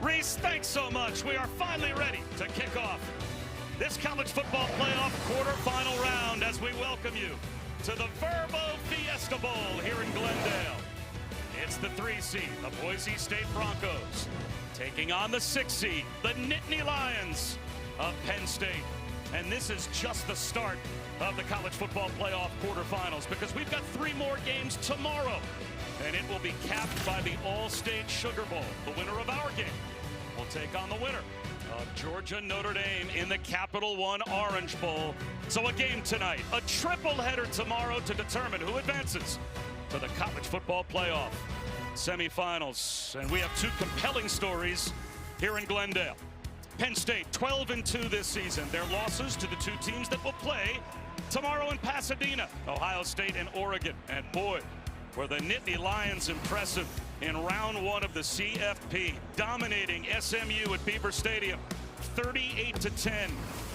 Reese, thanks so much. We are finally ready to kick off this college football playoff quarterfinal round as we welcome you to the Verbo Fiesta Bowl here in Glendale. It's the 3 seed, the Boise State Broncos, taking on the 6 seed, the Nittany Lions of Penn State. And this is just the start of the college football playoff quarterfinals, because we've got 3 more games tomorrow. And it will be capped by the All-State Sugar Bowl. The winner of our game will take on the winner of Georgia-Notre Dame in the Capital One Orange Bowl. So a game tonight, a triple header tomorrow to determine who advances to the college football playoff semifinals. And we have 2 compelling stories here in Glendale. Penn State 12-2 this season. Their losses to the 2 teams that will play tomorrow in Pasadena, Ohio State and Oregon. And boy, were the Nittany Lions impressive in round 1 of the CFP, dominating SMU at Beaver Stadium 38-10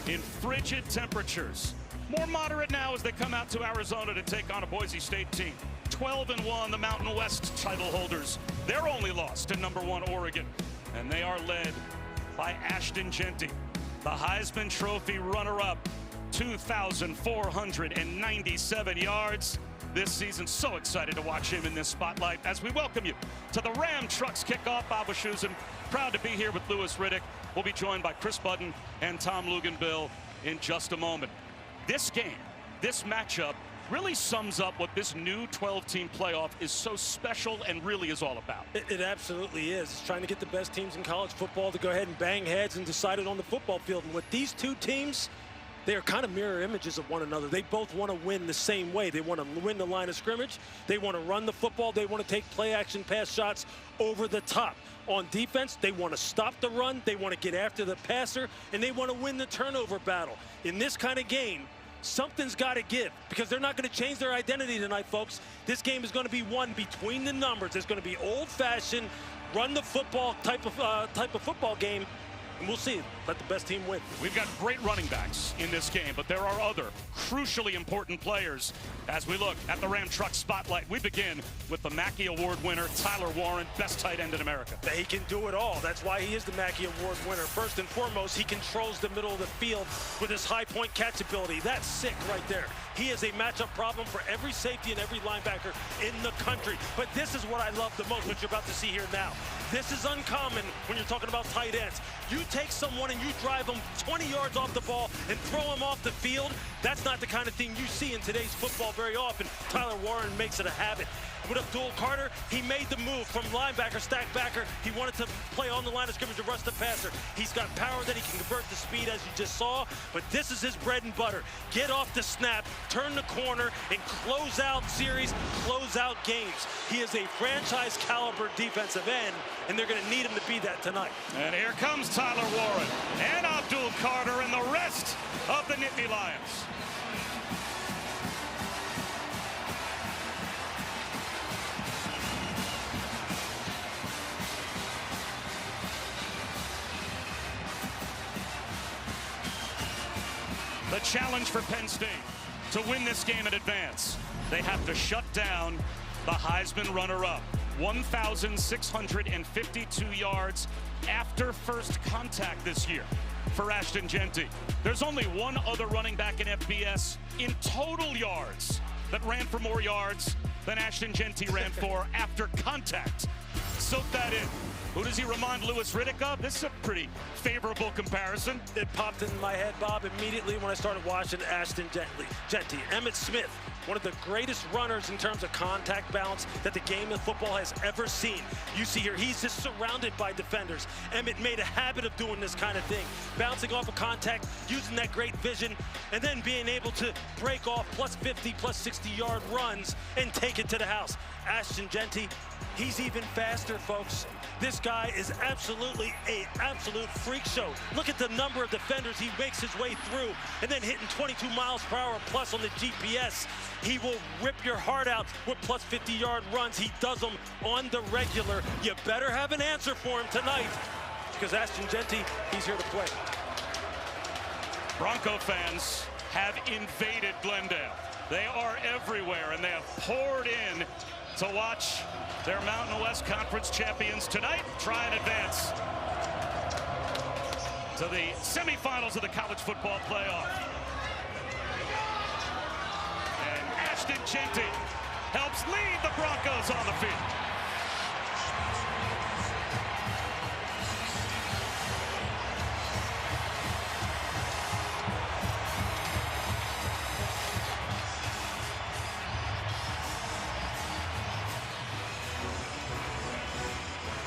in frigid temperatures. More moderate now as they come out to Arizona to take on a Boise State team. 12-1, the Mountain West title holders. Their only loss to #1 Oregon. And they are led by Ashton Jeanty, the Heisman Trophy runner-up, 2,497 yards this season. So excited to watch him in this spotlight as we welcome you to the Ram Trucks kickoff. Bob Wischusen, proud to be here with Louis Riddick. We'll be joined by Chris Budden and Tom Luginbill in just a moment. This game, this matchup, really sums up what this new 12-team playoff is so special and really is all about. It absolutely is. It's trying to get the best teams in college football to go ahead and bang heads and decide it on the football field. And with these 2 teams, they are kind of mirror images of one another. They both want to win the same way. They want to win the line of scrimmage. They want to run the football. They want to take play-action pass shots over the top. On defense, they want to stop the run. They want to get after the passer, and they want to win the turnover battle. In this kind of game, something's got to give, because they're not going to change their identity tonight, folks. This game is going to be won between the numbers. It's going to be old-fashioned, run the football type of football game. And we'll see. Let the best team win. We've got great running backs in this game, but there are other crucially important players as we look at the Ram Truck spotlight. We begin with the Mackey Award winner, Tyler Warren, best tight end in America. He can do it all. That's why he is the Mackey Award winner. First and foremost, he controls the middle of the field with his high point catch ability. That's sick right there. He is a matchup problem for every safety and every linebacker in the country. But this is what I love the most, what you're about to see here now. This is uncommon when you're talking about tight ends. You take someone and you drive them 20 yards off the ball and throw them off the field. That's not the kind of thing you see in today's football very often. Tyler Warren makes it a habit. With Abdul Carter, he made the move from linebacker, stack backer. He wanted to play on the line of scrimmage and rush the passer. He's got power that he can convert to speed, as you just saw, but this is his bread and butter. Get off the snap, turn the corner, and close out series, close out games. He is a franchise caliber defensive end, and they're going to need him to be that tonight. And here comes Tyler Warren and Abdul Carter and the rest of the Nittany Lions. The challenge for Penn State to win this game in advance. They have to shut down the Heisman runner-up. 1,652 yards after first contact this year for Ashton Jeanty. There's only one other running back in FBS in total yards that ran for more yards than Ashton Jeanty ran for after contact. Soak that in. Who does he remind Louis Riddick of? This is a pretty favorable comparison. It popped in my head, Bob, immediately when I started watching Ashton Jeanty. Emmitt Smith, one of the greatest runners in terms of contact balance that the game of football has ever seen. You see here, he's just surrounded by defenders. Emmitt made a habit of doing this kind of thing, bouncing off of contact, using that great vision, and then being able to break off plus 50, plus 60-yard runs and take it to the house. Ashton Jeanty, he's even faster, folks. This guy is absolutely an absolute freak show. Look at the number of defenders he makes his way through, and then hitting 22 miles per hour plus on the GPS. He will rip your heart out with plus 50-yard runs. He does them on the regular. You better have an answer for him tonight, because Ashton Jeanty, he's here to play. Bronco fans have invaded Glendale. They are everywhere, and they have poured in to watch their Mountain West Conference champions tonight try and advance to the semifinals of the college football playoff. And Ashton Jeanty helps lead the Broncos on the field.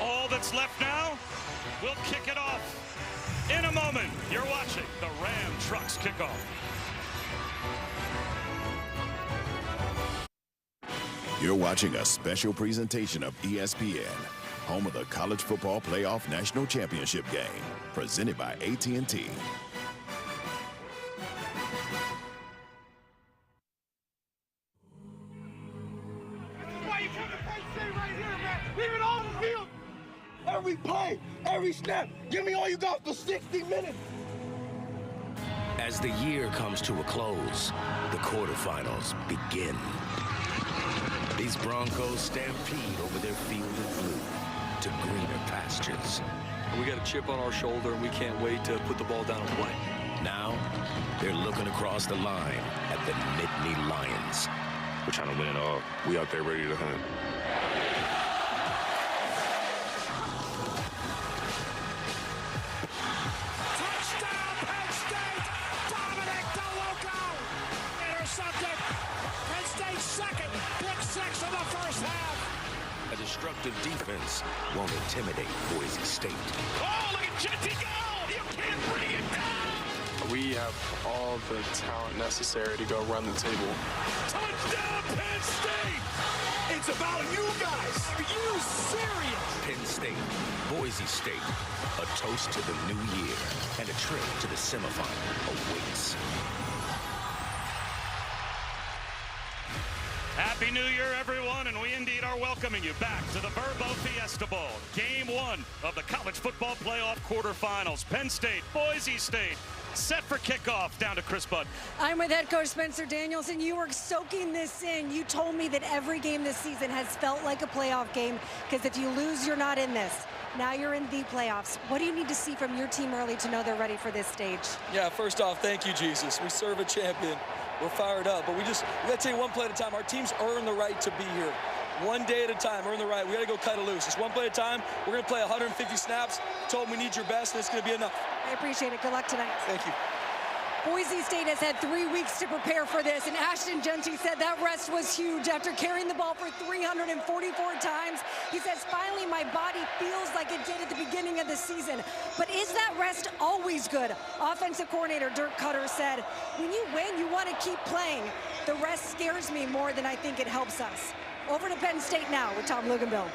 All that's left now, we'll kick it off in a moment. You're watching the Ram Trucks kickoff. You're watching a special presentation of ESPN, home of the College Football Playoff National Championship game, presented by AT&T. Why you come to Penn State right here, man? Leave it on the field. Every play, every snap. Give me all you got for 60 minutes. As the year comes to a close, the quarterfinals begin. These Broncos stampede over their field of blue to greener pastures. We got a chip on our shoulder, and we can't wait to put the ball down and play. Now, they're looking across the line at the Nittany Lions. We're trying to win it all. We out there ready to hunt. Touchdown, Penn State! Dominic DeLuca! Intercepted! Penn State's second pick six of the first half. A destructive defense won't intimidate Boise State. Oh, look at Jeanty go! You can't bring it down! We have all the talent necessary to go run the table. Touchdown, Penn State! It's about you guys! Are you serious? Penn State, Boise State, a toast to the new year and a trip to the semifinal awaits. Happy New Year, everyone, and we indeed are welcoming you back to the Verbo Fiesta Bowl. Game one of the college football playoff quarterfinals. Penn State, Boise State, set for kickoff down to Chris Budd. I'm with head coach Spencer Daniels, and you were soaking this in. You told me that every game this season has felt like a playoff game, because if you lose, you're not in this. Now you're in the playoffs. What do you need to see from your team early to know they're ready for this stage? Yeah, first off, thank you, Jesus. We serve a champion. We're fired up, but we got to take one play at a time. Our teams earn the right to be here. One day at a time, earn the right. We got to go cut it loose. It's one play at a time. We're going to play 150 snaps. Told them we need your best, and it's going to be enough. I appreciate it. Good luck tonight. Thank you. Boise State has had 3 weeks to prepare for this, and Ashton Jeanty said that rest was huge after carrying the ball for 344 times. He says, finally, my body feels like it did at the beginning of the season. But is that rest always good? Offensive coordinator Dirk Cutter said, when you win, you want to keep playing. The rest scares me more than I think it helps us. Over to Penn State now with Tom Luganbill.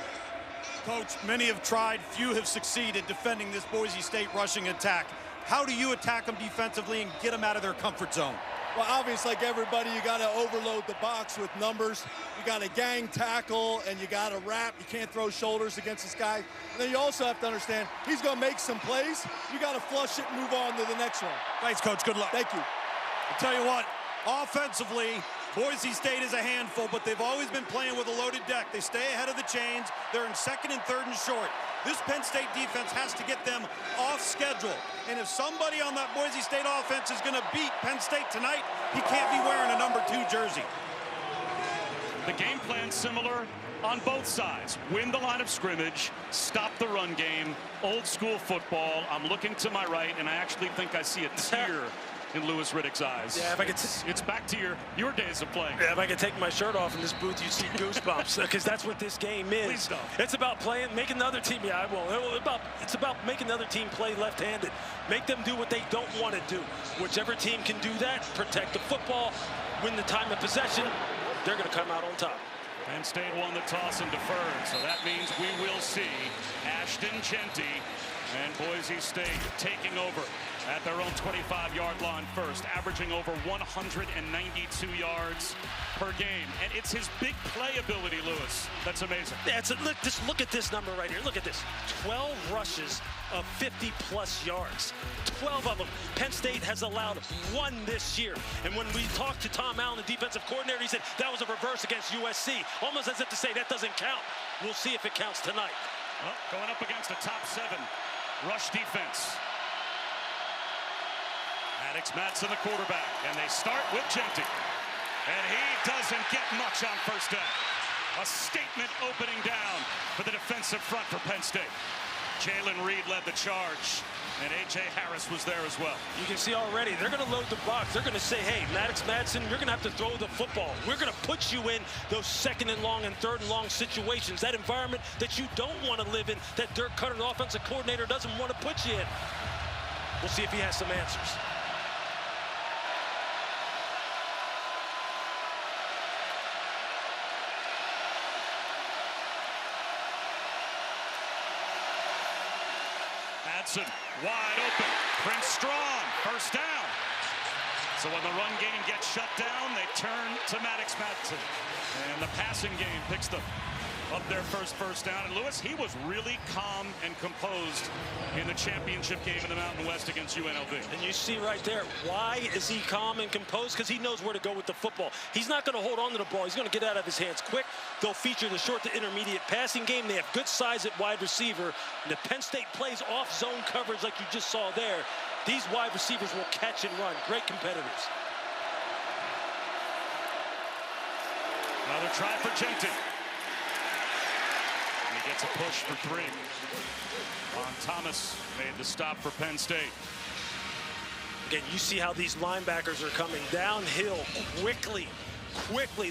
Coach, many have tried, few have succeeded defending this Boise State rushing attack. How do you attack them defensively and get them out of their comfort zone? Well, obviously, like everybody, you got to overload the box with numbers. You got to gang tackle, and you got to wrap. You can't throw shoulders against this guy. And then you also have to understand, he's going to make some plays. You got to flush it and move on to the next one. Thanks, Coach. Good luck. Thank you. I'll tell you what, offensively, Boise State is a handful, but they've always been playing with a loaded deck. They stay ahead of the chains. They're in second and third and short. This Penn State defense has to get them off schedule. And if somebody on that Boise State offense is going to beat Penn State tonight, he can't be wearing a number 2 jersey. The game plan similar on both sides. Win the line of scrimmage, stop the run game, old school football. I'm looking to my right, and I actually think I see a tear in Louis Riddick's eyes. Yeah, if I could, it's back to your days of playing. Yeah, if I could take my shirt off in this booth, you'd see goosebumps, because that's what this game is. Please don't. It's about playing, making the other team. Yeah, I won't. It's about making the other team play left-handed. Make them do what they don't want to do. Whichever team can do that, protect the football, win the time of possession, they're going to come out on top. Penn State won the toss and deferred, so that means we will see Ashton Jeanty and Boise State taking over at their own 25-yard line first, averaging over 192 yards per game. And it's his big play ability, Lewis, that's amazing. Yeah, just look at this number right here. Look at this. 12 rushes of 50-plus yards. 12 of them. Penn State has allowed 1 this year. And when we talked to Tom Allen, the defensive coordinator, he said that was a reverse against USC, almost as if to say that doesn't count. We'll see if it counts tonight. Well, going up against a top 7 rush defense. Maddox Madsen, the quarterback, and they start with Genty. And he doesn't get much on first down. A statement opening down for the defensive front for Penn State. Jalen Reed led the charge, and A.J. Harris was there as well. You can see already, they're going to load the box. They're going to say, hey, Maddox Madsen, you're going to have to throw the football. We're going to put you in those second and long and third and long situations, that environment that you don't want to live in, that Dirk Cutter, the offensive coordinator, doesn't want to put you in. We'll see if he has some answers. Madsen wide open. Prince strong. First down. So when the run game gets shut down, they turn to Maddox Madsen. And the passing game picks up their first down. And Lewis, he was really calm and composed in the championship game in the Mountain West against UNLV. And you see right there, why is he calm and composed? Because he knows where to go with the football. He's not going to hold on to the ball. He's going to get out of his hands quick. They'll feature the short to intermediate passing game. They have good size at wide receiver. And if Penn State plays off zone coverage like you just saw there, these wide receivers will catch and run. Great competitors. Another try for Genty. He gets a push for 3. Ron Thomas made the stop for Penn State. Again, you see how these linebackers are coming downhill quickly.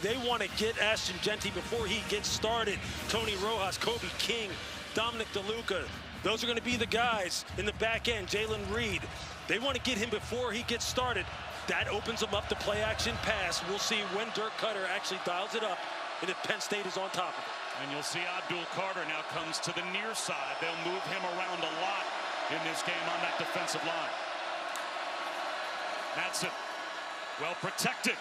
They want to get Ashton Genty before he gets started. Tony Rojas, Kobe King, Dominic DeLuca. Those are going to be the guys in the back end. Jalen Reed. They want to get him before he gets started. That opens them up to play action pass. We'll see when Dirk Cutter actually dials it up and if Penn State is on top of it. And you'll see Abdul Carter now comes to the near side. They'll move him around a lot in this game on that defensive line. Madsen, well protected.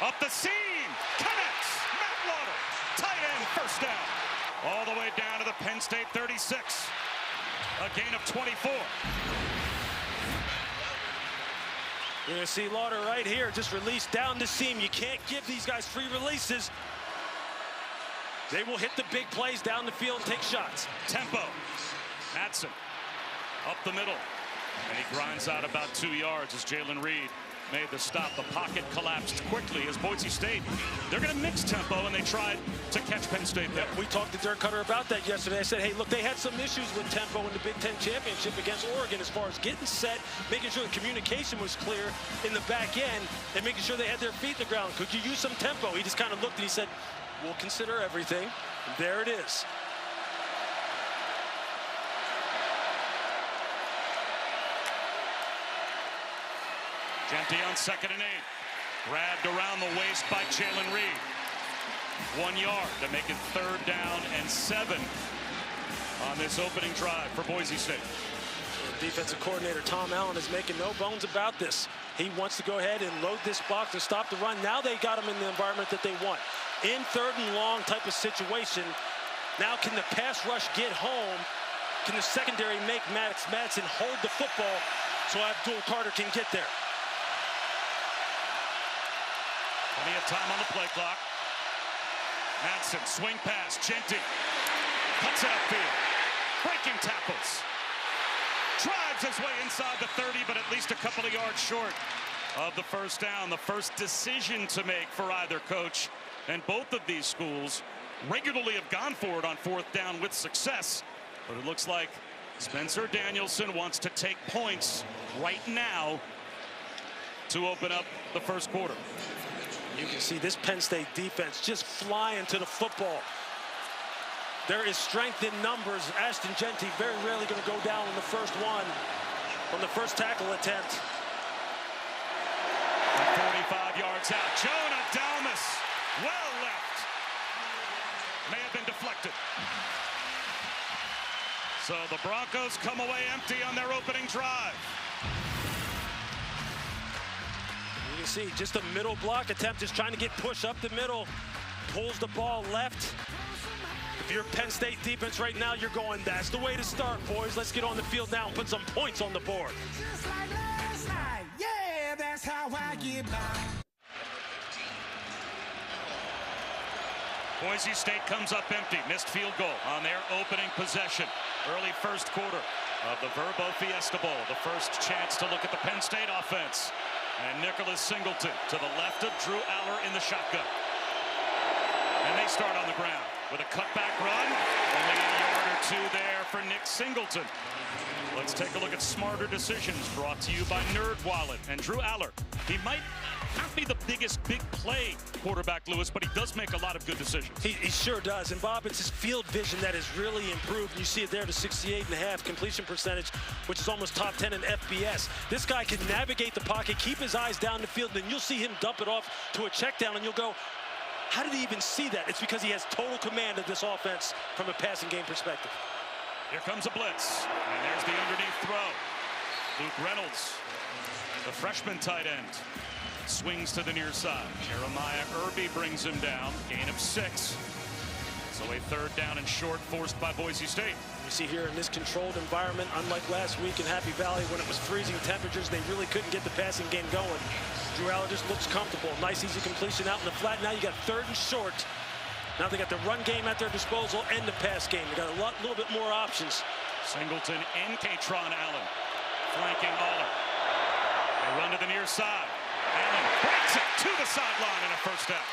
Up the seam, connects. Matt Lauder, tight end, first down. All the way down to the Penn State 36. A gain of 24. You're going to see Lauder right here, just released down the seam. You can't give these guys free releases. They will hit the big plays down the field and take shots. Tempo. Madsen up the middle. And he grinds out about 2 yards as Jalen Reed made the stop. The pocket collapsed quickly as Boise State. They're going to mix tempo, and they tried to catch Penn State there. We talked to Dirk Cutter about that yesterday. I said, hey, look, they had some issues with tempo in the Big Ten championship against Oregon as far as getting set, making sure the communication was clear in the back end, and making sure they had their feet in the ground. Could you use some tempo? He just kind of looked and he said, we'll consider everything. There it is. Genty on 2nd and 8. Grabbed around the waist by Jalen Reed. 1 yard to make it 3rd down and 7 on this opening drive for Boise State. Defensive coordinator Tom Allen is making no bones about this. He wants to go ahead and load this box and stop the run. Now they got him in the environment that they want. In 3rd and long type of situation. Now can the pass rush get home? Can the secondary make Maddox Madsen hold the football so Abdul Carter can get there? Plenty of time on the play clock. Madsen, swing pass, Genty. Cuts outfield. Breaking tackles. Drives his way inside the 30, but at least a couple of yards short of the first down. The first decision to make for either coach. And both of these schools regularly have gone for it on 4th down with success. But it looks like Spencer Danielson wants to take points right now to open up the first quarter. You can see this Penn State defense just flying to the football. There is strength in numbers. Ashton Genty very rarely going to go down on the first one, on the first tackle attempt. 45 yards out. Jonah Dalmas, well left. May have been deflected. So the Broncos come away empty on their opening drive. You can see just a middle block attempt, just trying to get push up the middle. Pulls the ball left. If you're Penn State defense right now, you're going, that's the way to start, boys. Let's get on the field now and put some points on the board. Just like last night. Yeah, that's how I get by. Boise State comes up empty. Missed field goal on their opening possession. Early first quarter of the Verbo Fiesta Bowl. The first chance to look at the Penn State offense. And Nicholas Singleton to the left of Drew Aller in the shotgun. And they start on the ground with a cutback run. Only a yard or two there for Nick Singleton. Let's take a look at smarter decisions brought to you by NerdWallet and Drew Aller. He might not be the biggest big play quarterback, Lewis, but he does make a lot of good decisions. He sure does. And Bob, it's his field vision that has really improved. You see it there, the 68.5 completion percentage, which is almost top 10 in FBS. This guy can navigate the pocket, keep his eyes down the field, and then you'll see him dump it off to a check down, and you'll go, how did he even see that? It's because he has total command of this offense from a passing game perspective. Here comes a blitz, and there's the underneath throw. Luke Reynolds, the freshman tight end, swings to the near side. Jeremiah Irby brings him down, gain of 6. So a third down and short forced by Boise State. You see here in this controlled environment, unlike last week in Happy Valley when it was freezing temperatures, they really couldn't get the passing game going. Drew Aller just looks comfortable. Nice easy completion out in the flat. Now you got third and short. Now they got the run game at their disposal and the pass game. They got a little bit more options. Singleton and Katron Allen flanking Aller. They run to the near side. Allen breaks it to the sideline and a first down.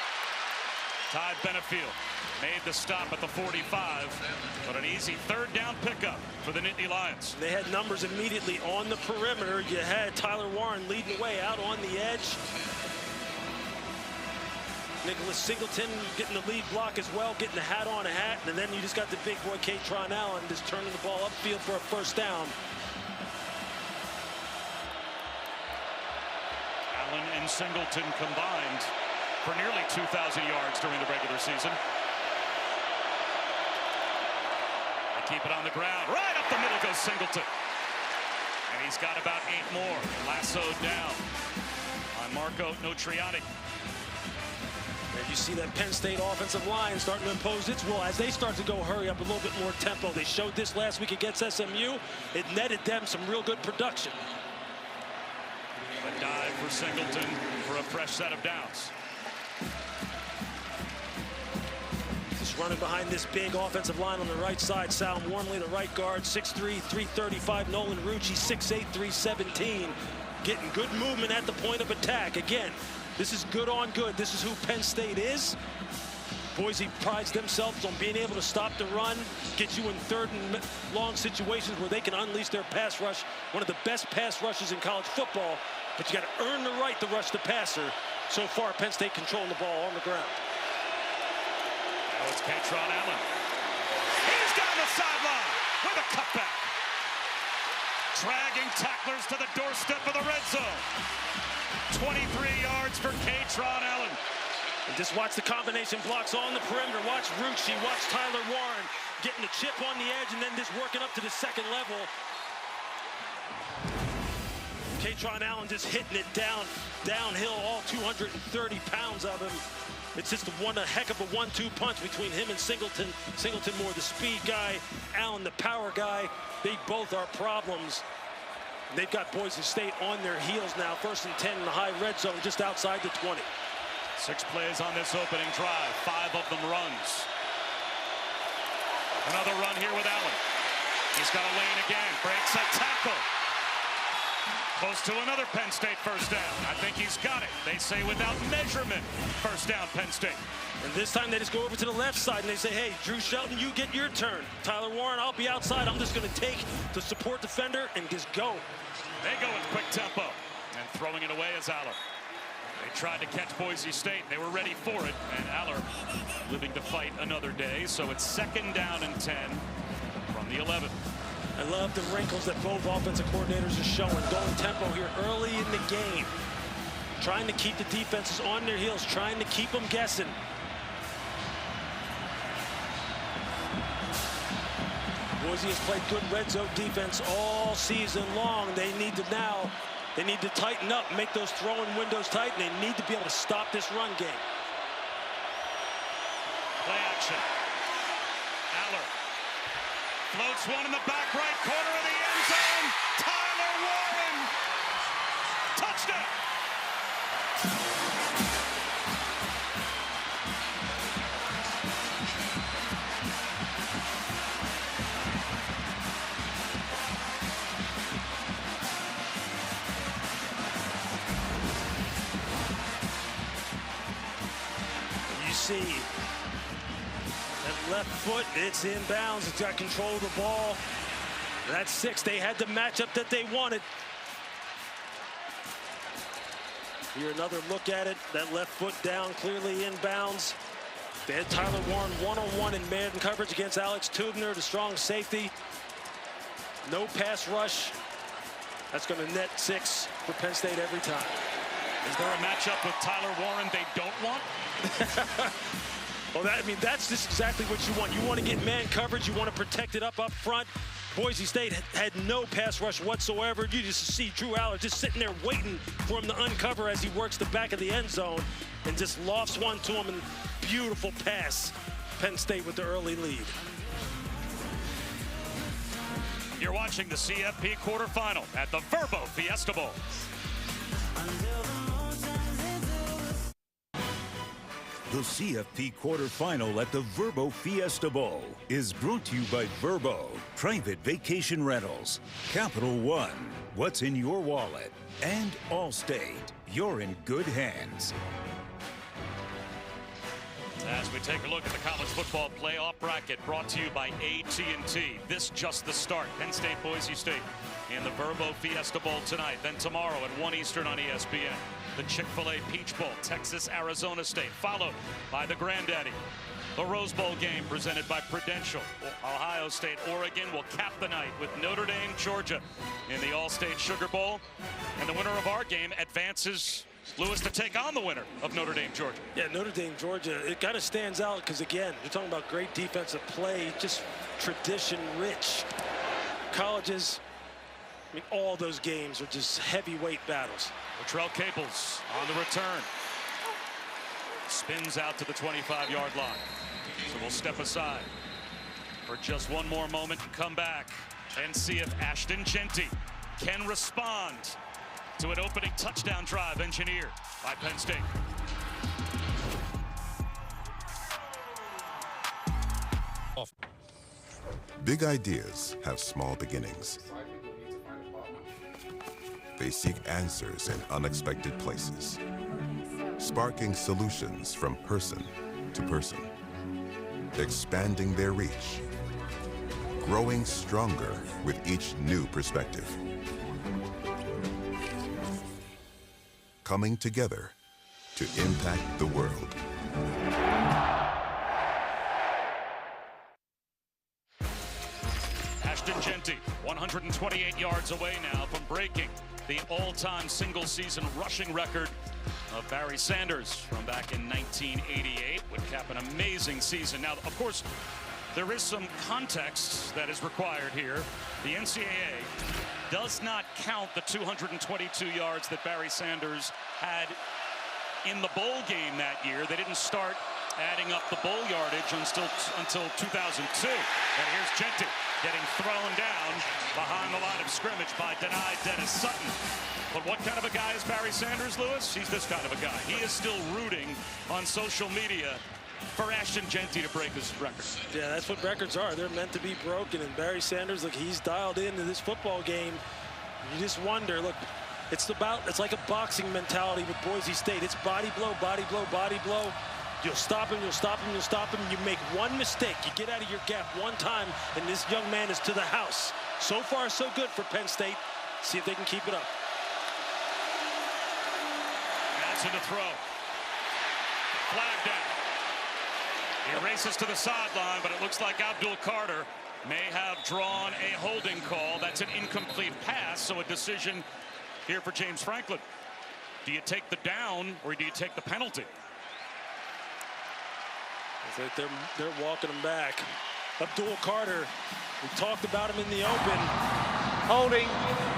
Ty Benefield made the stop at the 45, but an easy third down pickup for the Nittany Lions. They had numbers immediately on the perimeter. You had Tyler Warren leading the way out on the edge. Nicholas Singleton getting the lead block as well, getting the hat on a hat, and then you just got the big boy Katron Allen just turning the ball upfield for a first down. Allen and Singleton combined for nearly 2,000 yards during the regular season. They keep it on the ground. Right up the middle goes Singleton. And he's got about 8 more. Lassoed down on Marco Notriani. And you see that Penn State offensive line starting to impose its will as they start to go hurry up a little bit more tempo. They showed this last week against SMU. It netted them some real good production. A dive for Singleton for a fresh set of downs. Just running behind this big offensive line on the right side. Sal Wormley, the right guard, 6'3", 335. Nolan Rucci, 6'8", 317. Getting good movement at the point of attack. Again, this is good on good. This is who Penn State is. Boise prides themselves on being able to stop the run, get you in third and long situations where they can unleash their pass rush. One of the best pass rushes in college football, but you got to earn the right to rush the passer. So far, Penn State controlling the ball on the ground. Now it's Katron Allen. He's down the sideline with a cutback. Dragging tacklers to the doorstep of the red zone. 23 yards for Katron Allen. And just watch the combination blocks on the perimeter. Watch Rucci, watch Tyler Warren getting the chip on the edge and then just working up to the second level. Katron Allen just hitting it downhill, all 230 pounds of him. It's just a heck of a 1-2 punch between him and Singleton. Singleton more the speed guy, Allen the power guy. They both are problems. They've got Boise State on their heels now. 1st and 10 in the high red zone, just outside the 20. 6 plays on this opening drive, 5 of them runs. Another run here with Allen. He's got a lane again, breaks a tackle. Close to another Penn State first down. I think he's got it. They say without measurement, first down Penn State. And this time they just go over to the left side and they say, hey, Drew Shelton, you get your turn. Tyler Warren, I'll be outside. I'm just going to take the support defender and just go. They go with quick tempo. And throwing it away is Aller. They tried to catch Boise State. They were ready for it. And Aller living to fight another day. So it's 2nd down and 10 from the 11. I love the wrinkles that both offensive coordinators are showing. Going tempo here early in the game. Trying to keep the defenses on their heels. Trying to keep them guessing. Boise has played good red zone defense all season long. They need to tighten up, make those throwing windows tight, and they need to be able to stop this run game. Play action. Aller floats one in the back right corner of the end zone. Tyler Warren. Touchdown. see. That left foot, it's inbounds. It's got control of the ball. That's 6. They had the matchup that they wanted. Here another look at it. That left foot down, clearly inbounds. They had Tyler Warren one-on-one in man coverage against Alex Tubner, the strong safety. No pass rush. That's going to net 6 for Penn State every time. Is there a matchup with Tyler Warren they don't want? Well, that's just exactly what you want. You want to get man coverage. You want to protect it up front. Boise State had no pass rush whatsoever. You just see Drew Aller just sitting there waiting for him to uncover as he works the back of the end zone and just lofts one to him. And beautiful pass. Penn State with the early lead. You're watching the CFP quarterfinal at the Verbo Fiesta Bowl. The CFP quarterfinal at the Verbo Fiesta Bowl is brought to you by Verbo, Private Vacation Rentals, Capital One, What's in Your Wallet, and Allstate. You're in good hands. As we take a look at the college football playoff bracket brought to you by AT&T. This just the start. Penn State, Boise State in the Verbo Fiesta Bowl tonight. Then tomorrow at 1 Eastern on ESPN. The Chick-fil-A Peach Bowl, Texas, Arizona State, followed by the Granddaddy. The Rose Bowl game presented by Prudential. Ohio State, Oregon will cap the night with Notre Dame, Georgia in the Allstate Sugar Bowl. And the winner of our game advances, Lewis, to take on the winner of Notre Dame, Georgia. Yeah, Notre Dame, Georgia, it kind of stands out because, again, you're talking about great defensive play, just tradition-rich colleges. I mean, all those games are just heavyweight battles. Latrell Caples on the return. Spins out to the 25-yard line. So we'll step aside for just one more moment and come back and see if Ashton Jeanty can respond to an opening touchdown drive engineered by Penn State. Big ideas have small beginnings. They seek answers in unexpected places, sparking solutions from person to person, expanding their reach, growing stronger with each new perspective, coming together to impact the world. Ashton Jeanty, 128 yards away now from breaking the all-time single-season rushing record of Barry Sanders from back in 1988, would cap an amazing season. Now, of course, there is some context that is required here. The NCAA does not count the 222 yards that Barry Sanders had in the bowl game that year. They didn't start adding up the bowl yardage until 2002. And here's Jeanty getting thrown down behind the line of scrimmage by denied Dennis Sutton. But what kind of a guy is Barry Sanders, Lewis? He's this kind of a guy. He is still rooting on social media for Ashton Jeanty to break his record. Yeah, that's what records are. They're meant to be broken. And Barry Sanders, look, he's dialed into this football game. You just wonder, look, it's like a boxing mentality with Boise State. It's body blow, body blow, body blow. You'll stop him, you'll stop him, you'll stop him. You make one mistake, you get out of your gap one time, and this young man is to the house. So far, so good for Penn State. See if they can keep it up. Johnson to throw. Flag down. He races to the sideline, but it looks like Abdul Carter may have drawn a holding call. That's an incomplete pass, so a decision here for James Franklin. Do you take the down or do you take the penalty? They're walking him back. Abdul Carter, we talked about him in the open. Holding,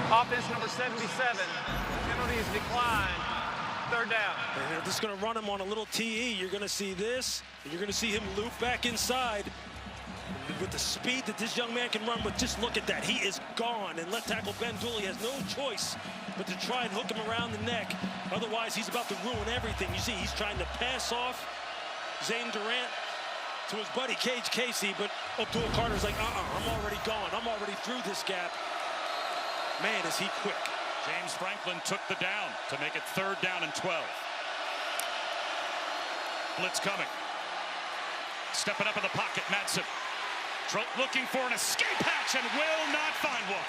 offense number 77. Penalties declined. Third down. And they're just going to run him on a little TE. You're going to see this, and you're going to see him loop back inside. With the speed that this young man can run, but just look at that. He is gone, and left tackle Ben Dooley has no choice but to try and hook him around the neck. Otherwise, he's about to ruin everything. You see, he's trying to pass off Zane Durant to his buddy Cage Casey, but Abdul Carter's like, I'm already gone. I'm already through this gap. Man, is he quick. James Franklin took the down to make it 3rd down and 12. Blitz coming. Stepping up in the pocket, Madsen. Looking for an escape hatch and will not find one.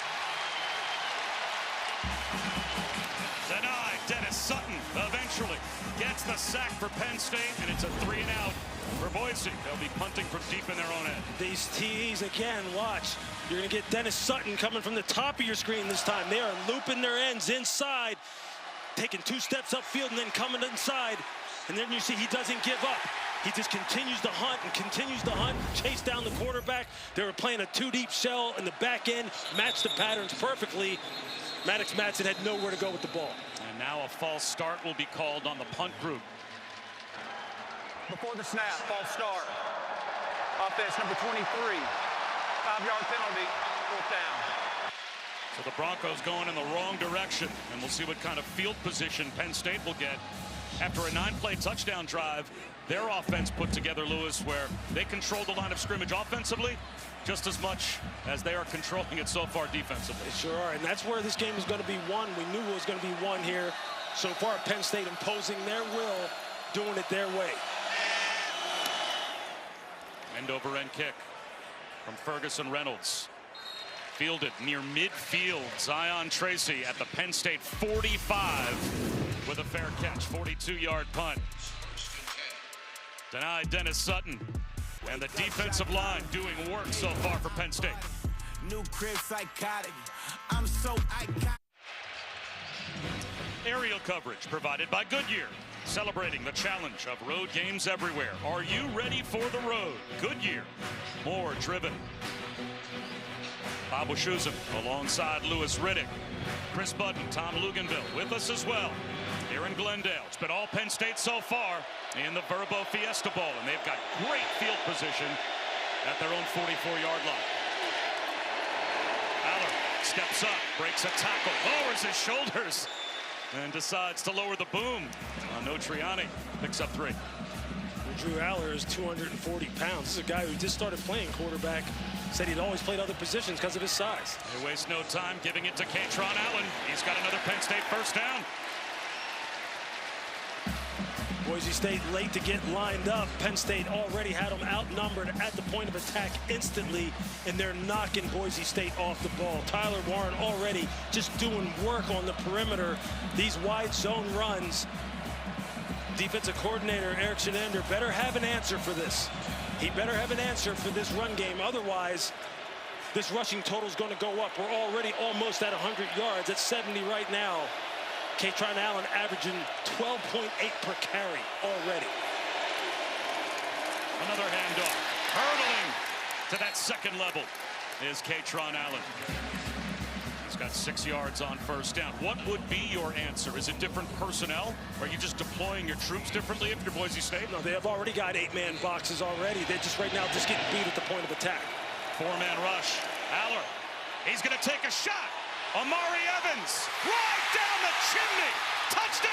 Denied. Dennis Sutton eventually gets the sack for Penn State, and it's a 3-and-out for Boise. They'll be punting from deep in their own end. These TEs again, watch. You're going to get Dennis Sutton coming from the top of your screen this time. They are looping their ends inside, taking 2 steps upfield and then coming inside. And then you see he doesn't give up. He just continues to hunt and continues to hunt, chase down the quarterback. They were playing a 2-deep shell in the back end, matched the patterns perfectly. Maddox Madsen had nowhere to go with the ball. And now a false start will be called on the punt group. Before the snap, false start. Offense number 23. 5-yard penalty, 4th down. So the Broncos going in the wrong direction, and we'll see what kind of field position Penn State will get. After a 9-play touchdown drive, their offense put together, Lewis, where they control the line of scrimmage offensively just as much as they are controlling it so far defensively. They sure are, and that's where this game is going to be won. We knew it was going to be won here. So far, Penn State imposing their will, doing it their way. End-over-end kick from Ferguson Reynolds. Fielded near midfield. Zion Tracy at the Penn State 45 with a fair catch. 42-yard punt. Denied Dennis Sutton. And the defensive line doing work so far for Penn State. New crib psychotic. I'm so iconic. Aerial coverage provided by Goodyear. Celebrating the challenge of road games everywhere. Are you ready for the road? Goodyear. More driven. Bob Wischusen alongside Lewis Riddick. Chris Budden, Tom Luganville with us as well. Here in Glendale. It's been all Penn State so far in the Verbo Fiesta Bowl, and they've got great field position at their own 44-yard line. Aller steps up, breaks a tackle, lowers his shoulders, and decides to lower the boom. Triani picks up 3. Drew Aller is 240 pounds. This is a guy who just started playing quarterback. Said he'd always played other positions because of his size. They waste no time giving it to Kaytron Allen. He's got another Penn State first down. Boise State late to get lined up. Penn State already had them outnumbered at the point of attack instantly, and they're knocking Boise State off the ball. Tyler Warren already just doing work on the perimeter. These wide zone runs. Defensive coordinator Eric Shenander better have an answer for this. He better have an answer for this run game. Otherwise, this rushing total is going to go up. We're already almost at 100 yards. At 70 right now. Kaytron Allen averaging 12.8 per carry already. Another handoff. Hurdling to that second level is Kaytron Allen. He's got 6 yards on first down. What would be your answer? Is it different personnel? Are you just deploying your troops differently if you're Boise State? No, they have already got 8-man boxes already. They're just right now just getting beat at the point of attack. 4-man rush. Aller. He's going to take a shot. Amari Evans, right down the chimney. Touchdown.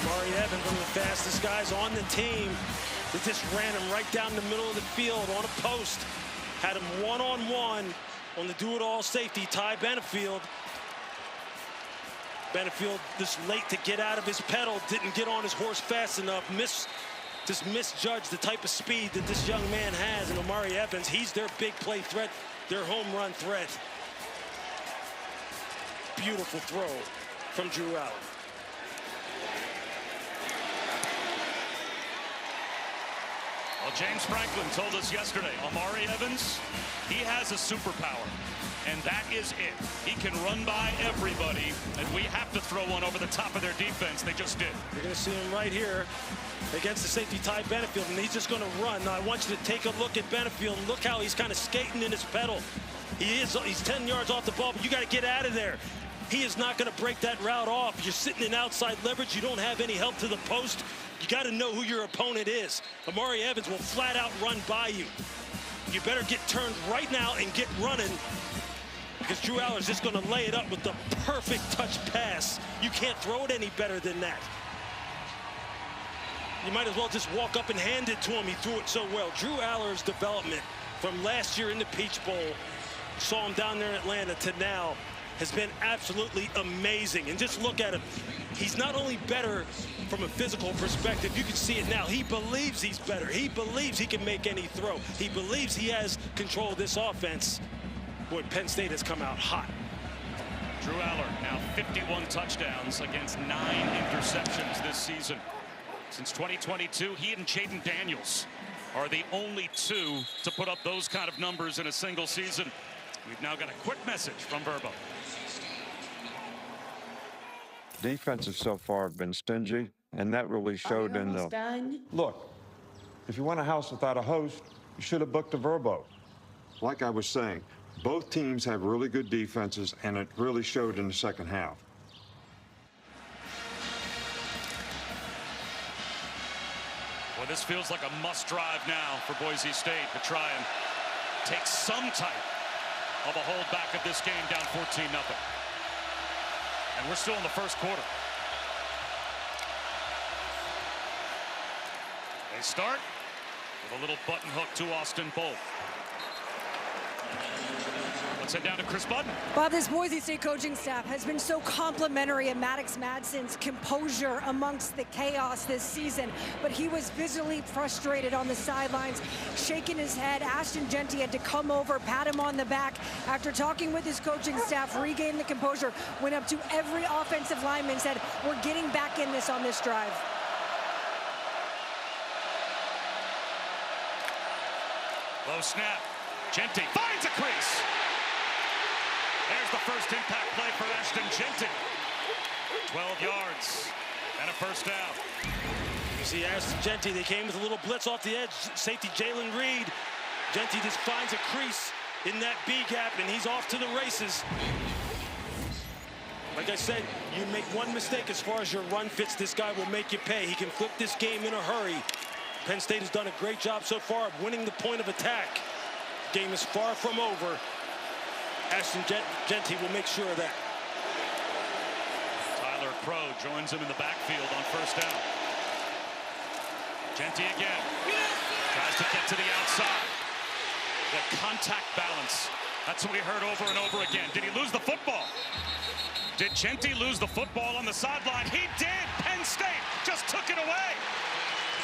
Amari Evans, one of the fastest guys on the team. They just ran him right down the middle of the field on a post. Had him one-on-one on the do-it-all safety, Ty Benefield. Benefield just late to get out of his pedal, didn't get on his horse fast enough, just misjudged the type of speed that this young man has. And Amari Evans, he's their big play threat, their home run threat. Beautiful throw from Drew Allen. Well, James Franklin told us yesterday, Amari Evans, he has a superpower, and that is it. He can run by everybody, and we have to throw one over the top of their defense. They just did. You're going to see him right here against the safety Ty Benefield, and he's just going to run. Now, I want you to take a look at Benefield, and look how he's kind of skating in his pedal. He's 10 yards off the ball, but you got to get out of there. He is not going to break that route off. You're sitting in outside leverage. You don't have any help to the post. You got to know who your opponent is. Amari Evans will flat out run by you. You better get turned right now and get running, because Drew Aller's just going to lay it up with the perfect touch pass. You can't throw it any better than that. you might as well just walk up and hand it to him. He threw it so well. Drew Aller's development from last year in the Peach Bowl, saw him down there in Atlanta, to now has been absolutely amazing. And just look at him. He's not only better from a physical perspective, you can see it now. He believes he's better. He believes he can make any throw. He believes he has control of this offense. Boy, Penn State has come out hot. Drew Aller now 51 touchdowns against 9 interceptions this season. Since 2022, he and Jaden Daniels are the only 2 to put up those kind of numbers in a single season. We've now got a quick message from Verbo. Defenses so far have been stingy, and that really showed in the... Done? Look, if you want a house without a host, you should have booked a Verbo. Like I was saying, both teams have really good defenses, and it really showed in the second half. Well, this feels like a must-drive now for Boise State to try and take some type of a hold back of this game down 14-0. And we're still in the first quarter. They start with a little button hook to Austin Bolt. Let's head down to Chris Budden. Bob, this Boise State coaching staff has been so complimentary of Maddox Madsen's composure amongst the chaos this season, but he was visibly frustrated on the sidelines, shaking his head. Ashton Jeanty had to come over, pat him on the back. After talking with his coaching staff, regained the composure, went up to every offensive lineman, said, we're getting back in this on this drive. Low snap. Jeanty finds a crease. There's the first impact play for Ashton Jeanty. 12 yards and a first down. You see Ashton Jeanty, they came with a little blitz off the edge. Safety Jalen Reed. Jeanty just finds a crease in that B gap, and he's off to the races. Like I said, you make one mistake as far as your run fits, this guy will make you pay. He can flip this game in a hurry. Penn State has done a great job so far of winning the point of attack. Game is far from over. Ashton Jeanty will make sure of that. Tyler Crow joins him in the backfield on first down. Jeanty again. Tries to get to the outside. The contact balance. That's what we heard over and over again. Did he lose the football? Did Jeanty lose the football on the sideline? He did. Penn State just took it away.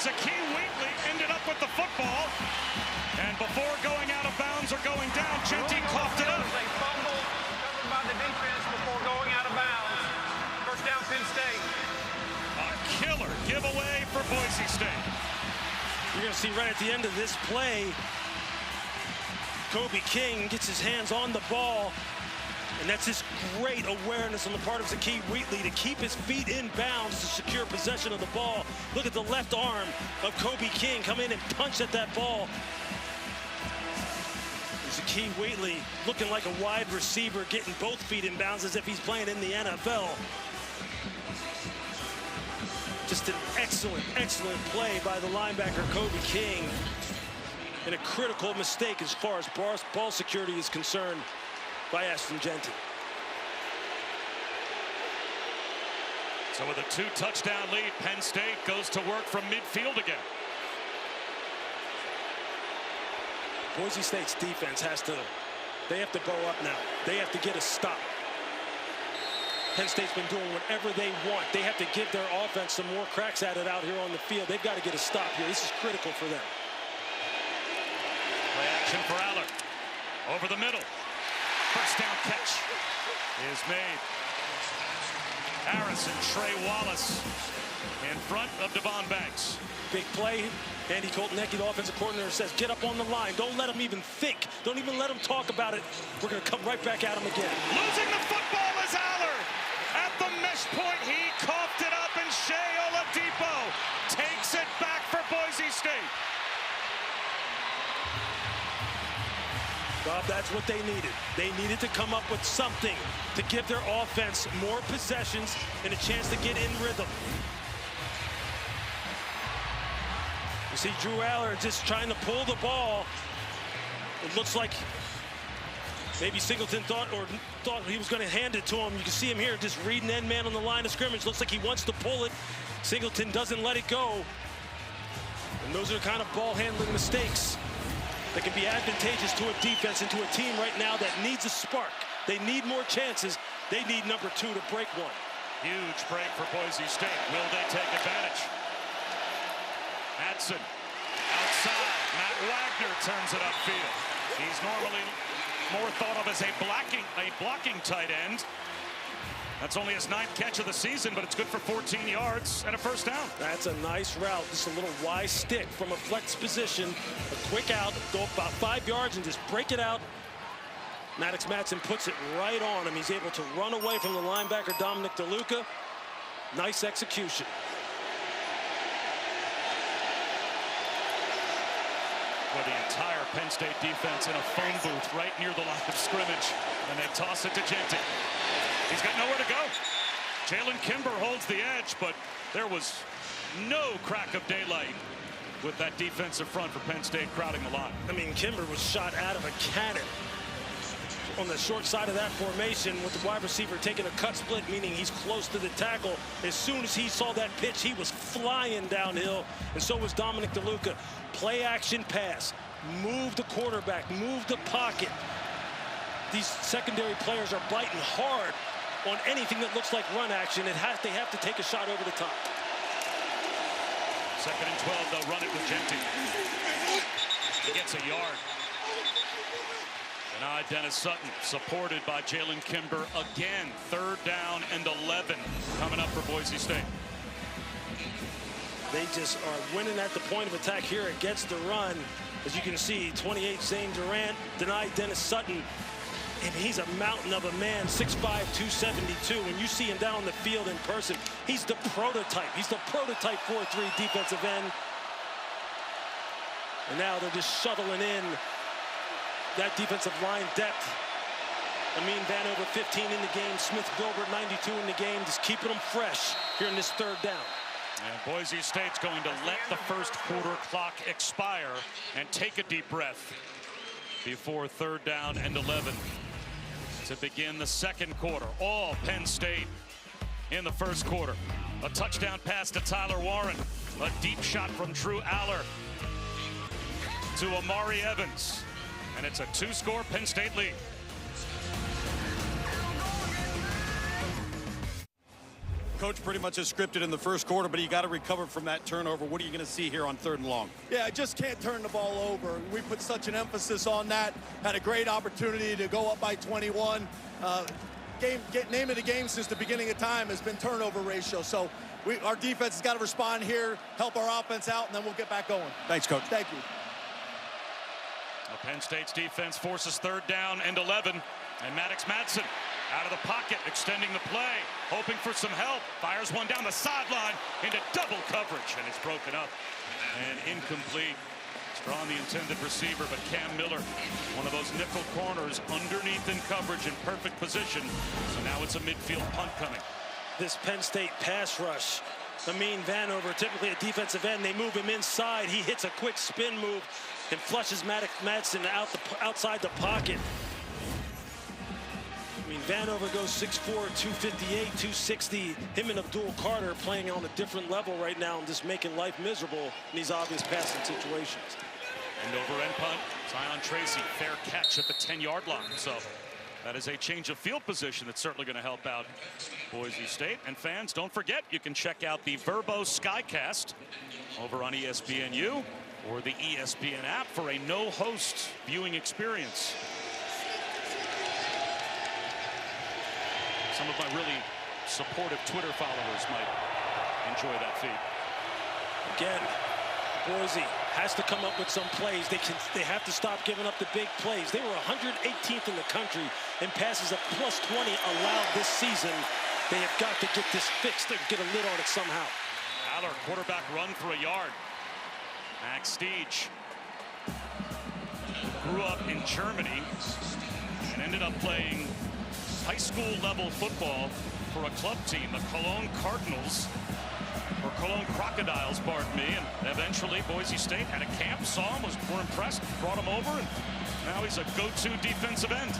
Zakeem Wheatley ended up with the football. And before going out of bounds or going down, Jeanty coughed it up. A fumble covered by the defense before going out of bounds. First down, Penn State. A killer giveaway for Boise State. You're going to see right at the end of this play, Kobe King gets his hands on the ball. And that's just great awareness on the part of Zakeem Wheatley to keep his feet in bounds to secure possession of the ball. Look at the left arm of Kobe King come in and punch at that ball. Zakeem Wheatley looking like a wide receiver, getting both feet in bounds as if he's playing in the NFL. Just an excellent, excellent play by the linebacker Kobe King. And a critical mistake as far as ball security is concerned by Ashton Jeanty. So with a 2-touchdown lead, Penn State goes to work from midfield again. Boise State's defense they have to bow up now. They have to get a stop. Penn State's been doing whatever they want. They have to give their offense some more cracks at it out here on the field. They've got to get a stop here. This is critical for them. Play action for Aller. Over the middle. First down catch is made. Harris and Trey Wallace in front of Devon Banks. Big play. Andy Colton-Necky, the offensive coordinator, says, get up on the line. Don't let him even think. Don't even let him talk about it. We're going to come right back at him again. Losing the football is Aller. At the mesh point, he coughed it up, and Shea Oladipo takes it back for Boise State. Bob, that's what they needed. They needed to come up with something to give their offense more possessions and a chance to get in rhythm. You see Drew Aller just trying to pull the ball. It looks like maybe Singleton thought he was going to hand it to him. You can see him here just reading end man on the line of scrimmage. Looks like he wants to pull it. Singleton doesn't let it go. And those are the kind of ball handling mistakes that can be advantageous to a defense and to a team right now that needs a spark. They need more chances. They need number 2 to break one. Huge break for Boise State. Will they take advantage? Madsen outside. Matt Wagner turns it upfield. He's normally more thought of as a blocking tight end. That's only his 9th catch of the season, but it's good for 14 yards and a first down. That's a nice route. Just a little Y stick from a flex position. A quick out, go about 5 yards and just break it out. Madsen puts it right on him. He's able to run away from the linebacker, Dominic DeLuca. Nice execution. With the entire Penn State defense in a phone booth right near the line of scrimmage, and they toss it to Genty. He's got nowhere to go. Jalen Kimber holds the edge, but there was no crack of daylight with that defensive front for Penn State crowding the line. I mean, Kimber was shot out of a cannon on the short side of that formation with the wide receiver taking a cut split, meaning he's close to the tackle. As soon as he saw that pitch, he was flying downhill, and so was Dominic DeLuca. Play action pass, move the quarterback, move the pocket. These secondary players are biting hard on anything that looks like run action. They have to take a shot over the top. 2nd and 12, they'll run it with Genty. He gets a yard. And now Dennis Sutton, supported by Jalen Kimber again. 3rd down and 11 coming up for Boise State. They just are winning at the point of attack here against the run. As you can see, 28 Zane Durant denied Dennis Sutton. And he's a mountain of a man, 6'5", 272. When you see him down the field in person, he's the prototype. He's the prototype 4-3 defensive end. And now they're just shuttling in that defensive line depth. Amin Vanover, 15 in the game. Smith Gilbert, 92 in the game. Just keeping them fresh here in this 3rd down. And Boise State's going to let the first quarter clock expire and take a deep breath before 3rd down and 11 to begin the 2nd quarter. All Penn State in the 1st quarter. A touchdown pass to Tyler Warren. A deep shot from Drew Aller to Amari Evans. And it's a 2-score Penn State lead. Coach pretty much is scripted in the 1st quarter, but you got to recover from that turnover. What are you going to see here on 3rd and long? Yeah, I just can't turn the ball over. We put such an emphasis on that. Had a great opportunity to go up by 21. Name of the game since the beginning of time has been turnover ratio. So our defense has got to respond here, help our offense out, and then we'll get back going. Thanks, Coach. Thank you. Penn State's defense forces 3rd down and 11. And Madsen out of the pocket, extending the play, hoping for some help. Fires one down the sideline into double coverage, and it's broken up and incomplete. It's drawn the intended receiver, but Cam Miller, one of those nickel corners, underneath in coverage in perfect position. So now it's a midfield punt coming. This Penn State pass rush. Amin Vanover, typically a defensive end, they move him inside. He hits a quick spin move and flushes Madsen outside the pocket. I mean, Vanover goes 6'4", 258, 260. Him and Abdul Carter playing on a different level right now and just making life miserable in these obvious passing situations. And over end punt, Zion Tracy, fair catch at the 10-yard line. So that is a change of field position that's certainly going to help out Boise State. And fans, don't forget, you can check out the Verbo Skycast over on ESPNU or the ESPN app for a no-host viewing experience. Some of my really supportive Twitter followers might enjoy that feed. Again, Boise has to come up with some plays. They have to stop giving up the big plays. They were 118th in the country in passes of +20 allowed this season. They have got to get this fixed and get a lid on it somehow. Aller, quarterback run for a yard. Max Stiege grew up in Germany and ended up playing high school level football for a club team, the Cologne Cardinals, or Cologne Crocodiles, pardon me, and eventually Boise State had a camp, saw him, were impressed, brought him over, and now he's a go-to defensive end.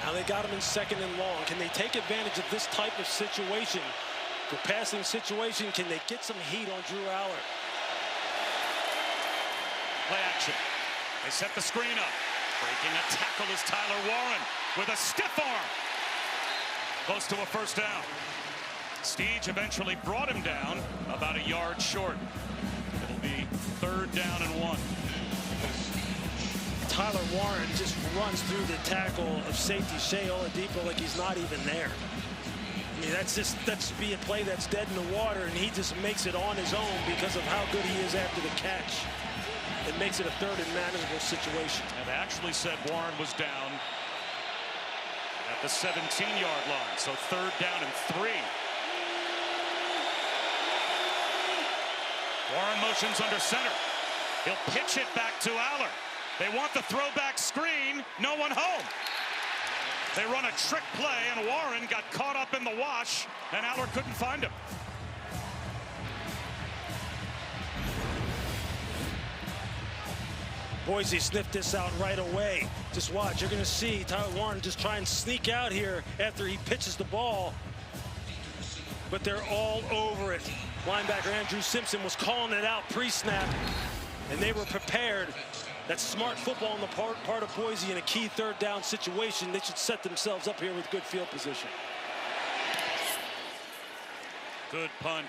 Now they got him in 2nd and long. Can they take advantage of this type of situation? The passing situation, can they get some heat on Drew Aller? Play action. They set the screen up. Breaking a tackle is Tyler Warren with a stiff arm. Close to a first down. Steege eventually brought him down about a yard short. It'll be 3rd down and 1. Tyler Warren just runs through the tackle of safety Shea Oladipo like he's not even there. I mean, that's be a play that's dead in the water, and he just makes it on his own because of how good he is after the catch. It makes it a 3rd and manageable situation. And actually said Warren was down at the 17-yard line, so 3rd down and 3. Warren motions under center. He'll pitch it back to Aller. They want the throwback screen. No one home. They run a trick play, and Warren got caught up in the wash, and Aller couldn't find him. Boise sniffed this out right away. Just watch. You're going to see Tyler Warren just try and sneak out here after he pitches the ball. But they're all over it. Linebacker Andrew Simpson was calling it out pre-snap, and they were prepared. That's smart football on the part of Boise in a key 3rd down situation. They should set themselves up here with good field position. Good punt.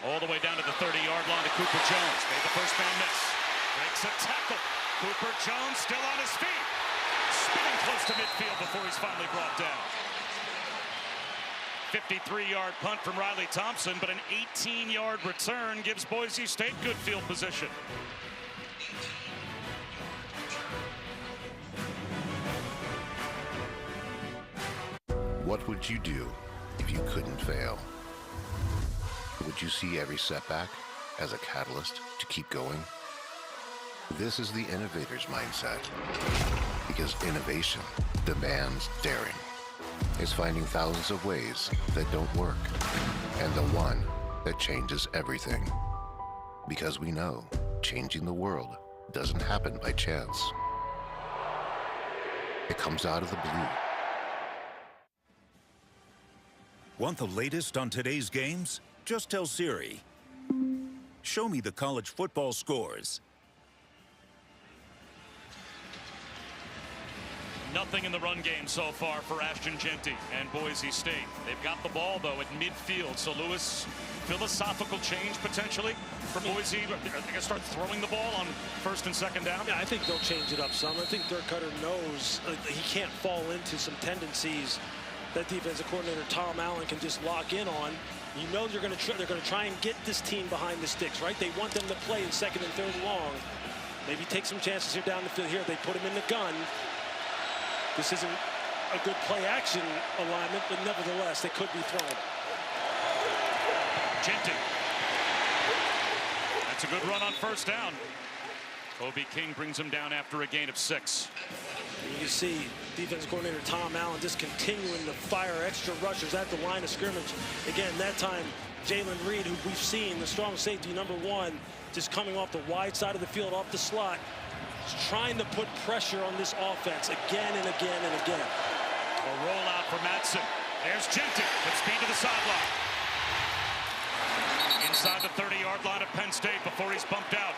All the way down to the 30-yard line to Cooper Jones. Made the first man miss. Breaks a tackle. Cooper Jones still on his feet. Spinning close to midfield before he's finally brought down. 53-yard punt from Riley Thompson, but an 18-yard return gives Boise State good field position. What would you do if you couldn't fail? Would you see every setback as a catalyst to keep going? This is the innovator's mindset, because innovation demands daring. It's finding thousands of ways that don't work, and the one that changes everything. Because we know changing the world doesn't happen by chance. It comes out of the blue. Want the latest on today's games? Just tell Siri, show me the college football scores. Nothing in the run game so far for Ashton Jeanty and Boise State. They've got the ball, though, at midfield. So, Lewis, philosophical change potentially for Boise. Are they going to start throwing the ball on 1st and 2nd down? Yeah, I think they'll change it up some. I think Dirk Cutter knows he can't fall into some tendencies that defensive coordinator Tom Allen can just lock in on. You know they're going to try and get this team behind the sticks, right? They want them to play in 2nd and 3rd long. Maybe take some chances here down the field. Here they put him in the gun. This isn't a good play-action alignment, but nevertheless, they could be thrown. Jeanty. That's a good run on 1st down. Kobe King brings him down after a gain of 6. You can see defensive coordinator Tom Allen just continuing to fire extra rushers at the line of scrimmage. Again, that time, Jalen Reed, who we've seen, the strong safety, #1, just coming off the wide side of the field, off the slot, trying to put pressure on this offense again and again and again. A rollout for Madsen. There's Jeanty with speed to the sideline. Inside the 30-yard line of Penn State before he's bumped out.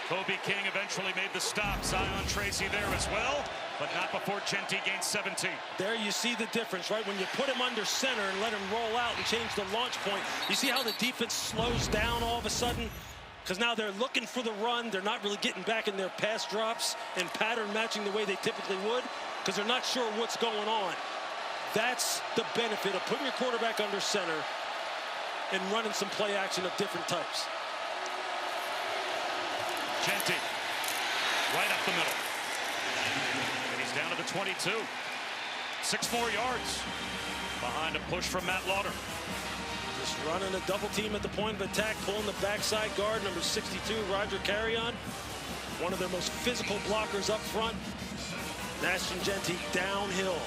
Kobe King eventually made the stop. Zion Tracy there as well, but not before Jeanty gained 17. There you see the difference, right? When you put him under center and let him roll out and change the launch point, you see how the defense slows down all of a sudden? Because now they're looking for the run. They're not really getting back in their pass drops and pattern matching the way they typically would because they're not sure what's going on. That's the benefit of putting your quarterback under center and running some play action of different types. Jeanty, right up the middle. And he's down to the 22. 6 more yards behind a push from Matt Lauder. Just running a double team at the point of attack, pulling the backside guard, number 62, Roger Carrion. One of their most physical blockers up front. Ashton Jeanty downhill.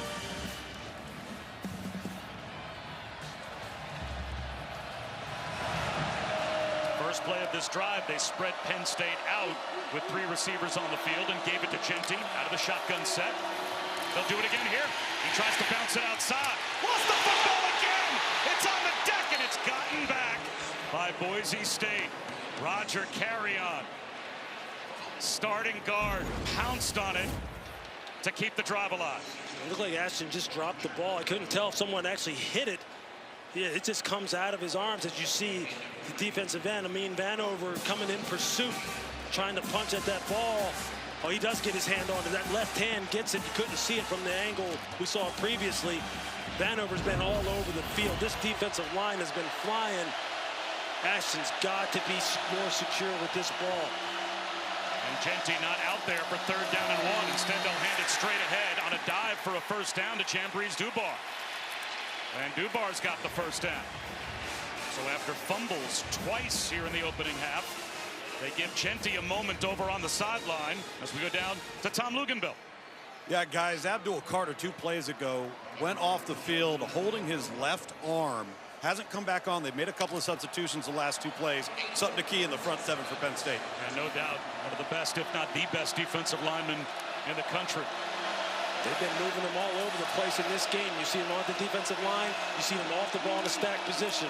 First play of this drive, they spread Penn State out with 3 receivers on the field and gave it to Jeanty out of the shotgun set. They'll do it again here. He tries to bounce it outside. Lost the football again. It's on the deck, and it's gotten back by Boise State. Roger Carrion starting guard pounced on it to keep the drive alive. It looked like Ashton just dropped the ball. I couldn't tell if someone actually hit it. Yeah, it just comes out of his arms as you see the defensive end, Amin Vanover, coming in pursuit, trying to punch at that ball. Oh, he does get his hand on it. That left hand gets it. You couldn't see it from the angle we saw previously. Vanover's been all over the field. This defensive line has been flying. Ashton's got to be more secure with this ball. And Genty not out there for 3rd down and 1. Instead, they'll hand it straight ahead on a dive for a first down to Chambreeze Dubar. And Dubar's got the first down. So after fumbles twice here in the opening half, they give Genty a moment over on the sideline as we go down to Tom Luginbill. Yeah, guys, Abdul Carter 2 plays ago went off the field holding his left arm. Hasn't come back on. They've made a couple of substitutions the last 2 plays. Something to key in the front 7 for Penn State. And no doubt, one of the best, if not the best, defensive linemen in the country. They've been moving them all over the place in this game. You see them on the defensive line. You see them off the ball in a stacked position.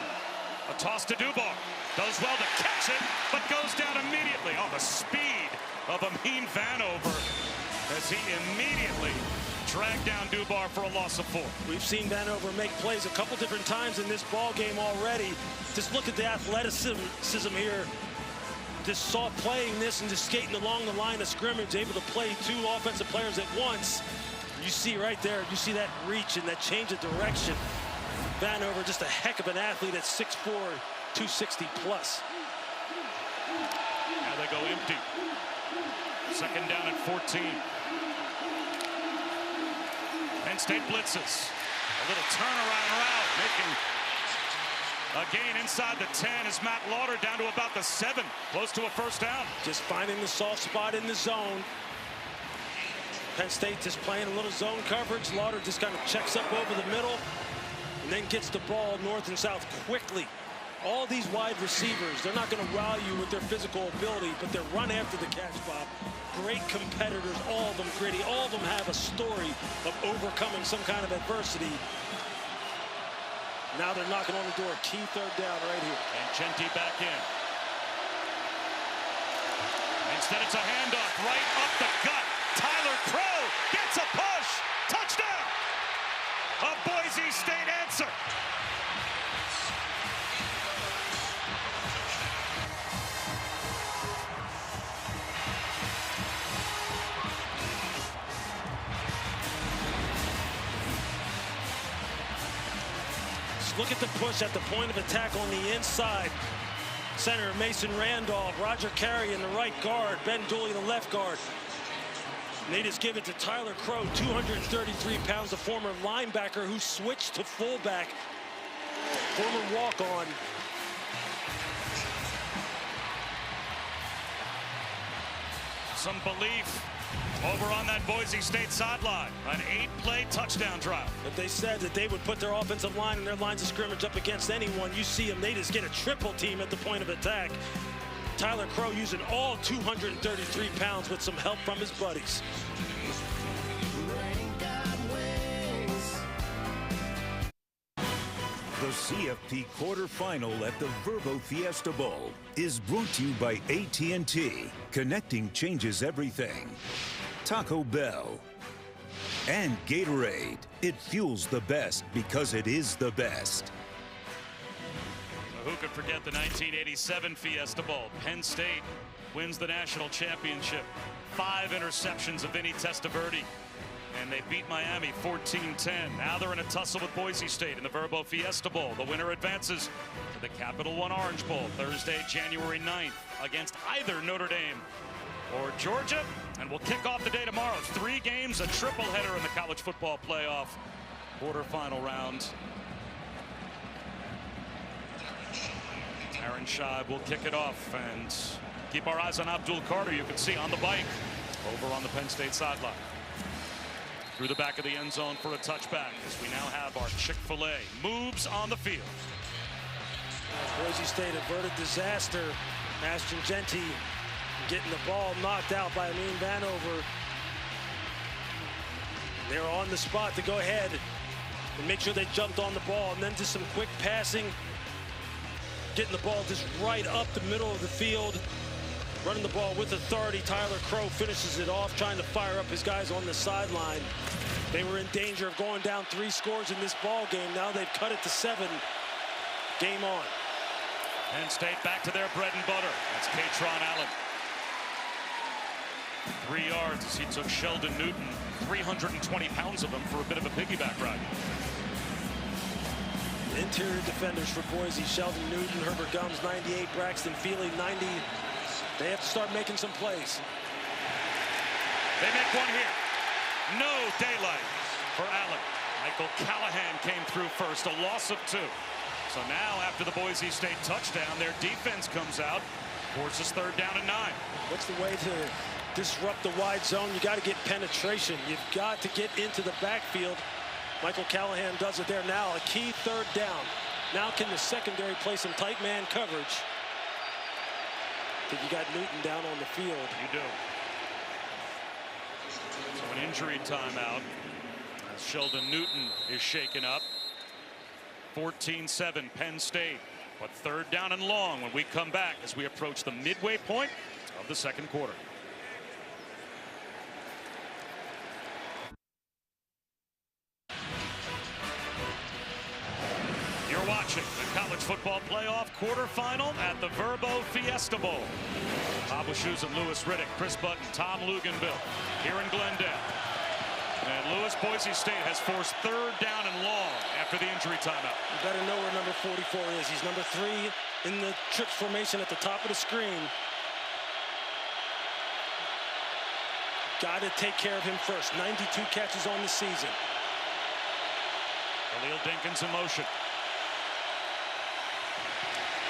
A toss to Dubar. Does well to catch it, but goes down immediately. Oh, the speed of Amin Vanover as he immediately dragged down Dubar for a loss of 4. We've seen Vanover make plays a couple different times in this ball game already. Just look at the athleticism here. Just saw playing this and just skating along the line of scrimmage, able to play 2 offensive players at once. You see right there, you see that reach and that change of direction. Vanover, just a heck of an athlete at 6'4", 260 plus. Now they go empty. 2nd down and 14. Penn State blitzes. A little turnaround route, making a gain inside the 10 as Matt Lauder down to about the 7, close to a first down. Just finding the soft spot in the zone. Penn State just playing a little zone coverage. Lauder just kind of checks up over the middle and then gets the ball north and south quickly. All these wide receivers, they're not going to wow you with their physical ability, but they're run after the catch, Bob. Great competitors, all of them gritty. All of them have a story of overcoming some kind of adversity. Now they're knocking on the door. Key 3rd down right here. And Genty back in. Instead, it's a handoff right up the gut. Tyler Crow gets a push. Touchdown. A Boise State answer. Look at the push at the point of attack on the inside. Center Mason Randolph, Roger Carey in the right guard, Ben Dooley the left guard. And they just give it to Tyler Crow, 233 pounds, a former linebacker who switched to fullback, former walk-on. Some belief over on that Boise State sideline. An 8-play touchdown drive. If they said that they would put their offensive line and their lines of scrimmage up against anyone, you see them, they just get a triple team at the point of attack. Tyler Crow using all 233 pounds with some help from his buddies. The CFP quarterfinal at the Verbo Fiesta Bowl is brought to you by AT&T. Connecting changes everything. Taco Bell. And Gatorade. It fuels the best because it is the best. Who could forget the 1987 Fiesta Bowl? Penn State wins the national championship. 5 interceptions of Vinny Testaverde. And they beat Miami 14-10. Now they're in a tussle with Boise State in the Verbo Fiesta Bowl. The winner advances to the Capital One Orange Bowl Thursday, January 9th against either Notre Dame or Georgia. And we'll kick off the day tomorrow. 3 games, a triple header in the college football playoff quarterfinal round. Aaron Scheib will kick it off and keep our eyes on Abdul Carter. You can see on the bike over on the Penn State sideline. Through the back of the end zone for a touchback as we now have our Chick-fil-A moves on the field. Boise State averted disaster. Ashton Genty getting the ball knocked out by Amin Vanover. They're on the spot to go ahead and make sure they jumped on the ball, and then just some quick passing. Getting the ball just right up the middle of the field. running the ball with authority. Tyler Crow finishes it off, trying to fire up his guys on the sideline. They were in danger of going down 3 scores in this ball game. Now they've cut it to 7. Game on. Penn State back to their bread and butter. That's Katron Allen. 3 yards as he took Sheldon Newton, 320 pounds of him, for a bit of a piggyback ride. Interior defenders for Boise: Sheldon Newton, Herbert Gums 98, Braxton Feely 90. They have to start making some plays. They make one here. No daylight for Allen. Michael Callahan came through first, a loss of 2. So now, after the Boise State touchdown, their defense comes out, forces 3rd down and 9. What's the way to disrupt the wide zone? You got to get penetration. You've got to get into the backfield. Michael Callahan does it there now. A key 3rd down. Now can the secondary play some tight man coverage? I think you got Newton down on the field. You do. So an injury timeout as Sheldon Newton is shaken up. 14-7 Penn State, but 3rd down and long when we come back as we approach the midway point of the 2nd quarter. You're watching the College Football Playoff quarterfinal at the Verbo Fiesta Bowl. Bob Wischusen and Lewis Riddick, Chris Button, Tom Luganville here in Glendale. And Lewis, Boise State has forced 3rd down and long after the injury timeout. You better know where number 44 is. He's number 3 in the trick formation at the top of the screen. Got to take care of him first. 92 catches on the season. Khalil Dinkins in motion.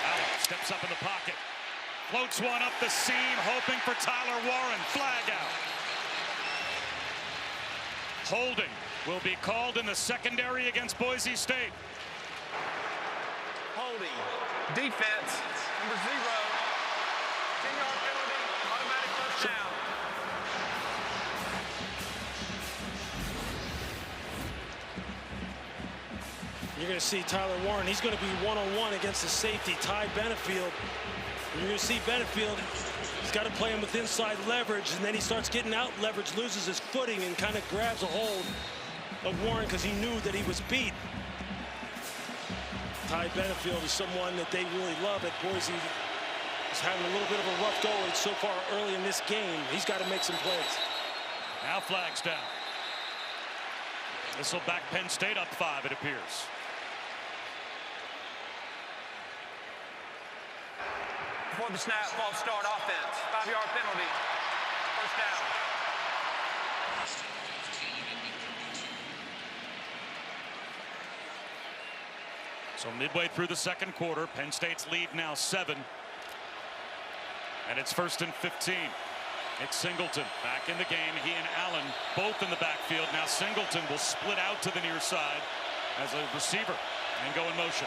Allen steps up in the pocket. Floats one up the seam, hoping for Tyler Warren. Flag out. Holding will be called in the secondary against Boise State. Holding. Defense. Number 0. 10-yard penalty. Automatic first down. You're going to see Tyler Warren. He's going to be one-on-one against the safety, Ty Benefield. You're going to see Benefield. He's got to play him with inside leverage, and then he starts getting out leverage, loses his footing, and kind of grabs a hold of Warren because he knew that he was beat. Ty Benefield is someone that they really love at Boise. He's having a little bit of a rough go so far early in this game. He's got to make some plays. Now flags down. This will back Penn State up 5, it appears. Before the snap, false start offense. 5-yard penalty. First down. So midway through the 2nd quarter, Penn State's lead now 7. And it's 1st and 15. It's Singleton back in the game. He and Allen both in the backfield. Now Singleton will split out to the near side as a receiver and go in motion.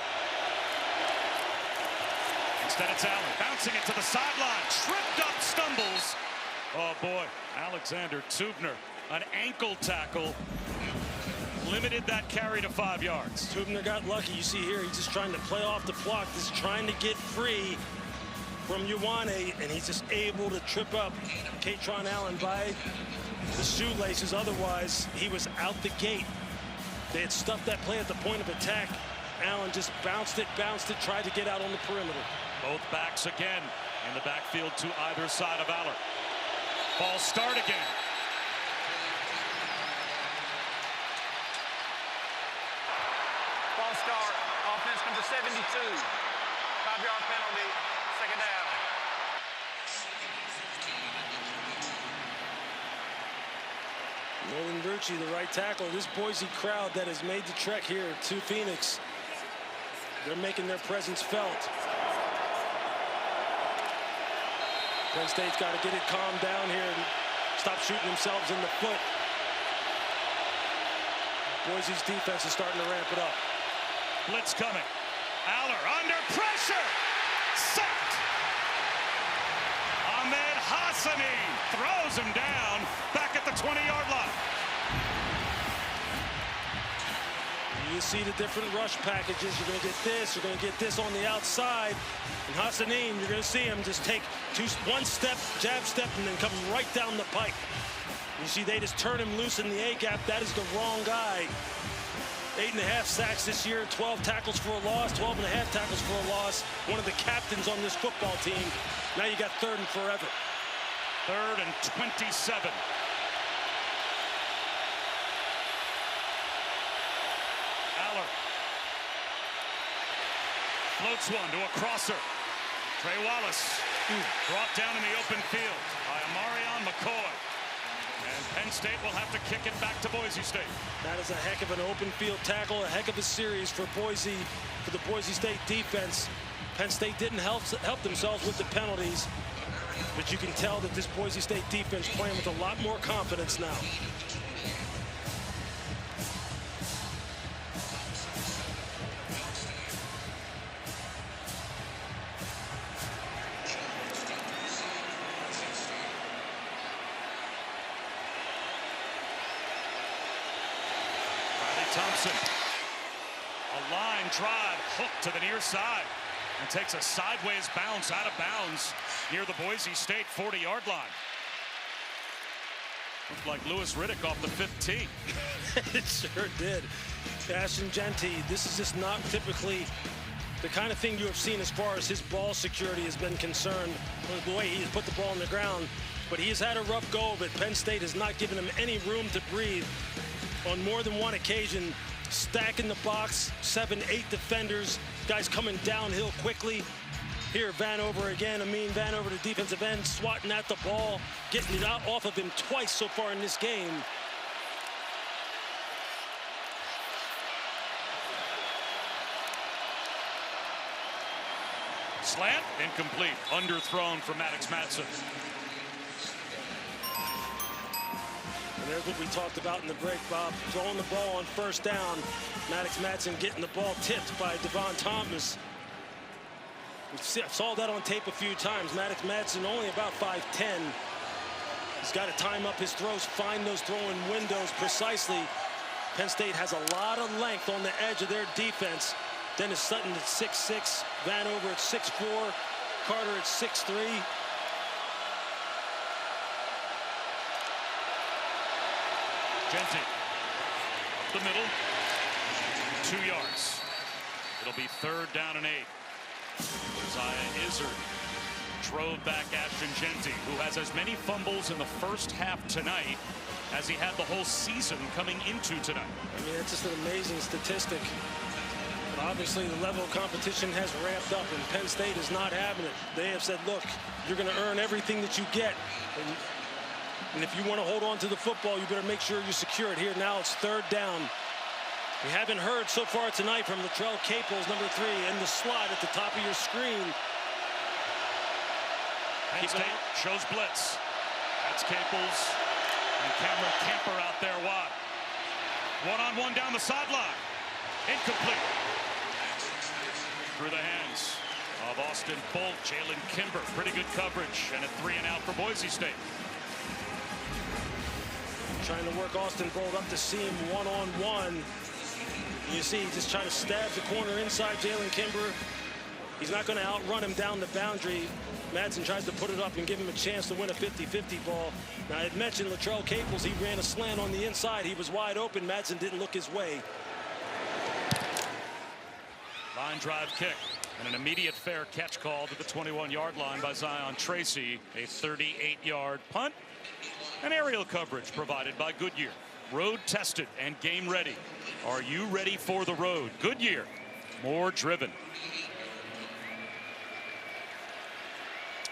Instead, it's Allen bouncing it to the sideline. Tripped up, stumbles. Oh, boy. Alexander Tubner, an ankle tackle. Limited that carry to 5 yards. Tubner got lucky. You see here, he's just trying to play off the block. He's trying to get free from Ioane, and he's just able to trip up Katron Allen by the shoelaces. Otherwise, he was out the gate. They had stuffed that play at the point of attack. Allen just bounced it, tried to get out on the perimeter. Both backs again in the backfield to either side of Aller. Ball start again. Ball start. Offense number 72. 5-yard penalty. 2nd down. Nolan Rucci, the right tackle. This Boise crowd that has made the trek here to Phoenix, they're making their presence felt. Penn State's got to get it calmed down here and stop shooting themselves in the foot. Boise's defense is starting to ramp it up. Blitz coming. Aller under pressure. Sacked. Ahmed Hassani throws him down back at the 20-yard line. You see the different rush packages. You're going to get this. You're going to get this on the outside. And Hassanin, you're going to see him just take one step, jab step, and then come right down the pipe. You see, they just turn him loose in the A-gap. That is the wrong guy. 8.5 sacks this year, 12 tackles for a loss, 12.5 tackles for a loss. One of the captains on this football team. Now you got 3rd and forever. 3rd and 27. Aller floats one to a crosser. Trey Wallace brought down in the open field by Amarion McCoy. And Penn State will have to kick it back to Boise State. That is a heck of an open field tackle, a heck of a series for Boise, for the Boise State defense. Penn State didn't help themselves with the penalties, but you can tell that this Boise State defense playing with a lot more confidence now. Thompson, a line drive hooked to the near side and takes a sideways bounce out of bounds near the Boise State 40-yard line. Looked like Louis Riddick off the 5th tee. It sure did. Ashton Jeanty, this is just not typically the kind of thing you have seen as far as his ball security has been concerned, the way he has put the ball on the ground. But he has had a rough go of it. Penn State has not given him any room to breathe. On more than one occasion, stacking the box, 7, 8 defenders, guys coming downhill quickly. Here, Vanover again, Amin Vanover, the defensive end, swatting at the ball, getting it out off of him twice so far in this game. Slant, incomplete, underthrown for Maddox Madsen. And there's what we talked about in the break, Bob. Throwing the ball on 1st down. Maddox Madsen getting the ball tipped by Devon Thomas. We saw that on tape a few times. Maddox Madsen only about 5'10". He's got to time up his throws, find those throwing windows precisely. Penn State has a lot of length on the edge of their defense. Dennis Sutton at 6'6", Vanover at 6'4", Carter at 6'3". Jeanty, up the middle, 2 yards. It'll be 3rd down and 8. Isaiah Izzard drove back Ashton Jeanty, who has as many fumbles in the first half tonight as he had the whole season coming into tonight. I mean, it's just an amazing statistic. But obviously, the level of competition has ramped up, and Penn State is not having it. They have said, look, you're going to earn everything that you get. And if you want to hold on to the football, you better make sure you secure it. Here now it's 3rd down. We haven't heard so far tonight from Latrell Caples, number 3, in the slot at the top of your screen. Penn State shows blitz. That's Caples and Cameron Kemper out there wide. One-on-one down the sideline. Incomplete. Through the hands of Austin Bolt, Jalen Kimber. Pretty good coverage and a 3-and-out for Boise State. Trying to work Austin Bolt up the seam one-on-one. You see, just trying to stab the corner inside Jalen Kimber. He's not going to outrun him down the boundary. Madsen tries to put it up and give him a chance to win a 50-50 ball. Now, I had mentioned Latrell Caples. He ran a slant on the inside. He was wide open. Madsen didn't look his way. Line drive kick and an immediate fair catch call to the 21-yard line by Zion Tracy. A 38-yard punt. And aerial coverage provided by Goodyear. Road tested and game ready. Are you ready for the road? Goodyear, more driven.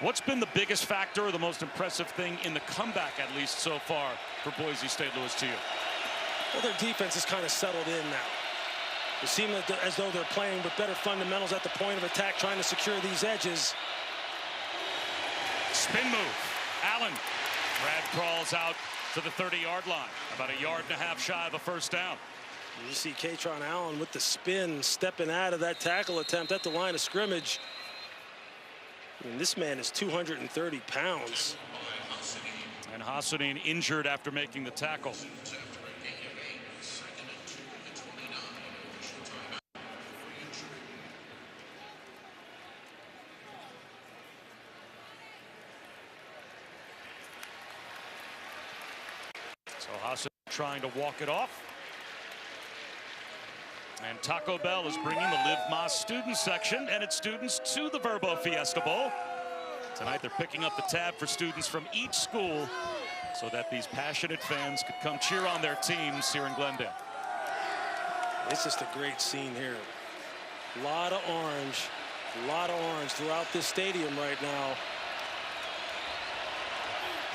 What's been the biggest factor or the most impressive thing in the comeback, at least so far, for Boise State, Louis, to you? Well, their defense is kind of settled in now. It seems as though they're playing with better fundamentals at the point of attack, trying to secure these edges. Spin move. Allen. Brad crawls out to the 30-yard line, about 1.5 yards shy of a 1st down. You see Katron Allen with the spin, stepping out of that tackle attempt at the line of scrimmage. I mean, this man is 230 pounds. And Hassanin injured after making the tackle. trying to walk it off. And Taco Bell is bringing the Live Más student section and its students to the Verbo Fiesta Bowl. Tonight they're picking up the tab for students from each school so that these passionate fans could come cheer on their teams here in Glendale. It's just a great scene here. A lot of orange throughout this stadium right now.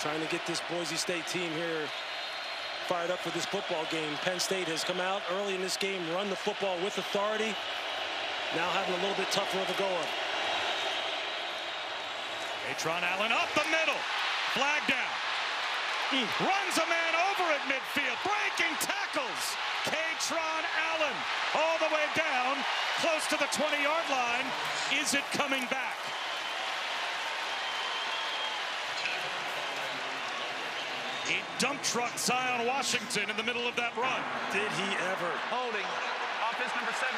Trying to get this Boise State team here fired up for this football game. Penn State has come out early in this game, run the football with authority. Now having a little bit tougher of a go-up. Catron Allen up the middle. Flag down. Runs a man over at midfield. Breaking tackles. Catron Allen all the way down, close to the 20-yard line. Is it coming back? He dump trucked Zion Washington in the middle of that run. Did he ever? Holding. Offense number 77.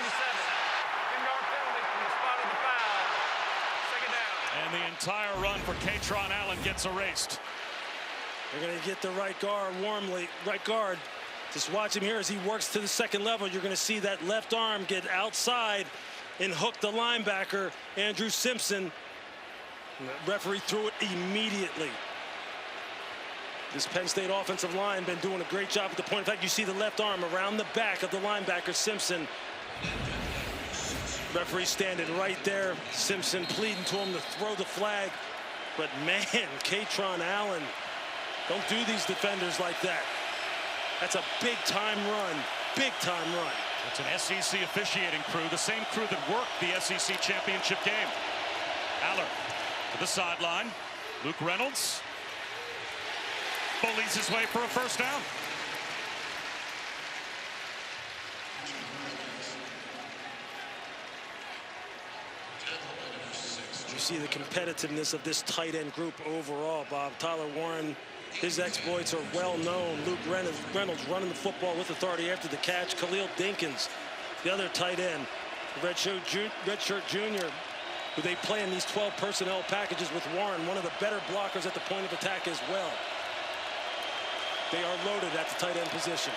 10-yard penalty from the spot of the foul. Second down. And the entire run for Catron Allen gets erased. They're going to get the right guard. Just watch him here as he works to the second level. You're going to see that left arm get outside and hook the linebacker, Andrew Simpson. And the referee threw it immediately. This Penn State offensive line been doing a great job at the point. In fact, you see the left arm around the back of the linebacker, Simpson. Referee standing right there. Simpson pleading to him to throw the flag. But man, Catron Allen, don't do these defenders like that. That's a big-time run. Big-time run. It's an SEC officiating crew, the same crew that worked the SEC championship game. Aller to the sideline. Luke Reynolds bullies his way for a first down. You see the competitiveness of this tight end group overall, Bob. Tyler Warren, his exploits are well known. Luke Reynolds running the football with authority after the catch. Khalil Dinkins, the other tight end, redshirt junior, who they play in these 12 personnel packages with Warren, one of the better blockers at the point of attack as well. They are loaded at the tight end position.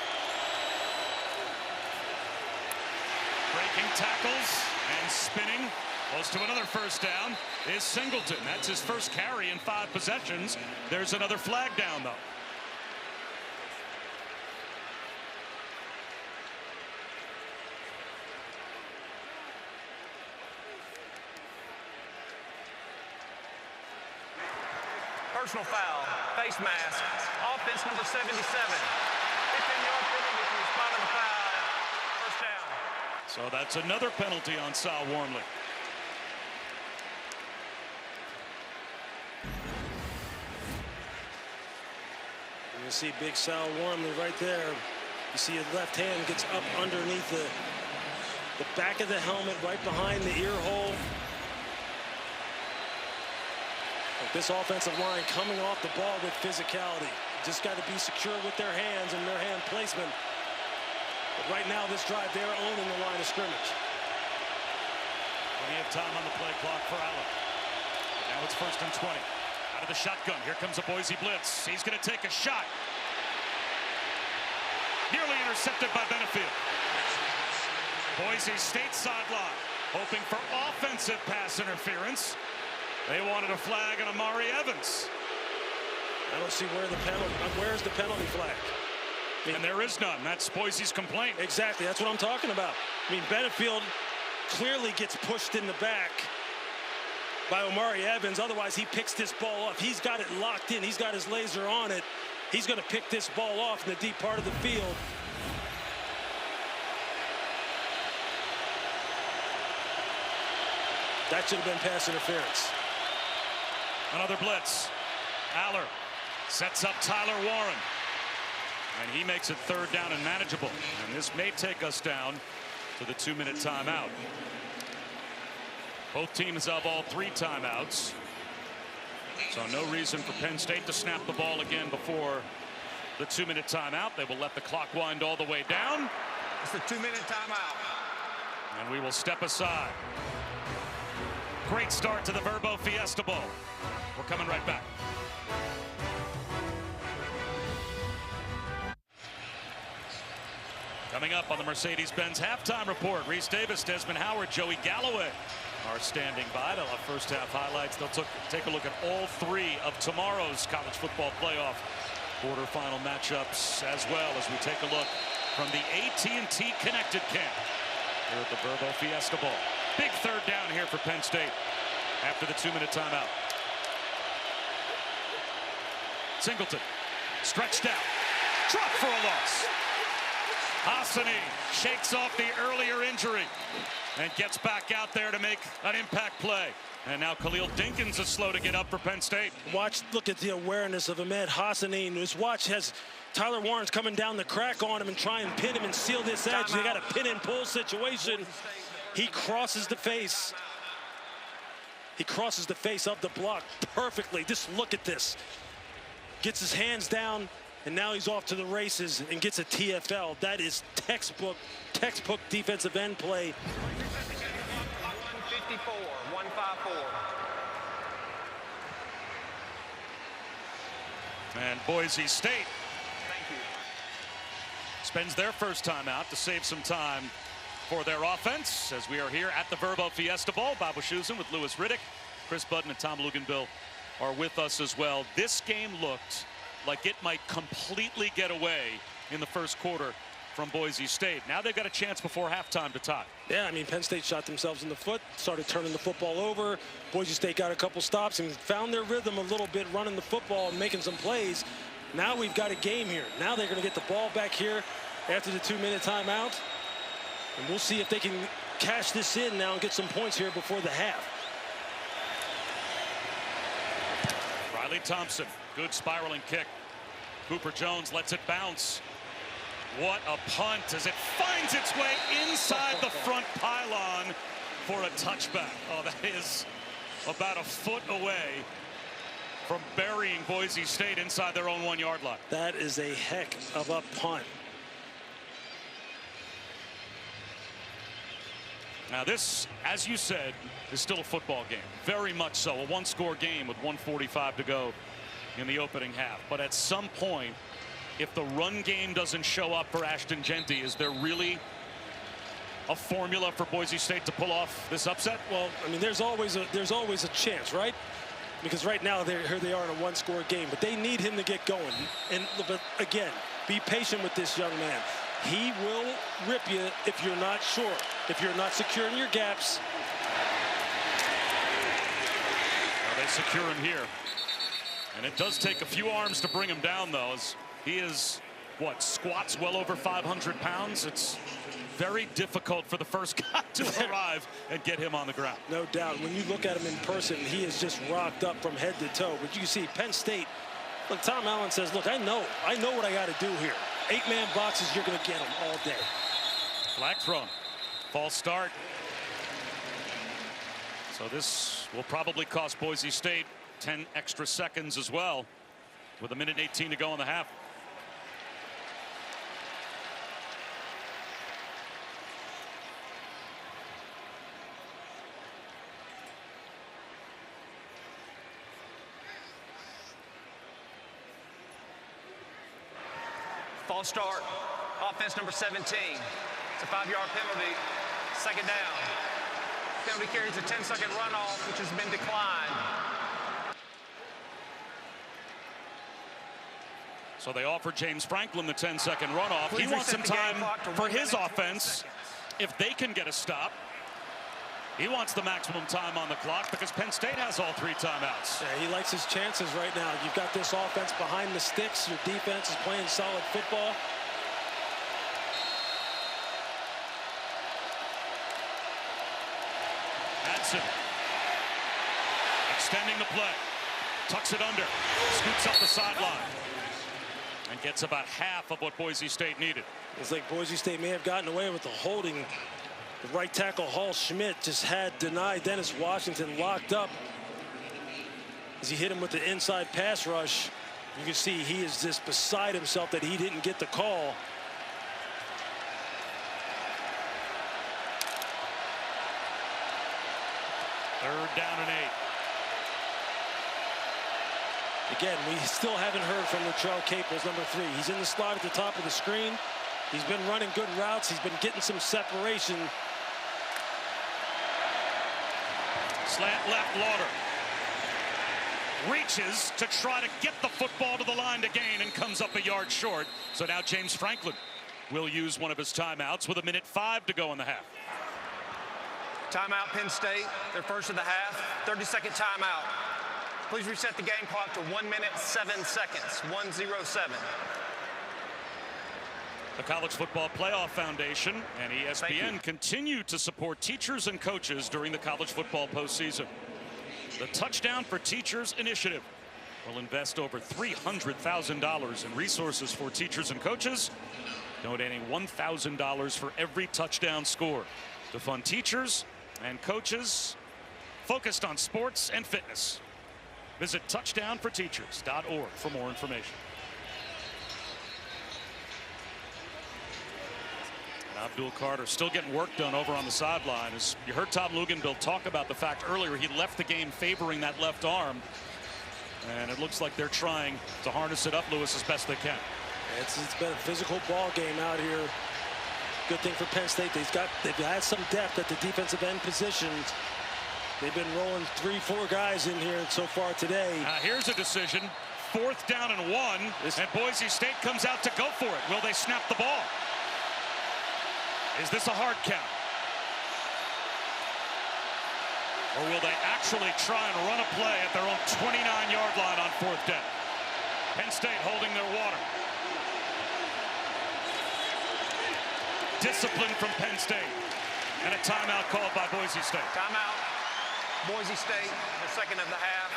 Breaking tackles and spinning. Close to another first down is Singleton. That's his first carry in 5 possessions. There's another flag down, though. Personal foul. Face mask. Offense number 77. 15-yard penalty from the spot of the foul. First down. So that's another penalty on Sal Wormley. You see big Sal Wormley right there. You see his left hand gets up underneath the back of the helmet, right behind the ear hole. This offensive line coming off the ball with physicality. Just got to be secure with their hands and their hand placement. But right now, this drive, they're owning the line of scrimmage. Plenty of time on the play clock for Allen. Now it's 1st and 20. Out of the shotgun, here comes a Boise blitz. He's going to take a shot. Nearly intercepted by Benefield. Boise State sideline, hoping for offensive pass interference. They wanted a flag on Amari Evans. I don't see where's the penalty flag? And there is none. That's Boise's complaint. Exactly, that's what I'm talking about. I mean, Benefield clearly gets pushed in the back by Amari Evans. Otherwise, he picks this ball up. He's got it locked in. He's got his laser on it. He's going to pick this ball off in the deep part of the field. That should have been pass interference. Another blitz. Aller sets up Tyler Warren. And he makes it 3rd down and manageable. And this may take us down to the 2-minute timeout. Both teams have all 3 timeouts. So no reason for Penn State to snap the ball again before the 2-minute timeout. They will let the clock wind all the way down. It's the 2-minute timeout. And we will step aside. Great start to the Verbo Fiesta Bowl. We're coming right back. Coming up on the Mercedes-Benz halftime report, Reese Davis, Desmond Howard, Joey Galloway are standing by. They'll have first half highlights. They'll take a look at all three of tomorrow's college football playoff quarterfinal matchups, as well as we take a look from the AT&T Connected Camp here at the Verbo Fiesta Bowl. Big third down here for Penn State after the 2-minute timeout. Singleton stretched out, dropped for a loss. Hassani shakes off the earlier injury and gets back out there to make an impact play. And now Khalil Dinkins is slow to get up for Penn State. Look at the awareness of Ahmed Hassani. His watch has Tyler Warren's coming down the crack on him and try and pin him and seal this edge. They got a pin and pull situation. He crosses the face. He crosses the face of the block perfectly. Just look at this. Gets his hands down, and now he's off to the races and gets a TFL. That is textbook defensive end play. 154, 154. And Boise State spends their first time out to save some time for their offense, as we are here at the Verbo Fiesta Bowl. Bob Wischusen with Lewis Riddick, Chris Budden and Tom Luganbill are with us as well. This game looked like it might completely get away in the first quarter from Boise State. Now they've got a chance before halftime to tie. Yeah, I mean, Penn State shot themselves in the foot, started turning the football over. Boise State got a couple stops and found their rhythm a little bit, running the football and making some plays. Now we've got a game here. Now they're going to get the ball back here after the 2-minute timeout. And we'll see if they can cash this in now and get some points here before the half. Riley Thompson, good spiraling kick. Cooper Jones lets it bounce. What a punt as it finds its way inside the front pylon for a touchback. Oh, that is about a foot away from burying Boise State inside their own 1-yard line. That is a heck of a punt. Now this, as you said, is still a football game. Very much so. A one-score game with 1:45 to go in the opening half. But at some point, if the run game doesn't show up for Ashton Jeanty, is there really a formula for Boise State to pull off this upset? Well, I mean, there's always a chance, right? Because right now here they are in a one-score game, but they need him to get going. But again, be patient with this young man. He will rip you if you're not sure, if you're not secure in your gaps. Well, they secure him here. And it does take a few arms to bring him down, though, as he is, what, squats well over 500 pounds. It's very difficult for the first guy to arrive and get him on the ground. No doubt. When you look at him in person, he is just rocked up from head to toe. But you can see Penn State, look, Tom Allen says, look, I know what I got to do here. 8-man boxes, you're going to get them all day. Flag thrown. False start. So this will probably cost Boise State 10 extra seconds as well, with 1:18 to go in the half. False start, offense number 17. It's a 5-yard penalty, second down. Penalty carries a 10-second runoff, which has been declined. So they offer James Franklin the 10-second runoff. He wants some time for his offense. If they can get a stop, he wants the maximum time on the clock because Penn State has all 3 timeouts. Yeah, he likes his chances right now. You've got this offense behind the sticks. Your defense is playing solid football. Madsen extending the play. Tucks it under. Scoots up the sideline. And gets about half of what Boise State needed. It's like Boise State may have gotten away with the holding. The right tackle Hall Schmidt just had denied Dennis Washington locked up as he hit him with the inside pass rush. You can see he is just beside himself that he didn't get the call. Third down and 8. Again, we still haven't heard from Latrell Caples, number 3. He's in the slot at the top of the screen. He's been running good routes. He's been getting some separation. Slant left, Lauder reaches to try to get the football to the line to gain and comes up a yard short. So now James Franklin will use one of his timeouts with 1:05 to go in the half. Timeout, Penn State, their first of the half. 30-second timeout. Please reset the game clock to 1 minute, 7 seconds, 1:07. The College Football Playoff Foundation and ESPN continue to support teachers and coaches during the college football postseason. The Touchdown for Teachers initiative will invest over $300,000 in resources for teachers and coaches, donating $1,000 for every touchdown score to fund teachers and coaches focused on sports and fitness. Visit touchdownforteachers.org for more information. And Abdul Carter still getting work done over on the sideline. As you heard Tom Luginbill talk about the fact earlier he left the game favoring that left arm. And it looks like they're trying to harness it up, Lewis, as best they can. It's been a physical ball game out here. Good thing for Penn State. They've had some depth at the defensive end positions. They've been rolling 3-4 guys in here so far today. Here's a decision. 4th down and 1. And Boise State comes out to go for it. Will they snap the ball? Is this a hard count? Or will they actually try and run a play at their own 29-yard line on 4th down? Penn State holding their water. Discipline from Penn State. And a timeout called by Boise State. Timeout. Boise State, the second of the half.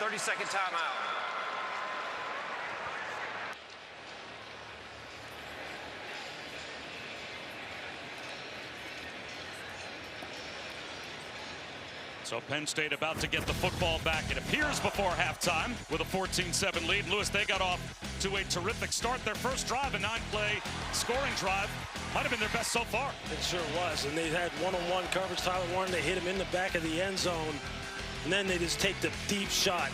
30-second timeout. So Penn State about to get the football back, it appears, before halftime with a 14-7 lead. Lewis, they got off to a terrific start. Their first drive, a 9-play scoring drive, might have been their best so far. It sure was, and they had one-on-one coverage. Tyler Warren, they hit him in the back of the end zone, and then they just take the deep shot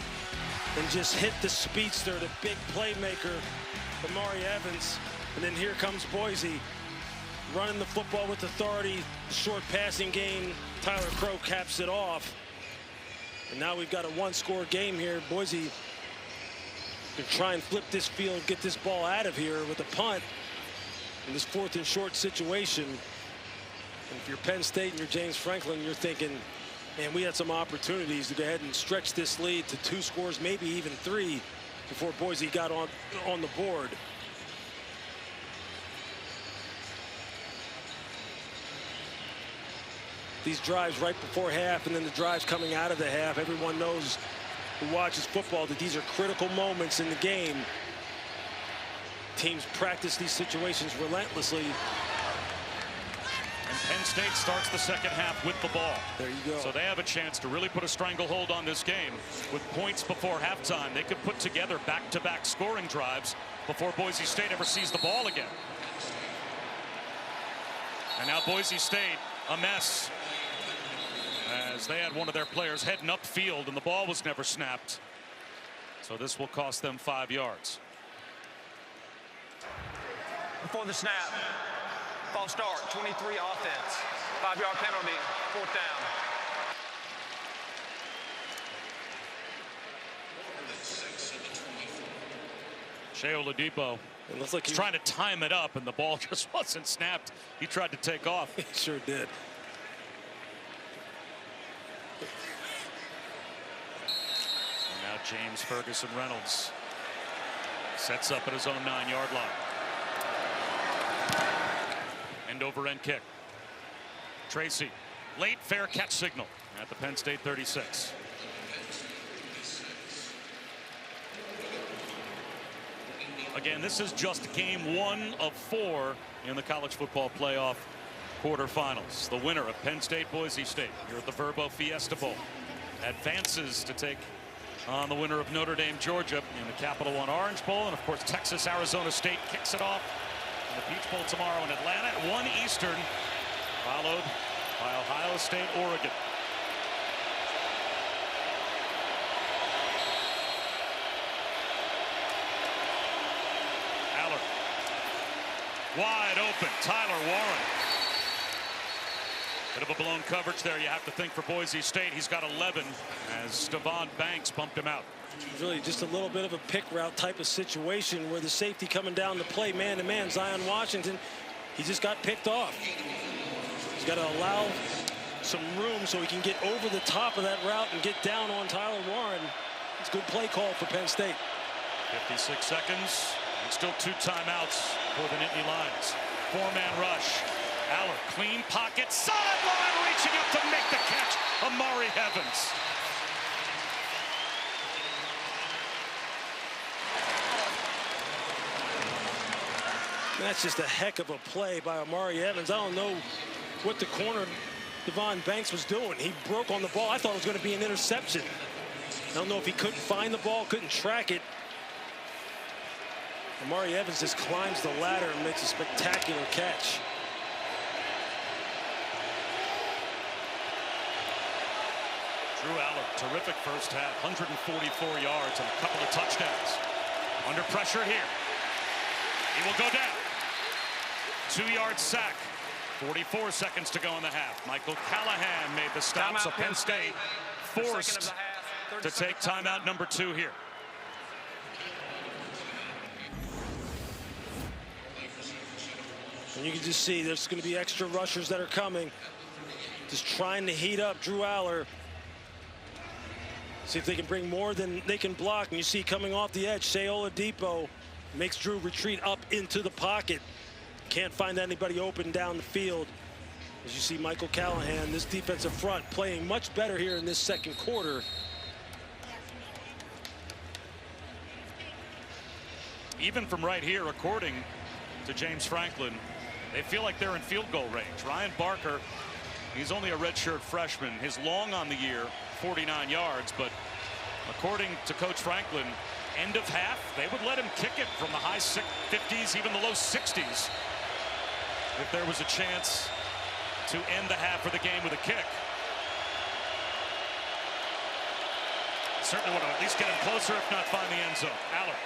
and just hit the speedster, the big playmaker, Amari Evans. And then here comes Boise, running the football with authority, short passing game. Tyler Crow caps it off. And now we've got a 1-score game here. Boise can try and flip this field, get this ball out of here with a punt in this 4th and short situation. And if you're Penn State and you're James Franklin, you're thinking, man, we had some opportunities to go ahead and stretch this lead to 2 scores, maybe even 3, before Boise got on the board. These drives right before half and then the drives coming out of the half, everyone knows who watches football that these are critical moments in the game. Teams practice these situations relentlessly. And Penn State starts the second half with the ball. There you go. So they have a chance to really put a stranglehold on this game. With points before halftime, they could put together back-to-back scoring drives before Boise State ever sees the ball again. And now Boise State, a mess, as they had one of their players heading upfield and the ball was never snapped. So this will cost them 5 yards. Before the snap, false start, 23 offense, 5-yard penalty, 4th down. Shea Oladipo looks like he's trying to time it up, and the ball just wasn't snapped. He tried to take off. He sure did. And now James Ferguson Reynolds sets up at his own 9-yard line. End over end kick. Tracy, late fair catch signal at the Penn State 36. Again, this is just game 1 of 4 in the college football playoff quarterfinals. The winner of Penn State Boise State here at the Verbo Fiesta Bowl advances to take on the winner of Notre Dame Georgia in the Capital One Orange Bowl, and of course Texas Arizona State kicks it off in the Peach Bowl tomorrow in Atlanta at 1 Eastern, followed by Ohio State Oregon. Wide open, Tyler Warren. Bit of a blown coverage there, you have to think, for Boise State. He's got 11 as Devon Banks bumped him out. Really just a little bit of a pick route type of situation where the safety coming down to play man-to-man, Zion Washington, he just got picked off. He's got to allow some room so he can get over the top of that route and get down on Tyler Warren. It's a good play call for Penn State. 56 seconds and still 2 timeouts for the Nittany Lions. 4-man rush. Aller, clean pocket, sideline, reaching up to make the catch. Amari Evans. That's just a heck of a play by Amari Evans. I don't know what the corner Devon Banks was doing. He broke on the ball. I thought it was going to be an interception. I don't know if he couldn't find the ball, couldn't track it. Amari Evans just climbs the ladder and makes a spectacular catch. Drew Aller, terrific first half, 144 yards and a couple of touchdowns. Under pressure here. He will go down. 2-yard sack. 44 seconds to go in the half. Michael Callahan made the stop, so Penn State forced to take timeout number 2 here. And you can just see there's going to be extra rushers that are coming. Just trying to heat up Drew Aller. See if they can bring more than they can block. And you see coming off the edge, Shea Oladipo makes Drew retreat up into the pocket. Can't find anybody open down the field. As you see Michael Callahan, this defensive front playing much better here in this second quarter. Even from right here, according to James Franklin, they feel like they're in field goal range. Ryan Barker, he's only a redshirt freshman. His long on the year, 49 yards, but according to Coach Franklin, end of half, they would let him kick it from the high 50s, even the low 60s, if there was a chance to end the half or the game with a kick. Certainly want to at least get him closer, if not find the end zone. Aller,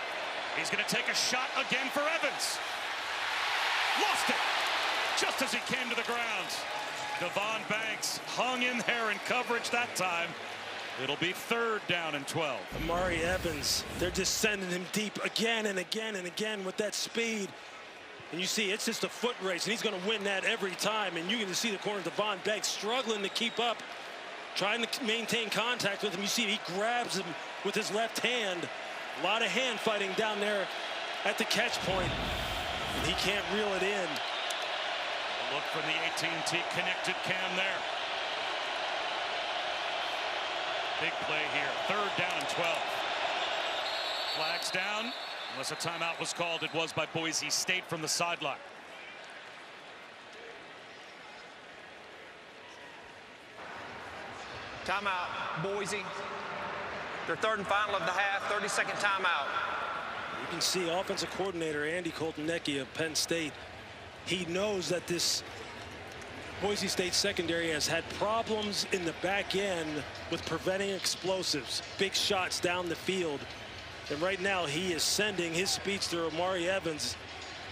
he's going to take a shot again for Evans. Lost it just as he came to the ground. Devon Banks hung in there in coverage that time. It'll be 3rd down and 12. Amari Evans, they're just sending him deep again and again and again with that speed. And you see, it's just a foot race, and he's going to win that every time. And you can see the corner, Devon Banks struggling to keep up, trying to maintain contact with him. You see, he grabs him with his left hand. A lot of hand fighting down there at the catch point, and he can't reel it in. A look from the AT&T connected cam there. Big play here. 3rd down and 12. Flags down. Unless a timeout was called, it was by Boise State from the sideline. Timeout, Boise. Their 3rd and final of the half, 30-second timeout. You can see offensive coordinator Andy Koltonecki of Penn State. He knows that this Boise State secondary has had problems in the back end with preventing explosives, big shots down the field. And right now he is sending his speedster Amari Evans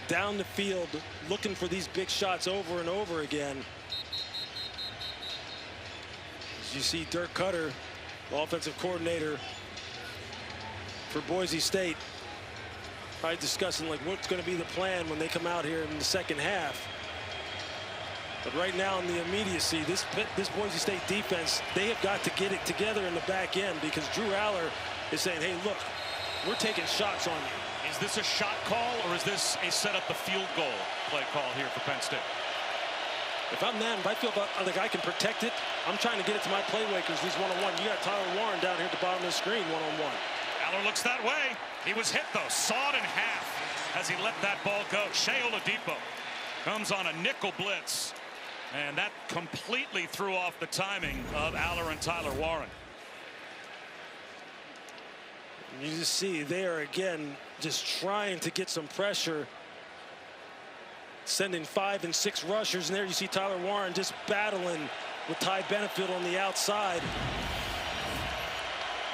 down the field looking for these big shots over and over again. As you see Dirk Cutter, the offensive coordinator for Boise State, probably discussing like what's going to be the plan when they come out here in the second half. But right now in the immediacy, this Boise State defense, they have got to get it together in the back end, because Drew Aller is saying, hey, look, we're taking shots on you. Is this a shot call, or is this a set up the field goal play call here for Penn State? If I'm them, if I feel like I can protect it, I'm trying to get it to my playmakers. These one-on-one. You got Tyler Warren down here at the bottom of the screen, one-on-one. Aller looks that way. He was hit, though, sawed in half as he let that ball go. Shea Oladipo comes on a nickel blitz, and that completely threw off the timing of Aller and Tyler Warren. You just see they are again just trying to get some pressure, sending 5 and 6 rushers, and there you see Tyler Warren just battling with Ty Benefield on the outside.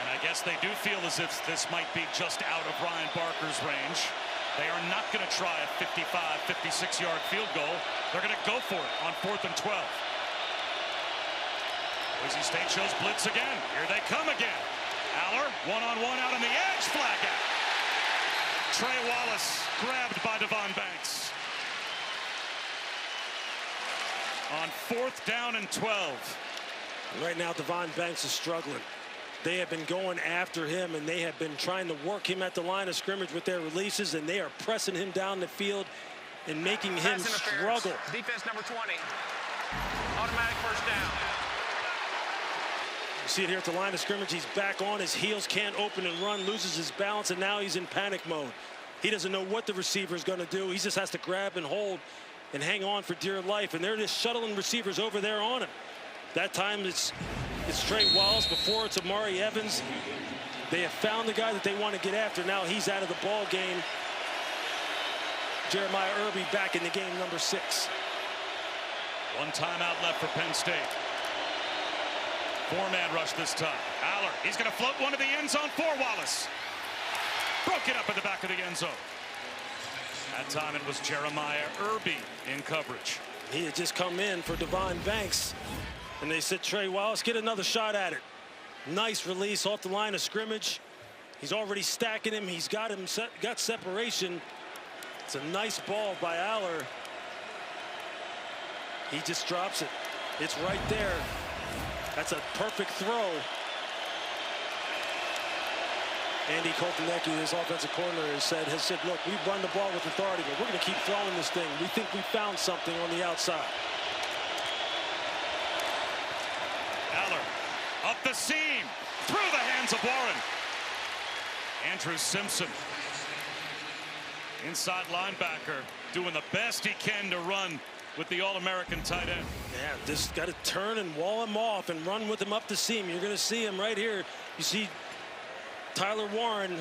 And I guess they do feel as if this might be just out of Ryan Barker's range. They are not going to try a 55, 56-yard field goal. They're going to go for it on 4th and 12. Boise State shows blitz again. Here they come again. Aller, one-on-one out on the edge, flag out. Trey Wallace grabbed by Devon Banks. On 4th down and 12. Right now, Devon Banks is struggling. They have been going after him, and they have been trying to work him at the line of scrimmage with their releases, and they are pressing him down the field and making him struggle. Defense number 20. Automatic first down. You see it here at the line of scrimmage. He's back on his heels, can't open and run, loses his balance, and now he's in panic mode. He doesn't know what the receiver is going to do. He just has to grab and hold and hang on for dear life, and they're just shuttling receivers over there on him. That time it's Trey Wallace. Before it's Amari Evans. They have found the guy that they want to get after. Now he's out of the ball game. Jeremiah Irby back in the game, number 6. One timeout left for Penn State. 4-man rush this time. Aller, he's going to float one to the end zone for Wallace. Broke it up in the back of the end zone. That time it was Jeremiah Irby in coverage. He had just come in for Devon Banks. And they said, Trey Wallace, get another shot at it. Nice release off the line of scrimmage. He's already stacking him. He's got him got separation. It's a nice ball by Aller. He just drops it. It's right there. That's a perfect throw. Andy Koltanecki, his offensive coordinator, has said, look, we've run the ball with authority, but we're going to keep throwing this thing. We think we found something on the outside. Aller up the seam, through the hands of Warren. Andrew Simpson, inside linebacker, doing the best he can to run with the All-American tight end. Yeah, just got to turn and wall him off and run with him up the seam. You're going to see him right here. You see Tyler Warren.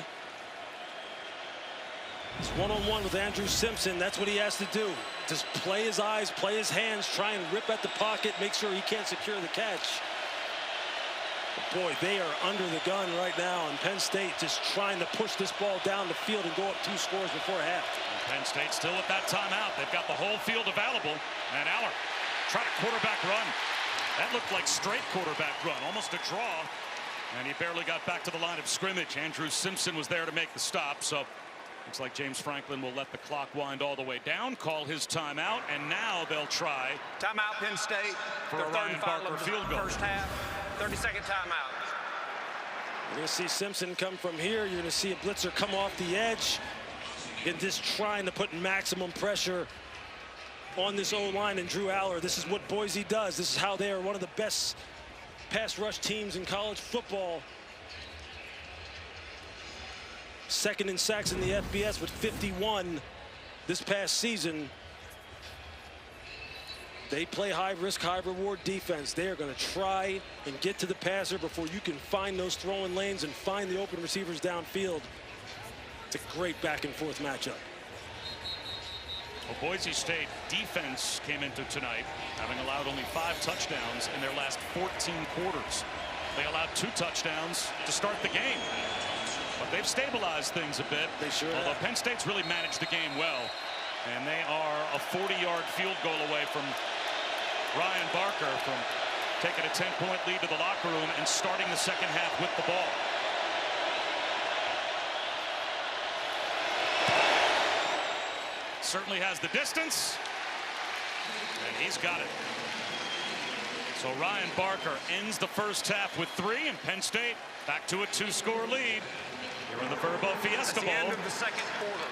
It's one-on-one with Andrew Simpson. That's what he has to do. Just play his eyes, play his hands, try and rip at the pocket, make sure he can't secure the catch. But boy, they are under the gun right now, and Penn State just trying to push this ball down the field and go up 2 scores before half. And Penn State still at that timeout. They've got the whole field available. And Aller trying to quarterback run. That looked like straight quarterback run, almost a draw. And he barely got back to the line of scrimmage. Andrew Simpson was there to make the stop. So looks like James Franklin will let the clock wind all the way down, call his timeout, and now they'll try. Timeout, Penn State. For a Ryan Barker field goal. First half, 30-second timeout. You're going to see Simpson come from here. You're going to see a blitzer come off the edge and just trying to put maximum pressure on this O-line and Drew Aller. This is what Boise does. This is how they are one of the best pass rush teams in college football. Second in sacks in the FBS with 51 this past season. They play high risk, high reward defense. They are going to try and get to the passer before you can find those throwing lanes and find the open receivers downfield. It's a great back and forth matchup. Well, Boise State defense came into tonight having allowed only 5 touchdowns in their last 14 quarters. They allowed 2 touchdowns to start the game. But they've stabilized things a bit. They sure Although have. Penn State's really managed the game well. And they are a 40-yard field goal away from Ryan Barker from taking a 10-point lead to the locker room and starting the second half with the ball. Certainly has the distance, and he's got it. So Ryan Barker ends the first half with 3, and Penn State back to a 2-score lead here in the Verbo Fiesta Bowl. That's the end of the second quarter.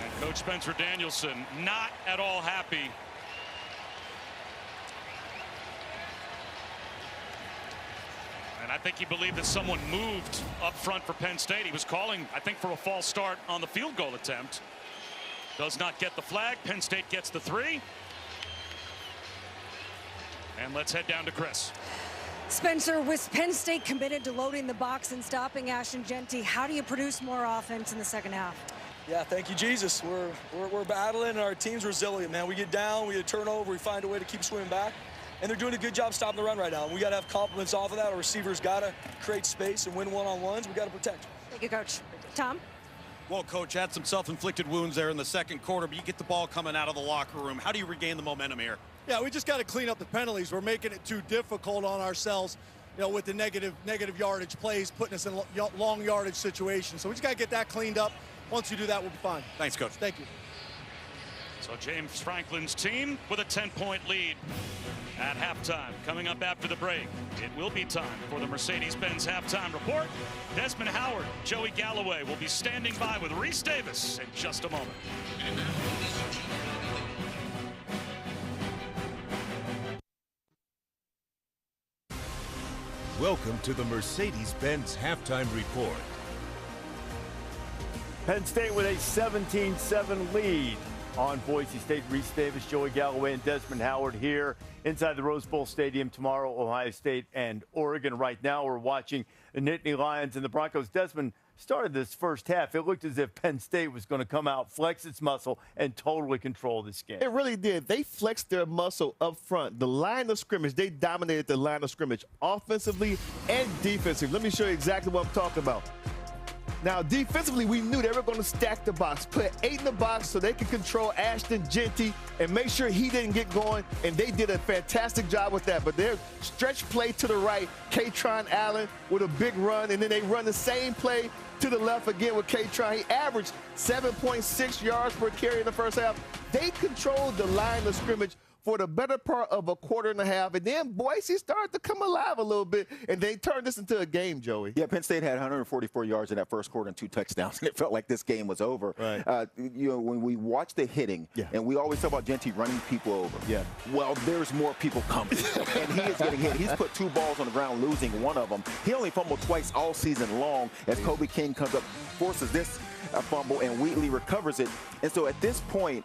And Coach Spencer Danielson not at all happy. And I think he believed that someone moved up front for Penn State. He was calling, I think, for a false start on the field goal attempt. Does not get the flag. Penn State gets the 3. And let's head down to Chris. Spencer, with Penn State committed to loading the box and stopping Ashton Jeanty, how do you produce more offense in the second half? Yeah, thank you, Jesus. We're battling, and our team's resilient, man. We get down, we get a turnover, we find a way to keep swimming back. and they're doing a good job stopping the run right now. We got to have compliments off of that. Our receivers got to create space and win one-on-ones. We got to protect. Thank you, Coach. Tom? Well, Coach, had some self-inflicted wounds there in the second quarter, but you get the ball coming out of the locker room. How do you regain the momentum here? Yeah, we just got to clean up the penalties. We're making it too difficult on ourselves, with the negative yardage plays, putting us in long yardage situations. So we just got to get that cleaned up. Once you do that, we'll be fine. Thanks, Coach. Thank you. So James Franklin's team with a 10-point lead at halftime. Coming up after the break, it will be time for the Mercedes-Benz halftime report. Desmond Howard, Joey Galloway will be standing by with Reese Davis in just a moment. Welcome to the Mercedes-Benz halftime report. Penn State with a 17-7 lead on Boise State. Reese Davis, Joey Galloway, and Desmond Howard here inside the Rose Bowl Stadium tomorrow. Ohio State and Oregon. Right now we're watching the Nittany Lions and the Broncos. Desmond, started this first half, it looked as if Penn State was going to come out, flex its muscle, and totally control this game. It really did. They flexed their muscle up front. The line of scrimmage, they dominated the line of scrimmage offensively and defensively. Let me show you exactly what I'm talking about. Now, defensively, we knew they were going to stack the box, put 8 in the box so they could control Ashton Jeanty and make sure he didn't get going, and they did a fantastic job with that. But their stretch play to the right, Kaytron Allen with a big run, and then they run the same play to the left again with Kaytron. He averaged 7.6 yards per carry in the first half. They controlled the line of scrimmage for the better part of a quarter and a half, and then Boise started to come alive a little bit, and they turned this into a game, Joey. Yeah, Penn State had 144 yards in that first quarter and 2 touchdowns, and it felt like this game was over. Right. When we watch the hitting, and we always talk about Jeanty running people over. Yeah. Well, there's more people coming, and he is getting hit. He's put 2 balls on the ground, losing one of them. He only fumbled twice all season long as Kobe King comes up, forces this fumble, and Wheatley recovers it. And so at this point,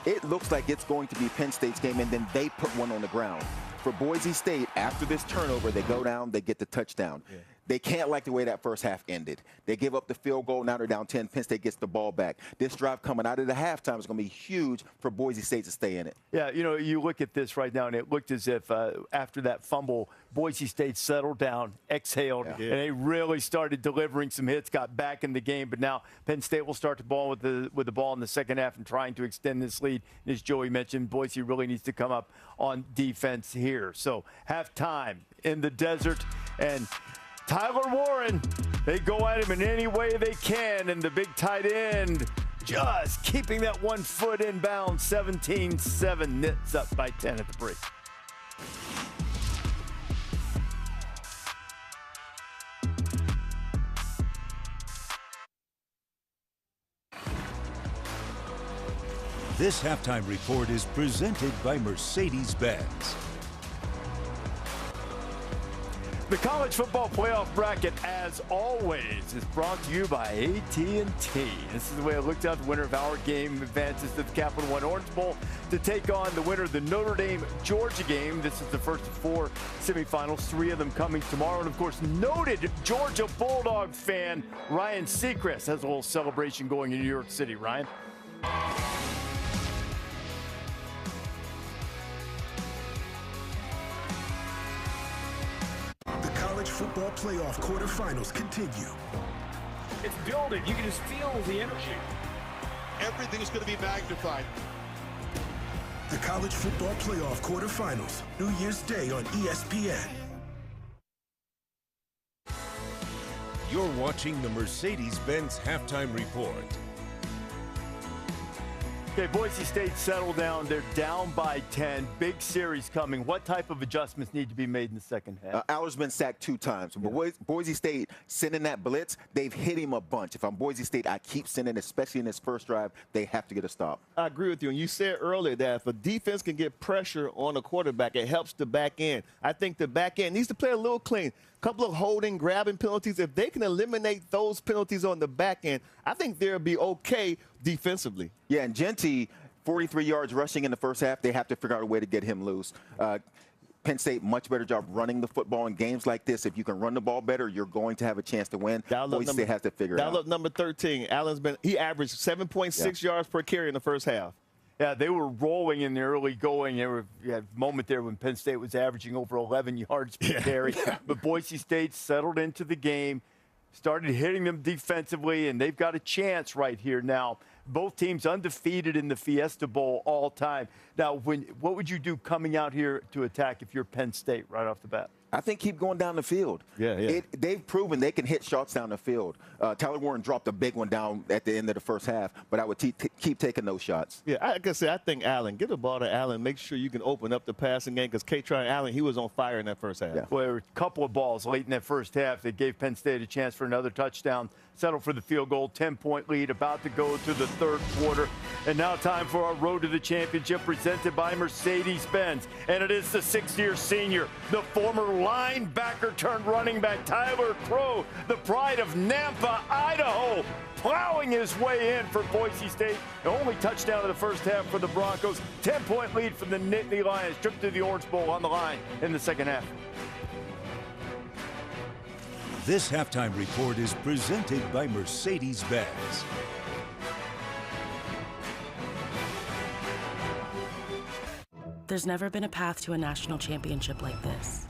it looks like it's going to be Penn State's game, and then they put one on the ground. For Boise State, after this turnover, they go down, they get the touchdown. Yeah. They can't like the way that first half ended. They give up the field goal. Now they're down 10. Penn State gets the ball back. This drive coming out of the halftime is going to be huge for Boise State to stay in it. Yeah, you look at this right now, and it looked as if after that fumble, Boise State settled down, exhaled, and they really started delivering some hits, got back in the game. But now Penn State will start the ball with the ball in the second half and trying to extend this lead. And as Joey mentioned, Boise really needs to come up on defense here. So halftime in the desert, and Tyler Warren, they go at him in any way they can, and the big tight end just keeping that 1 foot inbound. 17-7, Nits up by 10 at the break. This halftime report is presented by Mercedes-Benz. The college football playoff bracket, as always, is brought to you by AT&T. This is the way it looked out. The winner of our game advances to the Capital One Orange Bowl to take on the winner of the Notre Dame-Georgia game. This is the first of 4 semifinals, 3 of them coming tomorrow. And, of course, noted Georgia Bulldog fan Ryan Seacrest has a little celebration going in New York City. Ryan? Football playoff quarterfinals continue. It's building. You can just feel the energy. Everything is going to be magnified. The college football playoff quarterfinals, New Year's Day on ESPN. You're watching the Mercedes-Benz halftime report. Okay, Boise State settled down. They're down by 10. Big series coming. What type of adjustments need to be made in the second half? Aller's been sacked 2 times. But Boise State sending that blitz, they've hit him a bunch. If I'm Boise State, I keep sending, especially in this first drive, they have to get a stop. I agree with you. And you said earlier that if a defense can get pressure on a quarterback, it helps the back end. I think the back end needs to play a little clean. A couple of holding, grabbing penalties. If they can eliminate those penalties on the back end, I think they'll be okay defensively. Yeah, and Jeanty, 43 yards rushing in the first half. They have to figure out a way to get him loose. Penn State, much better job running the football in games like this. If you can run the ball better, you're going to have a chance to win. Boise State has to figure it out. Dial up number 13. He averaged 7.6 yards per carry in the first half. Yeah, they were rolling in the early going. You had a moment there when Penn State was averaging over 11 yards per carry. But Boise State settled into the game, started hitting them defensively, and they've got a chance right here now. Both teams undefeated in the Fiesta Bowl all time. Now, what would you do coming out here to attack if you're Penn State right off the bat? I think keep going down the field. They've proven they can hit shots down the field. Tyler Warren dropped a big one down at the end of the first half, but I would keep taking those shots. Yeah, like I said, I think Allen, get the ball to Allen, make sure you can open up the passing game, because K-Tron Allen, he was on fire in that first half. Yeah. Well, there were a couple of balls late in that first half that gave Penn State a chance for another touchdown. Settled for the field goal, 10-point lead, about to go to the third quarter. And now time for our Road to the Championship presented by Mercedes-Benz. And it is the sixth-year senior, the former linebacker turned running back, Tyler Crow, the pride of Nampa, Idaho, plowing his way in for Boise State. The only touchdown of the first half for the Broncos. 10-point lead for the Nittany Lions. Trip to the Orange Bowl on the line in the second half. This halftime report is presented by Mercedes-Benz. There's never been a path to a national championship like this.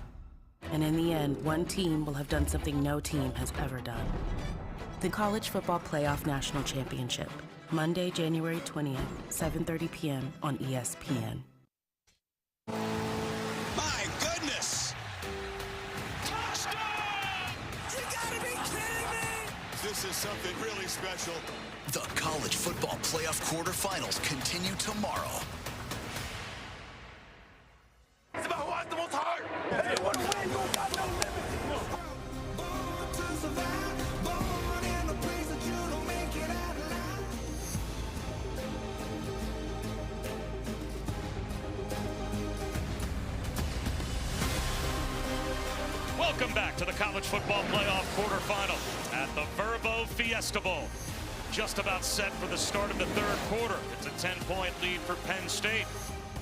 And in the end, one team will have done something no team has ever done. The College Football Playoff National Championship, Monday, January 20th, 7:30 p.m. on ESPN. My goodness! Touchdown! You gotta be kidding me! This is something really special. The College Football Playoff quarterfinals continue tomorrow. It's about who has the most heart! Hey, what a win! You got no limits! Welcome back to the College Football Playoff quarterfinal at the Verbo Fiesta Bowl. Just about set for the start of the third quarter. It's a 10-point lead for Penn State.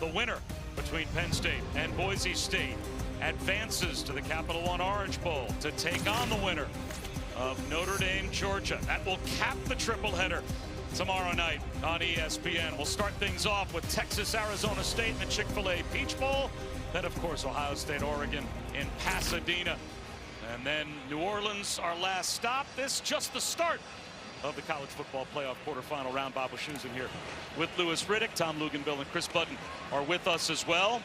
The winner between Penn State and Boise State advances to the Capital One Orange Bowl to take on the winner of Notre Dame, Georgia. That will cap the triple header tomorrow night on ESPN. We'll start things off with Texas, Arizona State in the Chick-fil-A Peach Bowl. Then, of course, Ohio State, Oregon in Pasadena. And then New Orleans, our last stop. This just the start of the College Football Playoff quarterfinal round. Bob Wischusen here with Louis Riddick. Tom Luganville and Chris Budden are with us as well.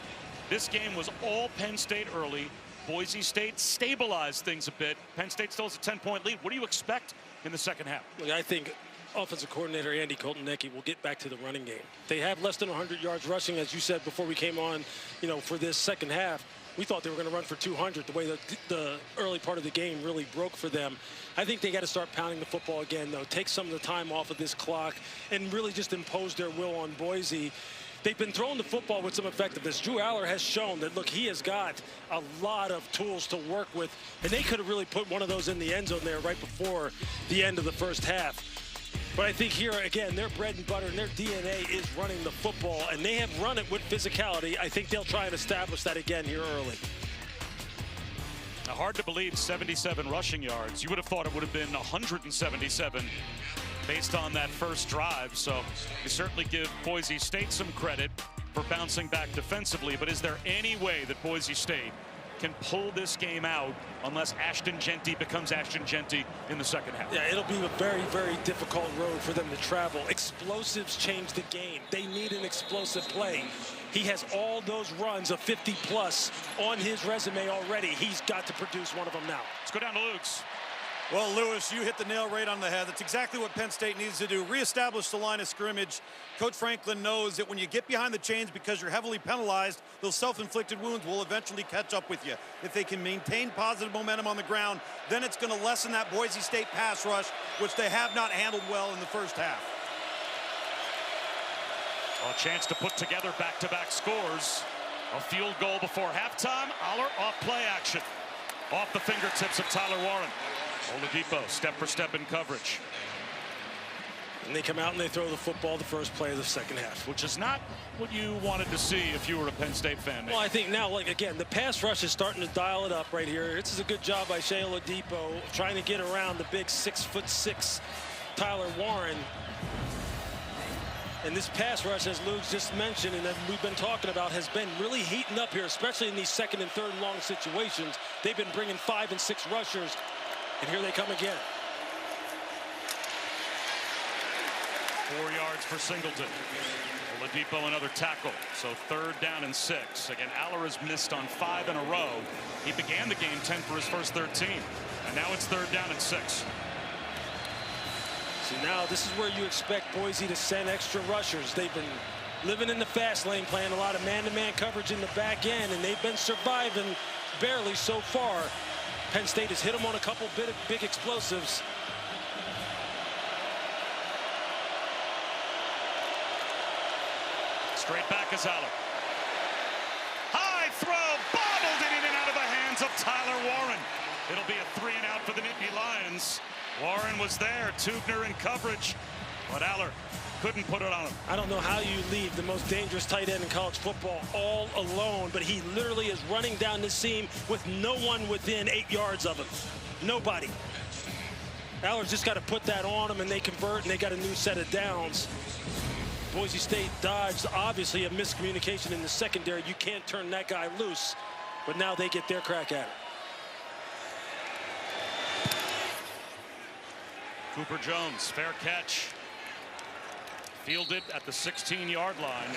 This game was all Penn State early. Boise State stabilized things a bit. Penn State still has a 10-point lead. What do you expect in the second half? Look, I think offensive coordinator Andy Koltenecki will get back to the running game. They have less than 100 yards rushing, as you said before we came on, for this second half. We thought they were going to run for 200 the way that the early part of the game really broke for them. I think they got to start pounding the football again, though. Take some of the time off of this clock and really just impose their will on Boise. They've been throwing the football with some effectiveness. Drew Aller has shown that, look, he has got a lot of tools to work with, and they could have really put one of those in the end zone there right before the end of the first half. But I think here, again, their bread and butter and their DNA is running the football, and they have run it with physicality. I think they'll try and establish that again here early. Now, hard to believe 77 rushing yards. You would have thought it would have been 177 based on that first drive. So you certainly give Boise State some credit for bouncing back defensively. But is there any way that Boise State can pull this game out unless Ashton Jeanty becomes Ashton Jeanty in the second half? Yeah, it'll be a very, very difficult road for them to travel. Explosives change the game. They need an explosive play. He has all those runs of 50-plus on his resume already. He's got to produce one of them now. Let's go down to Luke's. Well, Lewis, you hit the nail right on the head. That's exactly what Penn State needs to do. Reestablish the line of scrimmage. Coach Franklin knows that when you get behind the chains because you're heavily penalized, those self-inflicted wounds will eventually catch up with you. If they can maintain positive momentum on the ground, then it's going to lessen that Boise State pass rush, which they have not handled well in the first half. A chance to put together back-to-back scores. A field goal before halftime. Aller off play action. Off the fingertips of Tyler Warren. Oladipo step for step in coverage. And they come out and they throw the football the first play of the second half. Which is not what you wanted to see if you were a Penn State fan. Well, I think now, again, the pass rush is starting to dial it up right here. This is a good job by Shea Oladipo trying to get around the big 6'6" Tyler Warren. And this pass rush, as Luke just mentioned and that we've been talking about, has been really heating up here, especially in these second and third and long situations. They've been bringing 5 and 6 rushers, and here they come again. 4 yards for Singleton. Oladipo another tackle, so 3rd down and 6. Again, Aller has missed on 5 in a row. He began the game 10 for his first 13, and now it's 3rd down and 6. So now this is where you expect Boise to send extra rushers. They've been living in the fast lane, playing a lot of man-to-man coverage in the back end, and they've been surviving barely so far. Penn State has hit them on a couple big explosives. Straight back is Aller. High throw, bobbled it in and out of the hands of Tyler Warren. It'll be a 3 and out for the Nittany Lions. Warren was there, Tubner in coverage, but Aller couldn't put it on him. I don't know how you leave the most dangerous tight end in college football all alone, but he literally is running down the seam with no one within 8 yards of him. Nobody. Aller's just got to put that on him, and they convert, and they got a new set of downs. Boise State dodged, obviously, a miscommunication in the secondary. You can't turn that guy loose, but now they get their crack at it. Cooper Jones, fair catch. Fielded at the 16-yard line.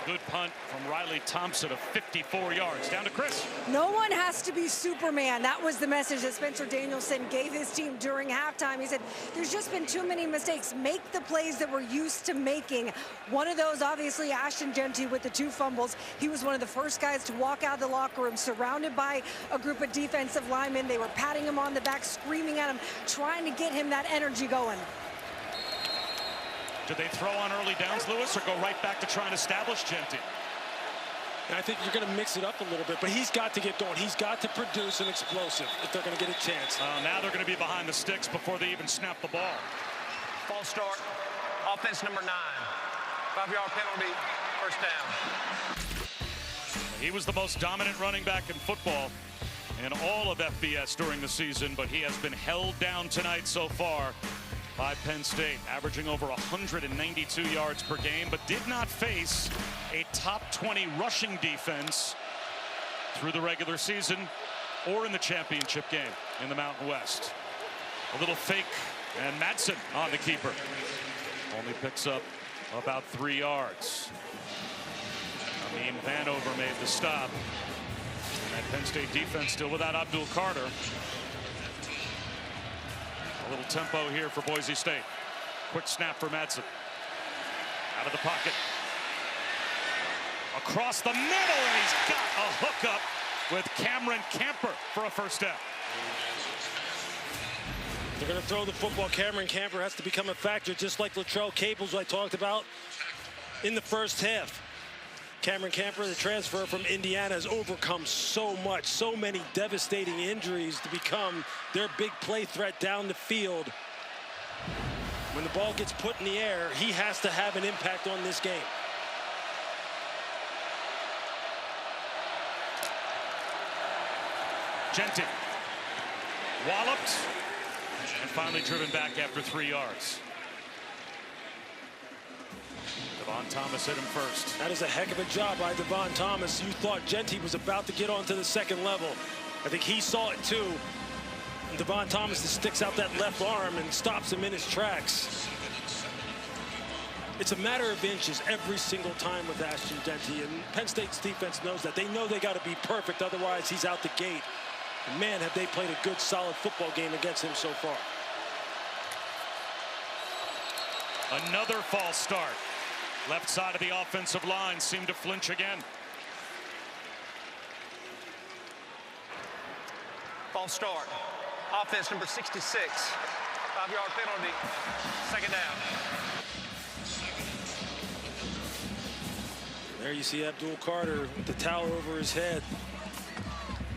Good punt from Riley Thompson of 54 yards. Down to Chris. No one has to be Superman. That was the message that Spencer Danielson gave his team during halftime. He said, there's just been too many mistakes. Make the plays that we're used to making. One of those, obviously, Ashton Jeanty with the 2 fumbles. He was one of the first guys to walk out of the locker room, surrounded by a group of defensive linemen. They were patting him on the back, screaming at him, trying to get him that energy going. Did they throw on early downs, Lewis, or go right back to try and establish Jeanty? And I think you're going to mix it up a little bit, but he's got to get going. He's got to produce an explosive if they're going to get a chance. Now they're going to be behind the sticks before they even snap the ball. False start. Offense number 9. 5-yard penalty. First down. He was the most dominant running back in football in all of FBS during the season, but he has been held down tonight so far by Penn State, averaging over 192 yards per game, but did not face a top 20 rushing defense through the regular season or in the championship game in the Mountain West. A little fake, and Madsen on the keeper. Only picks up about 3 yards. I mean, Vanover made the stop. And that Penn State defense still without Abdul Carter. A little tempo here for Boise State. Quick snap for Madsen. Out of the pocket. Across the middle, and he's got a hookup with Cameron Camper for a first down. They're going to throw the football. Cameron Camper has to become a factor, just like Latrell Caples I talked about in the first half. Cameron Camper, the transfer from Indiana, has overcome so much, so many devastating injuries to become their big play threat down the field. When the ball gets put in the air, he has to have an impact on this game. Jeanty walloped and finally driven back after 3 yards. Devon Thomas hit him first. That is a heck of a job by Devon Thomas. You thought Jeanty was about to get onto the second level. I think he saw it too. And Devon Thomas just sticks out that left arm and stops him in his tracks. It's a matter of inches every single time with Ashton Jeanty, and Penn State's defense knows that. They know they got to be perfect, otherwise he's out the gate. And man, have they played a good, solid football game against him so far. Another false start. Left side of the offensive line seemed to flinch again. False start. Offense number 66. 5-yard penalty. Second down. There you see Abdul Carter with the towel over his head.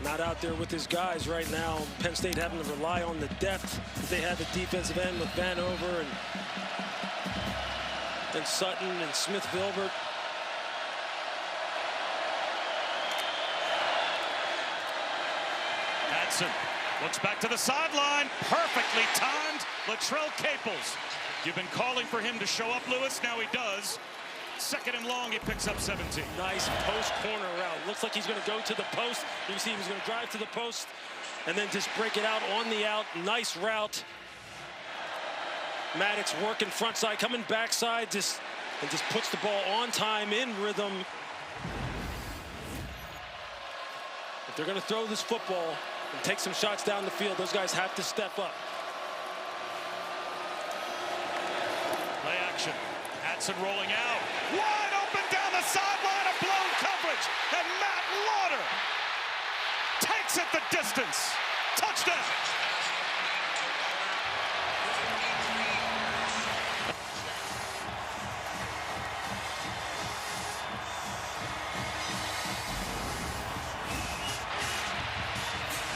Not out there with his guys right now. Penn State having to rely on the depth that they have at defensive end with Vanover and Sutton and Smith-Vilbert. Madsen looks back to the sideline. Perfectly timed. Latrell Caples You've been calling for him to show up, Lewis. Now he does. Second and long, he picks up 17. Nice post corner route. Looks like he's going to go to the post. You see he's going to drive to the post and then just break it out on the out. Nice route. Maddox working front side, coming backside, just puts the ball on time, in rhythm. If they're going to throw this football and take some shots down the field, those guys have to step up. Play action. Hatson rolling out. Wide open down the sideline of blown coverage. And Matt Lauder takes it the distance. Touchdown.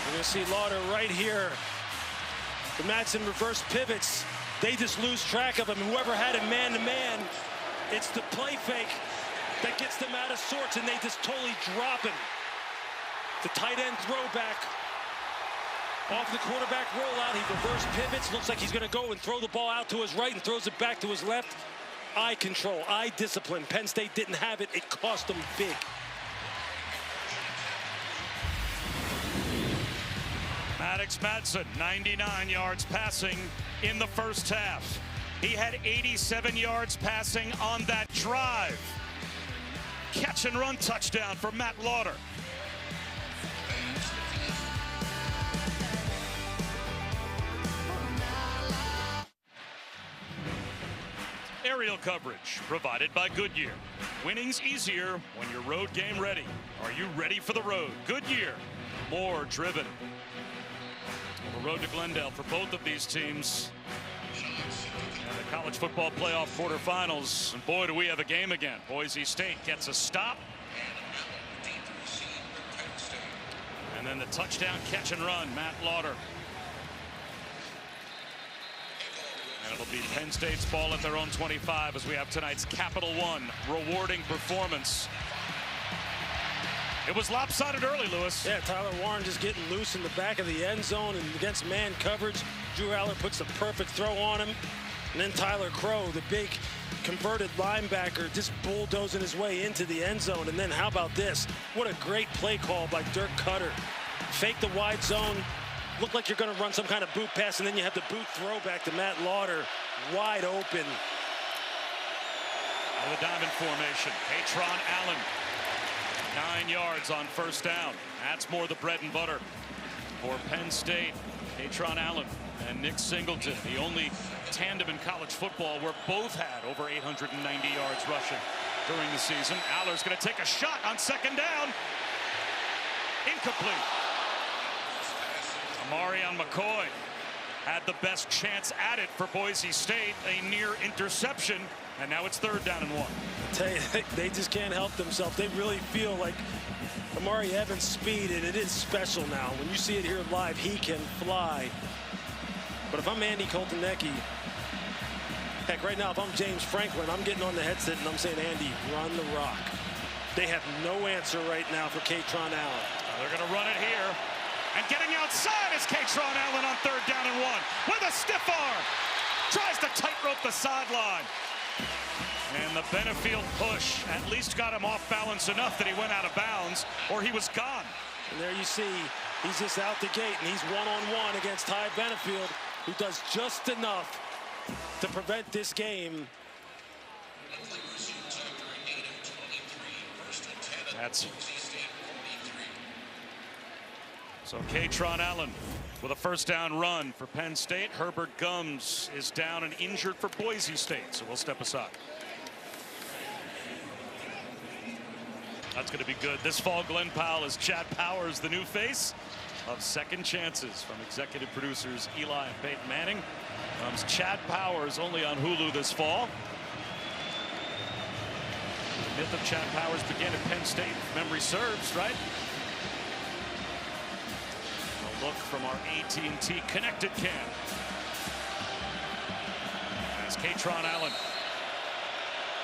We're going to see Lauder right here. The Madsen reverse pivots. They just lose track of him. Whoever had him man-to-man, it's the play fake that gets them out of sorts, and they just totally drop him. The tight end throwback off the quarterback rollout. He reverse pivots. Looks like he's going to go and throw the ball out to his right and throws it back to his left. Eye control, eye discipline. Penn State didn't have it. It cost them big. Maddox Madsen, 99 yards passing in the first half. He had 87 yards passing on that drive. Catch and run touchdown for Matt Lauder. Aerial coverage provided by Goodyear. Winning's easier when you're road game ready. Are you ready for the road? Goodyear, more driven. The road to Glendale for both of these teams. And the college football playoff quarterfinals. And boy, do we have a game again. Boise State gets a stop. And then the touchdown catch and run, Matt Lauder. And it'll be Penn State's ball at their own 25 as we have tonight's Capital One rewarding performance. It was lopsided early, Lewis. Yeah, Tyler Warren just getting loose in the back of the end zone and against man coverage. Drew Aller puts the perfect throw on him. And then Tyler Crow, the big converted linebacker, just bulldozing his way into the end zone. And then how about this? What a great play call by Dirk Cutter. Fake the wide zone. Looked like you're going to run some kind of boot pass, and then you have the boot throw back to Matt Lauder. Wide open. Out of the diamond formation, Katron Allen. 9 yards on first down. That's more the bread and butter for Penn State. Katron Allen and Nick Singleton, the only tandem in college football where both had over 890 yards rushing during the season. Aller's going to take a shot on second down. Incomplete. Amarion McCoy had the best chance at it for Boise State, a near interception, and now it's third down and 1. I tell you, they just can't help themselves. They really feel like Amari Evans' speed, and it is special now. When you see it here live, he can fly. But if I'm Andy Koltanecki, heck, right now, if I'm James Franklin, I'm getting on the headset and I'm saying, Andy, run the rock. They have no answer right now for Katron Allen. They're going to run it here. And getting outside is Katron Allen on third down and 1 with a stiff arm. Tries to tightrope the sideline. And the Benefield push at least got him off balance enough that he went out of bounds, or he was gone. And there you see, he's just out the gate, and he's one-on-one against Ty Benefield, who does just enough to prevent this game. That's so Katron Allen with a first down run for Penn State. Herbert Gums is down and injured for Boise State, so we'll step aside. That's going to be good. This fall, Glenn Powell is Chad Powers, the new face of Second Chances from executive producers Eli and Peyton Manning. Comes Chad Powers only on Hulu this fall. The myth of Chad Powers began at Penn State, if memory serves, right? A look from our AT&T Connected Cam. As Katron Allen.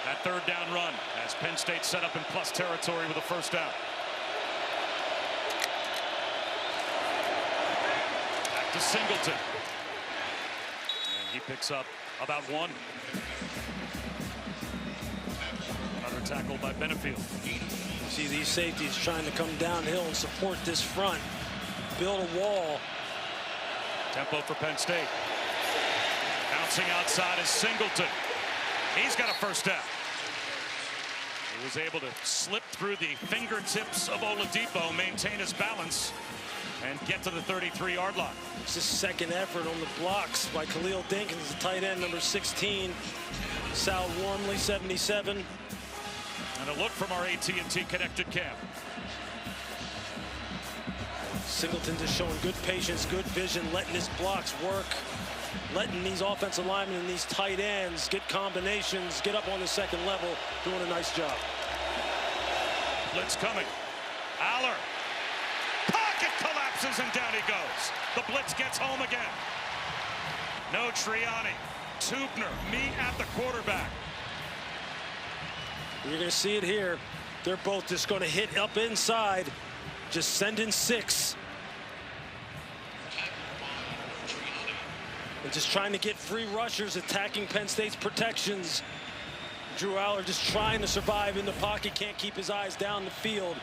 That third down run as Penn State set up in plus territory with a first down. Back to Singleton. And he picks up About one. Another tackle by Benefield. You see these safeties trying to come downhill and support this front. Build a wall. Tempo for Penn State. Bouncing outside is Singleton. He's got a first down. He was able to slip through the fingertips of Oladipo, maintain his balance, and get to the 33-yard line. It's his second effort on the blocks by Khalil Dinkins, the tight end, number 16. Sal Wormley, 77. And a look from our AT&T connected cam. Singleton just showing good patience, good vision, letting his blocks work, letting these offensive linemen and these tight ends get combinations, get up on the second level, doing a nice job. Blitz coming. Aller. Pocket collapses and down he goes. The blitz gets home again. No Triani. Tubner meet at the quarterback. You're going to see it here. They're both just going to hit up inside. Just send in 6. And just trying to get free rushers attacking Penn State's protections. Drew Aller just trying to survive in the pocket, can't keep his eyes down the field.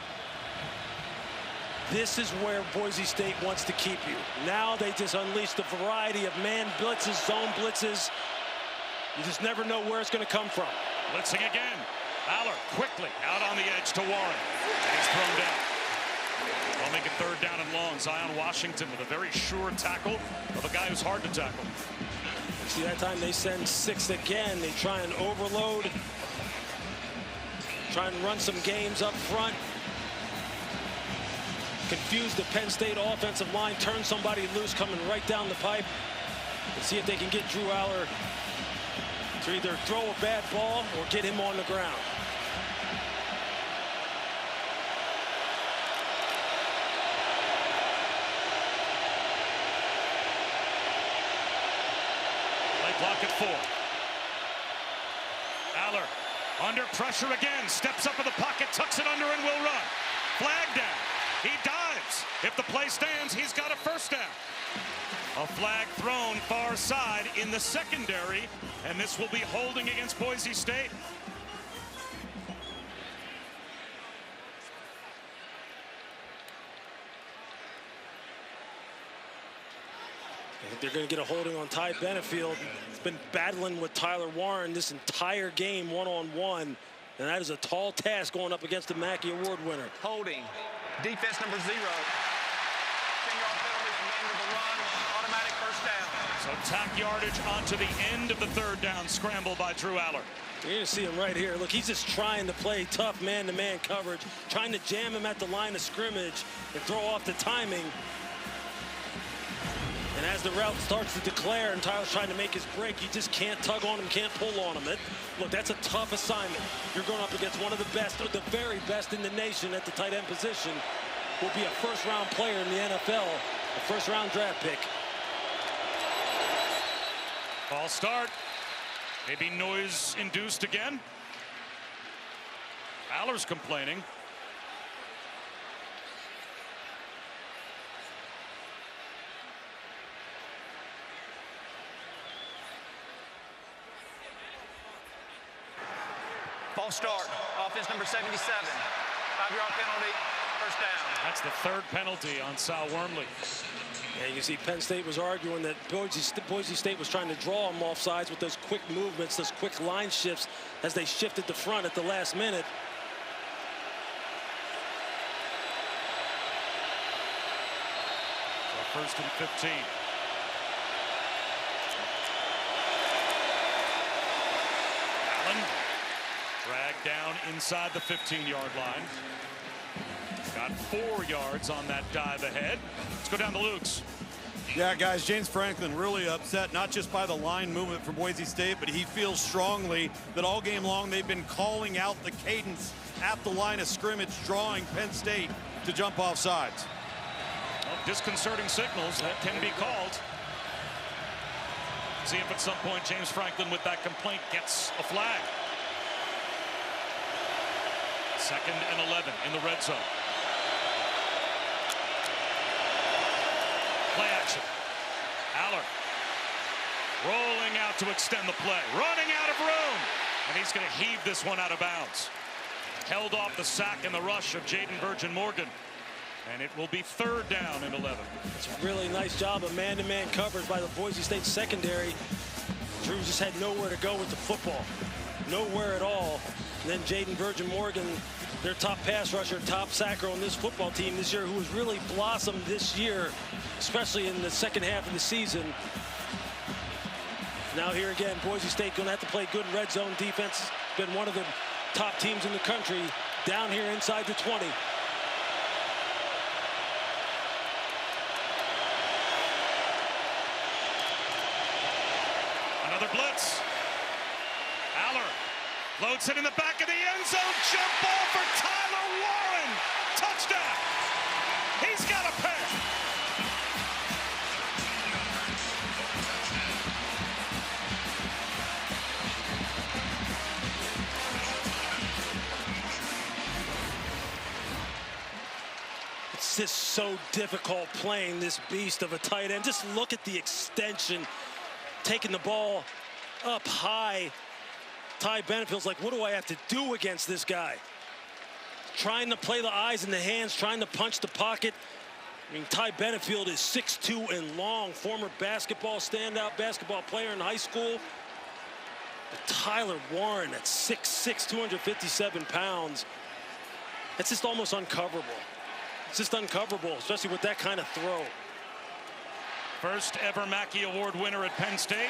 This is where Boise State wants to keep you. Now they just unleashed a variety of man blitzes, zone blitzes. You just never know where it's going to come from. Blitzing again. Aller quickly out on the edge to Warren. And he's thrown down. They'll make it 3rd down and long. Zion Washington with a very sure tackle of a guy who's hard to tackle. See, that time they send 6 again. They try and overload. Try and run some games up front. Confuse the Penn State offensive line. Turn somebody loose coming right down the pipe. And see if they can get Drew Aller to either throw a bad ball or get him on the ground. Block at 4. Aller under pressure again, steps up in the pocket, tucks it under and will run. Flag down. He dives. If the play stands, he's got a first down. A flag thrown far side in the secondary, and this will be holding against Boise State. They're going to get a holding on Ty Benefield. He's been battling with Tyler Warren this entire game one-on-one, and that is a tall task going up against the Mackey Award winner. Holding. Defense number 0. 10-yard penalty from the end of the run. Automatic first down. So tack yardage onto the end of the 3rd down scramble by Drew Aller. You're going to see him right here. Look, he's just trying to play tough man-to-man coverage, trying to jam him at the line of scrimmage and throw off the timing. And as the route starts to declare and Tyler's trying to make his break, you just can't tug on him, can't pull on him. Look, that's a tough assignment. You're going up against one of the best, or the very best in the nation at the tight end position. Will be a 1st-round player in the NFL, a 1st-round draft pick. False start. Maybe noise induced again. Aller's complaining. False start. Offense number 77. 5-yard penalty. First down. That's the 3rd penalty on Sal Wormley. Yeah, you can see Penn State was arguing that Boise State was trying to draw them off sides with those quick movements, those quick line shifts as they shifted the front at the last minute. So 1st and 15. Allen dragged down inside the 15-yard line. Got 4 yards on that dive ahead. Let's go down to Luke's. Yeah, guys, James Franklin really upset, not just by the line movement for Boise State, but he feels strongly that all game long they've been calling out the cadence at the line of scrimmage, drawing Penn State to jump off sides. Well, disconcerting signals that can be called. See if at some point James Franklin with that complaint gets a flag. 2nd and 11 in the red zone. Play action. Aller rolling out about to extend the play. Running out of room. And he's going to heave this one out of bounds. Held off the sack and the rush of Jaden Virgin Morgan. And it will be 3rd down and 11. It's a really nice job of man-to-man coverage by the Boise State secondary. Drew just had nowhere to go with the football. Nowhere at all. And then Jaden Virgin Morgan, their top pass rusher, top sacker on this football team this year, who has really blossomed this year, especially in the second half of the season. Now here again, Boise State going to have to play good red zone defense. Been one of the top teams in the country down here inside the 20. Another blitz. Aller loads it in the back of the end zone. Jump ball for Tyler Warren. Touchdown. He's got a pair. It's just so difficult playing this beast of a tight end. Just look at the extension. Taking the ball up high. Ty Benefield's like, what do I have to do against this guy? Trying to play the eyes and the hands, trying to punch the pocket. I mean, Ty Benefield is 6'2" and long, former basketball standout, basketball player in high school. But Tyler Warren at 6'6", 257 pounds. It's just almost uncoverable. It's just uncoverable, especially with that kind of throw. First ever Mackey Award winner at Penn State.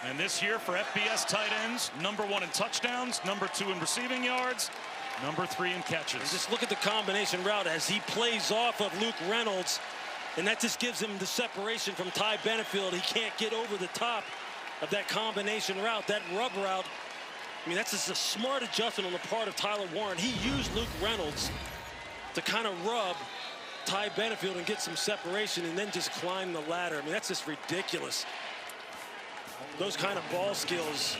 And this year for FBS tight ends, #1 in touchdowns, #2 in receiving yards, #3 in catches. And just look at the combination route as he plays off of Luke Reynolds. And that just gives him the separation from Ty Benefield. He can't get over the top of that combination route, that rub route. I mean, that's just a smart adjustment on the part of Tyler Warren. He used Luke Reynolds to kind of rub Ty Benefield and get some separation and then just climb the ladder. I mean, that's just ridiculous. Those kind of ball skills.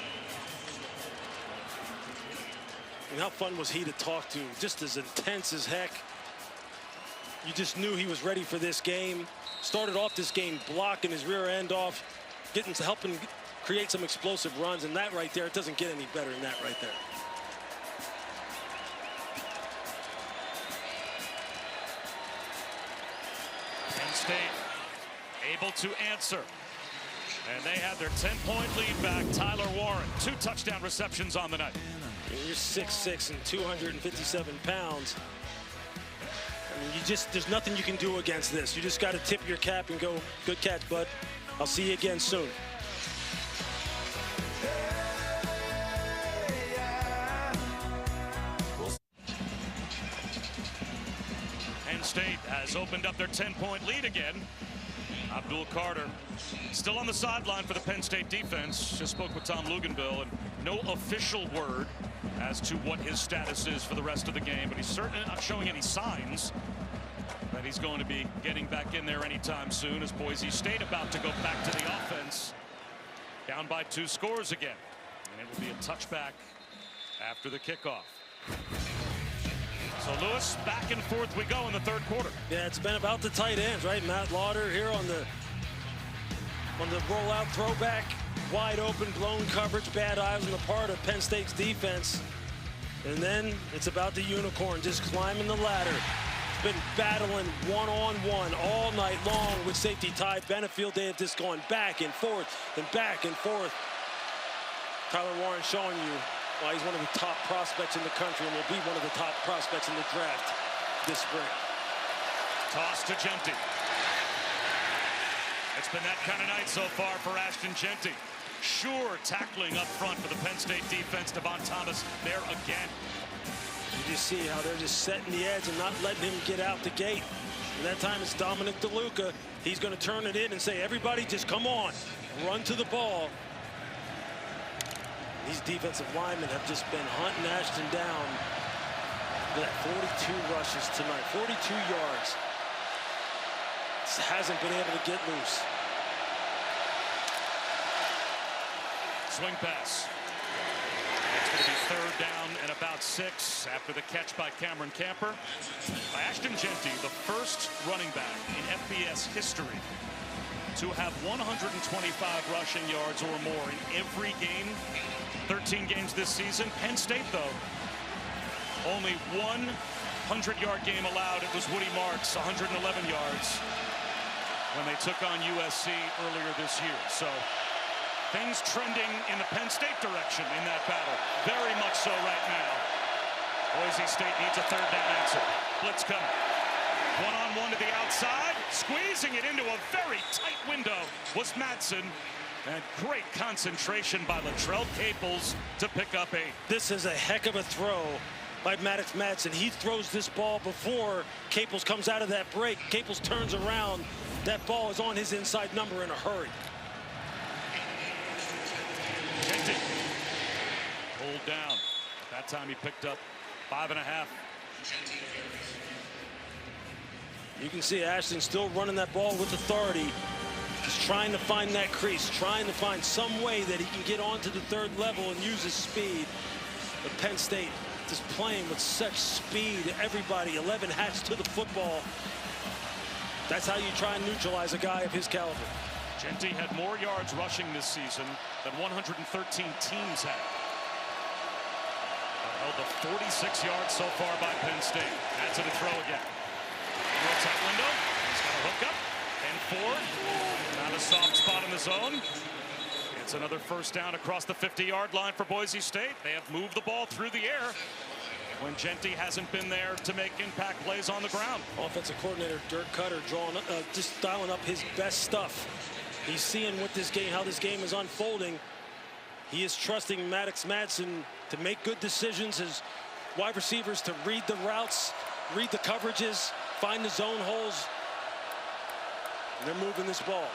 I mean, how fun was he to talk to? Just as intense as heck. You just knew he was ready for this game. Started off this game blocking his rear end off, helping create some explosive runs, and that right there, it doesn't get any better than that right there. Penn State able to answer. And they had their 10-point lead back. Tyler Warren, 2 touchdown receptions on the night. You're 6'6" and 257 pounds. I mean, there's nothing you can do against this. You just got to tip your cap and go, good catch, bud. I'll see you again soon. Penn State has opened up their 10-point lead again. Abdul Carter still on the sideline for the Penn State defense. Just spoke with Tom Luganville, and no official word as to what his status is for the rest of the game, but he's certainly not showing any signs that he's going to be getting back in there anytime soon, as Boise State about to go back to the offense, down by 2 scores again, and it will be a touchback after the kickoff. So Lewis, back and forth we go in the 3rd quarter. Yeah, it's been about the tight ends, right? Matt Lauder here on the rollout throwback, wide open, blown coverage, bad eyes on the part of Penn State's defense. And then it's about the unicorn just climbing the ladder. Been battling one-on-one all night long with safety Ty Benefield. They have just gone back and forth and back and forth. Tyler Warren showing you why he's one of the top prospects in the country and will be one of the top prospects in the draft this spring. Toss to Genty. It's been that kind of night so far for Ashton Genty. Sure, tackling up front for the Penn State defense. Devon Thomas there again. You just see how they're just setting the edge and not letting him get out the gate. And that time it's Dominic DeLuca. He's going to turn it in and say, everybody just come on, run to the ball. These defensive linemen have just been hunting Ashton down. Look at that, 42 rushes tonight, 42 yards. Just hasn't been able to get loose. Swing pass. It's going to be 3rd down and about 6 after the catch by Cameron Camper. Ashton Genty, the first running back in FBS history to have 125 rushing yards or more in every game. 13 games this season. Penn State, though, only one 100-yard game allowed. It was Woody Marks, 111 yards, when they took on USC earlier this year. So things trending in the Penn State direction in that battle. Very much so right now. Boise State needs a third down answer. Blitz coming. One-on-one to the outside. Squeezing it into a very tight window was Madsen. And great concentration by Latrell Caples to pick up 8. This is a heck of a throw by Maddox Madsen. He throws this ball before Caples comes out of that break. Caples turns around. That ball is on his inside number in a hurry. Genty pulled down. At that time he picked up 5.5. You can see Ashton still running that ball with authority. Just trying to find that crease, trying to find some way that he can get onto the third level and use his speed. But Penn State just playing with such speed. Everybody, 11 hats to the football. That's how you try and neutralize a guy of his caliber. Genty had more yards rushing this season than 113 teams had. Held to 46 yards so far by Penn State. That's a throw again. Towards that window. He's got a hook up. And 4. Not a soft spot in the zone. It's another first down across the 50-yard line for Boise State. They have moved the ball through the air when Genty hasn't been there to make impact plays on the ground. Offensive coordinator Dirk Cutter just dialing up his best stuff. He's seeing what this game, how this game is unfolding. He is trusting Maddox Madsen to make good decisions, his wide receivers to read the routes, read the coverages, find the zone holes. And they're moving this ball.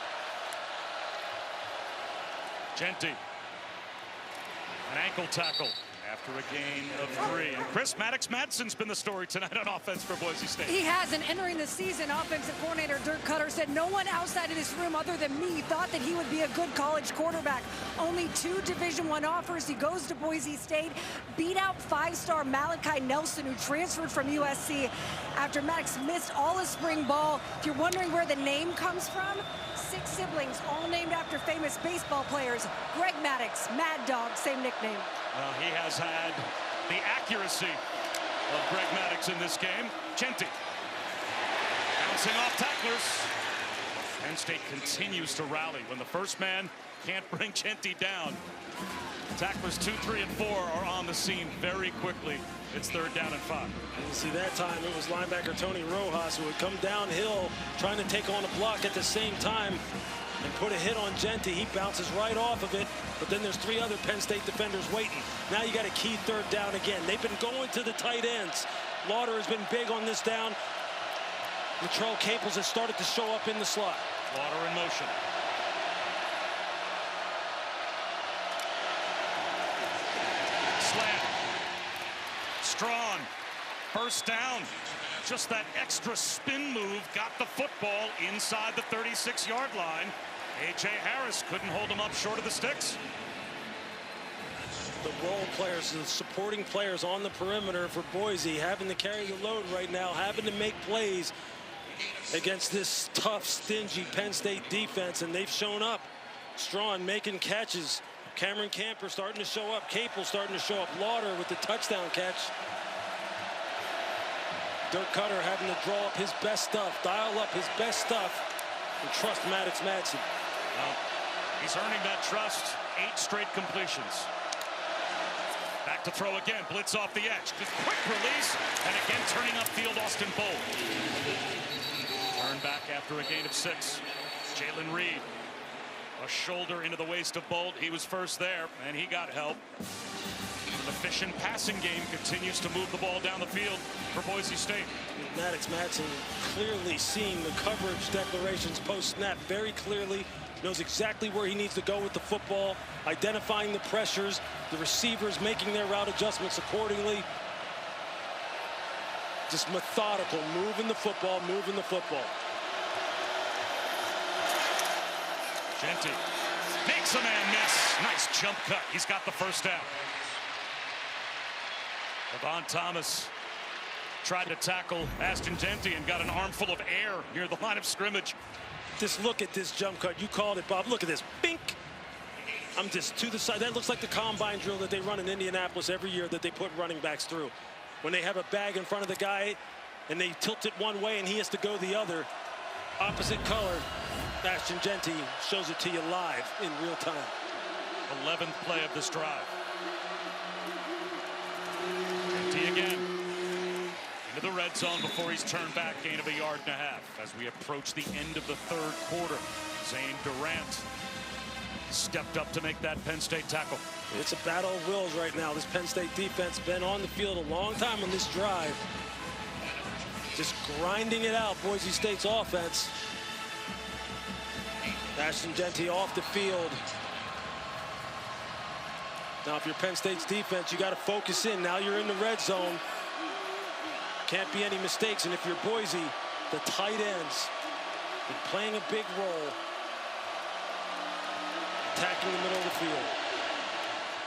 Genty, an ankle tackle after a gain of 3. And Chris, Maddox Madsen's been the story tonight on offense for Boise State. He has, and entering the season, offensive coordinator Dirk Cutter said no one outside of this room other than me thought that he would be a good college quarterback. Only 2 Division I offers. He goes to Boise State, beat out 5-star Malachi Nelson, who transferred from USC after Maddox missed all his spring ball. If you're wondering where the name comes from, 6 siblings, all named after famous baseball players. Greg Maddox, Mad Dog, same nickname. Well, he has had the accuracy of Greg Maddox in this game. Genty bouncing off tacklers. Penn State continues to rally when the first man can't bring Genty down. Tacklers 2, 3, and 4 are on the scene very quickly. It's 3rd down and 5. And you see that time it was linebacker Tony Rojas who would come downhill trying to take on a block at the same time and put a hit on Genty. He bounces right off of it, but then there's 3 other Penn State defenders waiting. Now you got a key 3rd down again. They've been going to the tight ends. Lauder has been big on this down. Latrell Caples has started to show up in the slot. Lauder in motion. Slant. Strong. First down. Just that extra spin move got the football inside the 36-yard line. A.J. Harris couldn't hold him up short of the sticks. The role players, the supporting players on the perimeter for Boise, having to carry the load right now, having to make plays against this tough, stingy Penn State defense, and they've shown up. Strawn making catches. Cameron Camper starting to show up. Capel starting to show up. Lauder with the touchdown catch. Dirk Cutter having to draw up his best stuff, dial up his best stuff, and trust Maddox Madsen. Well, he's earning that trust. 8 straight completions. Back to throw again. Blitz off the edge. Just quick release. And again turning upfield, Austin Bolt. Turn back after a gain of 6. Jalen Reed. A shoulder into the waist of Bolt. He was first there, and he got help. An efficient passing game continues to move the ball down the field for Boise State. Maddox Madsen clearly seeing the coverage declarations post-snap very clearly. Knows exactly where he needs to go with the football, identifying the pressures, the receivers making their route adjustments accordingly. Just methodical, moving the football, moving the football. Genty makes a man miss. Nice jump cut. He's got the first down. Devon Thomas tried to tackle Ashton Genty and got an armful of air near the line of scrimmage. Just look at this jump cut. You called it, Bob. Look at this. Bink. I'm just to the side. That looks like the combine drill that they run in Indianapolis every year that they put running backs through. When they have a bag in front of the guy and they tilt it one way and he has to go the other. Opposite color. Ashton Jeanty shows it to you live in real time. 11th play of this drive. Jeanty again. Into the red zone before he's turned back, gain of 1.5 yards as we approach the end of the third quarter. Zane Durant stepped up to make that Penn State tackle. It's a battle of wills right now. This Penn State defense been on the field a long time on this drive. Just grinding it out, Boise State's offense. Ashton Jeanty off the field. Now, if you're Penn State's defense, you got to focus in. Now you're in the red zone. Can't be any mistakes. And if you're Boise, the tight ends been playing a big role, attacking the middle of the field.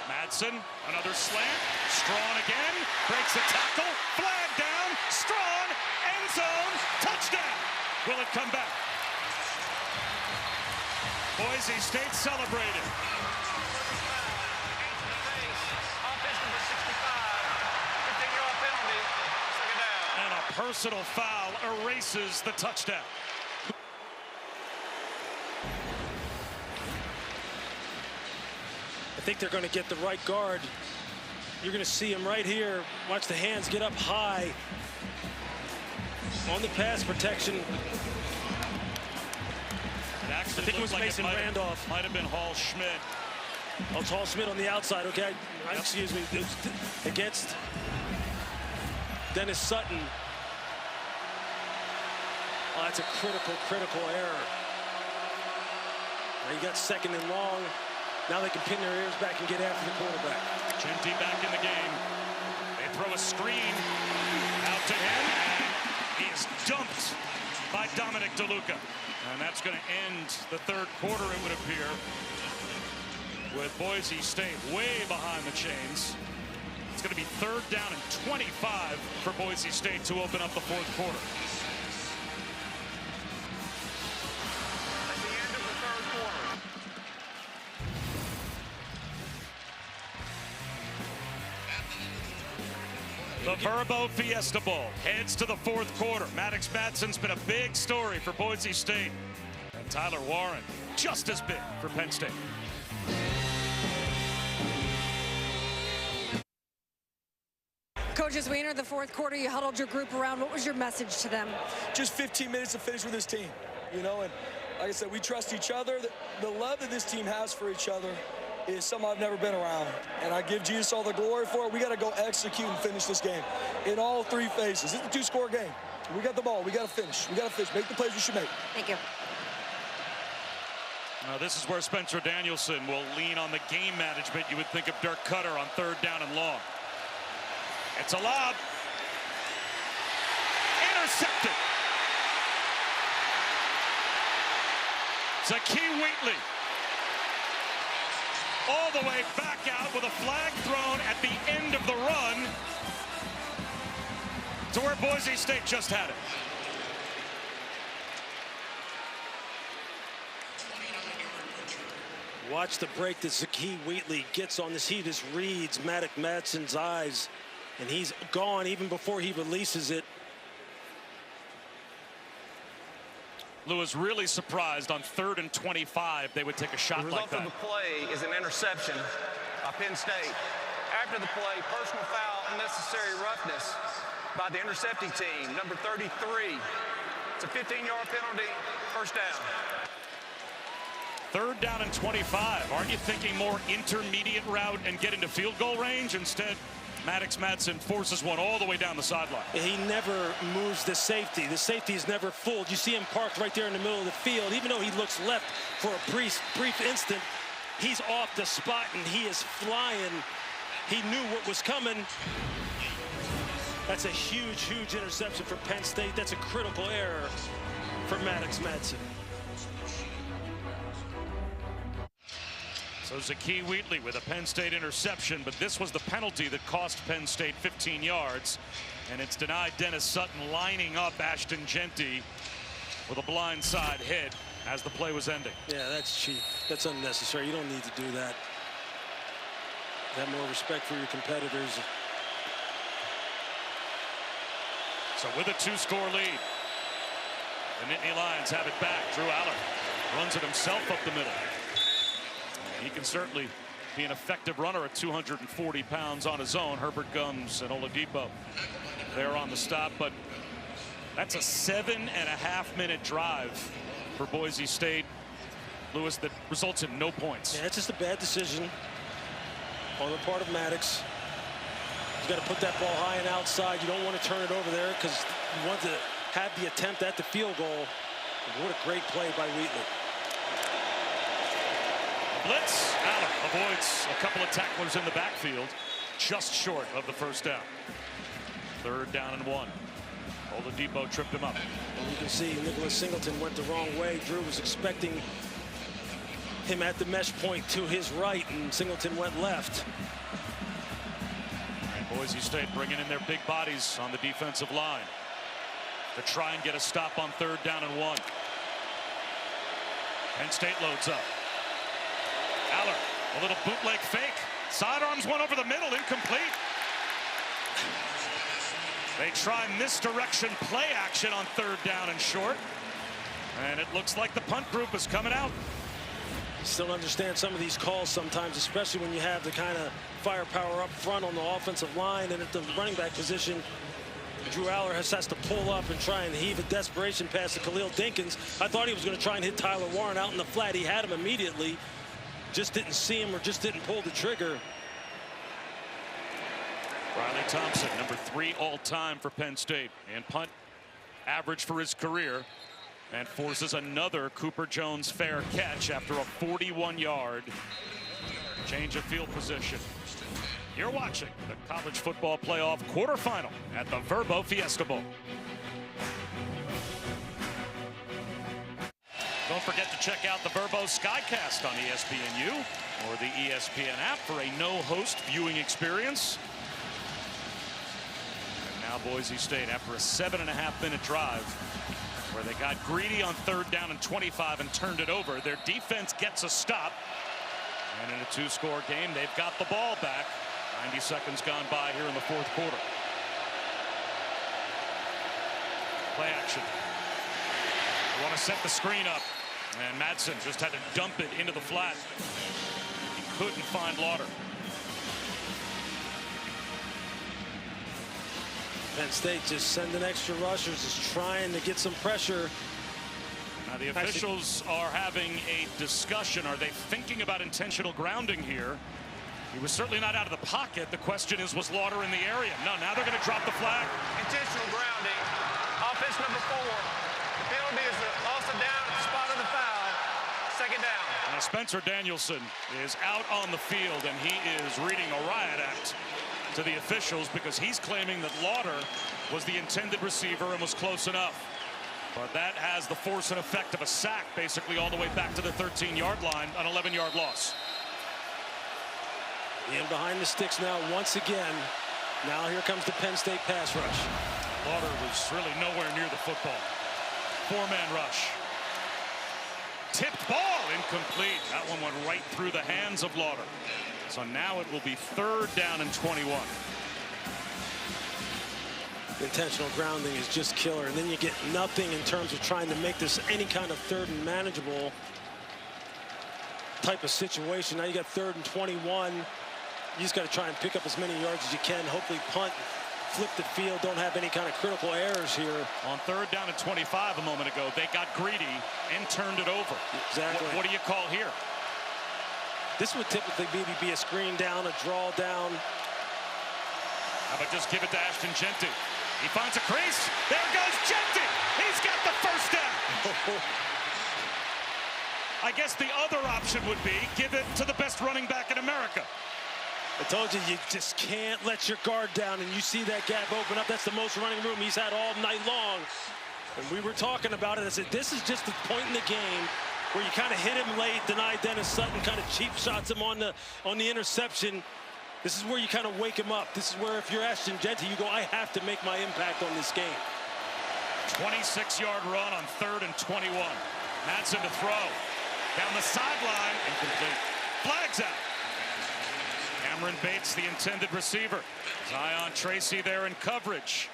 Madsen, another slant. Strawn again, breaks a tackle, flag down. Strawn, end zone, touchdown. Will it come back? Boise State celebrated. And a personal foul erases the touchdown. I think they're going to get the right guard. You're going to see him right here. Watch the hands get up high on the pass protection. I think it was Mason Randolph. Might have been Hall Schmidt. Oh, it's Hall Schmidt on the outside. Okay, excuse me. It was against Dennis Sutton. Oh, that's a critical error. Now you got 2nd and long. Now they can pin their ears back and get after the quarterback. Jeanty back in the game. They throw a screen out to him, and he is dumped by Dominic DeLuca. And that's going to end the third quarter, it would appear, with Boise State way behind the chains. It's going to be 3rd down and 25 for Boise State to open up the fourth quarter. At the end of the third quarter. The Verbo Fiesta Bowl heads to the fourth quarter. Maddox Madsen's been a big story for Boise State. And Tyler Warren, just as big for Penn State. Coach, as we enter the fourth quarter, you huddled your group around. What was your message to them? Just 15 minutes to finish with this team, you know, and like I said, we trust each other. The love that this team has for each other is something I've never been around, and I give Jesus all the glory for it. We got to go execute and finish this game in all 3 phases. It's a 2-score game. We got the ball. We got to finish. We got to finish. Make the plays we should make. Thank you. Now, this is where Spencer Danielson will lean on the game management. You would think of Dirk Cutter on 3rd down and long. It's a lob. Intercepted. Zakee Wheatley. All the way back out with a flag thrown at the end of the run to where Boise State just had it. Watch the break that Zakee Wheatley gets on this. He just reads Maddox Madsen's eyes, and he's gone even before he releases it. Lewis really surprised on 3rd and 25 they would take a shot like that. The result of the play is an interception by Penn State. After the play, personal foul, unnecessary roughness by the intercepting team, number 33. It's a 15-yard penalty, 1st down. 3rd down and 25. Aren't you thinking more intermediate route and get into field goal range? Instead, Maddox Madsen forces one all the way down the sideline. He never moves the safety. The safety is never fooled. You see him parked right there in the middle of the field. Even though he looks left for a brief instant, he's off the spot and he is flying. He knew what was coming. That's a huge interception for Penn State. That's a critical error for Maddox Madsen. So Zakee Wheatley with a Penn State interception, but this was the penalty that cost Penn State 15 yards, and it's denied Dennis Sutton lining up Ashton Jeanty with a blindside hit. as the play was ending. Yeah, that's cheap. That's unnecessary. You don't need to do that. Have more respect for your competitors. So with a 2-score lead, the Nittany Lions have it back. Drew Aller runs it himself up the middle. He can certainly be an effective runner at 240 pounds on his own. Herbert Gums and Oladipo there on the stop, but that's a 7.5-minute drive for Boise State, Lewis, that results in no points. Yeah, it's just a bad decision on the part of Maddox. He's got to put that ball high and outside. You don't want to turn it over there because you want to have the attempt at the field goal. What a great play by Wheatley. Blitz. Aller avoids a couple of tacklers in the backfield, just short of the first down. 3rd down and 1. Oladipo tripped him up. And you can see Nicholas Singleton went the wrong way. Drew was expecting him at the mesh point to his right, and Singleton went left. And Boise State bringing in their big bodies on the defensive line to try and get a stop on 3rd down and 1. Penn State loads up. Aller, a little bootleg fake. Sidearms one over the middle, incomplete. They try misdirection play action on 3rd down and short. And it looks like the punt group is coming out. Still understand some of these calls sometimes, especially when you have the kind of firepower up front on the offensive line, and at the running back position, Drew Aller has to pull up and try and heave a desperation pass to Khalil Dinkins. I thought he was going to try and hit Tyler Warren out in the flat. He had him immediately. Just didn't see him or just didn't pull the trigger. Riley Thompson, number 3 all-time for Penn State, and punt average for his career, and forces another Cooper Jones fair catch after a 41-yard change of field position. You're watching the College Football Playoff quarterfinal at the Verbo Fiesta Bowl. Don't forget to check out the Verbo Skycast on ESPNU or the ESPN app for a no-host viewing experience. And now Boise State, after a 7.5-minute drive where they got greedy on 3rd down and 25 and turned it over, their defense gets a stop. And in a 2-score game, they've got the ball back. 90 seconds gone by here in the 4th quarter. Play action. They want to set the screen up, and Madsen just had to dump it into the flat. He couldn't find Lauder. Penn State just sending extra rushers, is trying to get some pressure. Now the officials are having a discussion. Are they thinking about intentional grounding here? He was certainly not out of the pocket. The question is, was Lauder in the area? No, now they're going to drop the flag. Intentional grounding. Offense number 4. The penalty is the loss of down at the spot of the foul. 2nd down. Now Spencer Danielson is out on the field, and he is reading a riot act to the officials because he's claiming that Lauder was the intended receiver and was close enough. But that has the force and effect of a sack, basically all the way back to the 13-yard line, an 11-yard loss. In behind the sticks now once again. Now here comes the Penn State pass rush. Lauder was really nowhere near the football. 4-man rush. Tipped ball, incomplete. That one went right through the hands of Lauder. So now it will be 3rd down and 21. Intentional grounding is just killer, and then you get nothing in terms of trying to make this any kind of 3rd and manageable type of situation. Now you got 3rd and 21. You just got to try and pick up as many yards as you can. Hopefully punt, flip the field, don't have any kind of critical errors here. On 3rd down and 25 a moment ago, they got greedy and turned it over. Exactly. What do you call here? This would typically maybe be a screen down, a draw down. How about just give it to Ashton Jeanty? He finds a crease. There goes Jeanty. He's got the 1st down. I guess the other option would be give it to the best running back in America. I told you, you just can't let your guard down, and you see that gap open up. That's the most running room he's had all night long. And we were talking about it. I said, this is just the point in the game where you kind of hit him late, deny Dennis Sutton, kind of cheap shots him on the interception. This is where you kind of wake him up. This is where, if you're Ashton Jeanty, you go, I have to make my impact on this game. 26-yard run on 3rd and 21. Madsen to throw. Down the sideline. Incomplete. Flags out. Cameron Bates, the intended receiver. Zion Tracy there in coverage.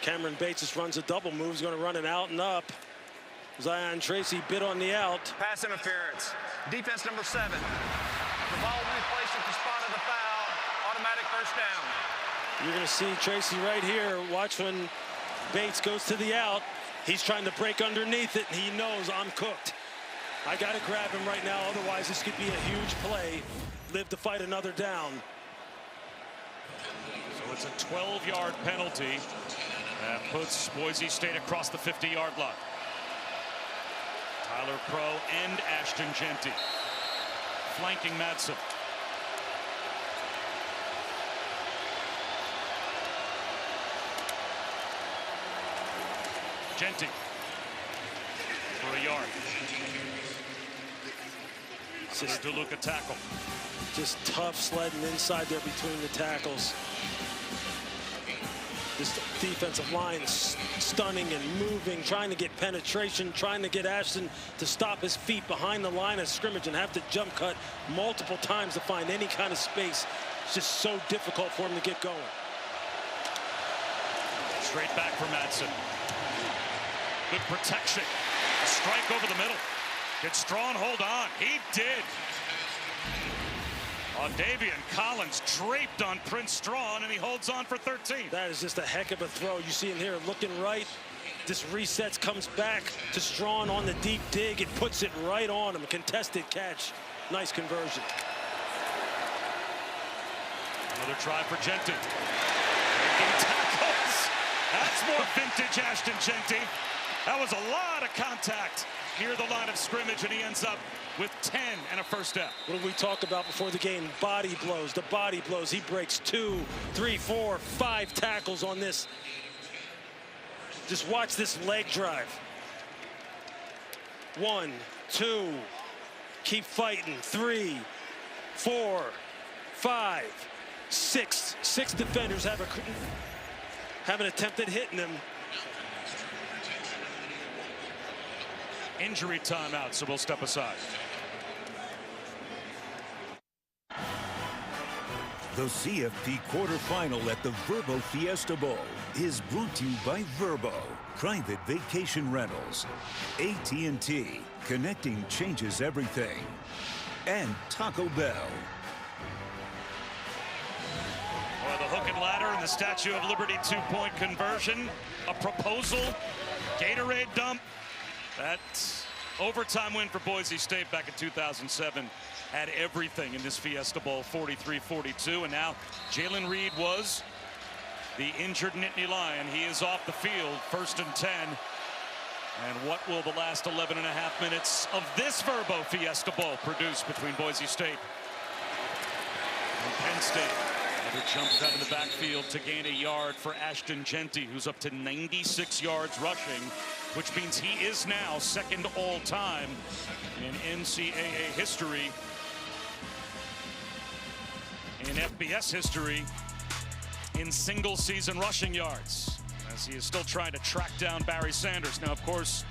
Cameron Bates just runs a double move. He's going to run an out and up. Zion Tracy bit on the out. Pass interference. Defense number 7. The ball will be placed at the spot of the foul. Automatic first down. You're going to see Tracy right here. Watch when Bates goes to the out. He's trying to break underneath it, and he knows I'm cooked. I got to grab him right now, otherwise this could be a huge play. Live to fight another down. So it's a 12-yard penalty that puts Boise State across the 50-yard line. Tyler Crow and Ashton Genty flanking Madsen. Genty for a yard. Just DeLuca tackle. Just tough sledding inside there between the tackles. This defensive line is stunning and moving, trying to get penetration, trying to get Ashton to stop his feet behind the line of scrimmage and have to jump cut multiple times to find any kind of space. It's just so difficult for him to get going. Straight back for Madsen. Good protection. A strike over the middle. Did Strawn hold on? He did. Davian Collins draped on Prince Strawn, and he holds on for 13. That is just a heck of a throw. You see him here looking right. This resets, comes back to Strawn on the deep dig. It puts it right on him. A contested catch. Nice conversion. Another try for Genty. Breaking tackles. That's more vintage Ashton Genty. That was a lot of contact near the line of scrimmage, and he ends up with 10 and a first down. What did we talk about before the game? Body blows, the body blows. He breaks 2, 3, 4, 5 tackles on this. Just watch this leg drive. 1, 2, keep fighting. 3, 4, 5, 6. 6 defenders have an attempt at hitting him. Injury timeout, so we'll step aside. The CFP quarterfinal at the Verbo Fiesta Bowl is brought to you by Verbo, private vacation rentals, AT&T, connecting changes everything, and Taco Bell. Well, the hook and ladder and the Statue of Liberty 2-point conversion, a proposal, Gatorade dump. That overtime win for Boise State back in 2007 had everything in this Fiesta Bowl, 43-42. And now Jalen Reed was the injured Nittany Lion. He is off the field, 1st and 10. And what will the last 11 and a half minutes of this Verbo Fiesta Bowl produce between Boise State and Penn State? Another jump cut in the backfield to gain a yard for Ashton Genty, who's up to 96 yards rushing, which means he is now second all-time in NCAA history, in FBS history, in single-season rushing yards, as he is still trying to track down Barry Sanders. Now, of course,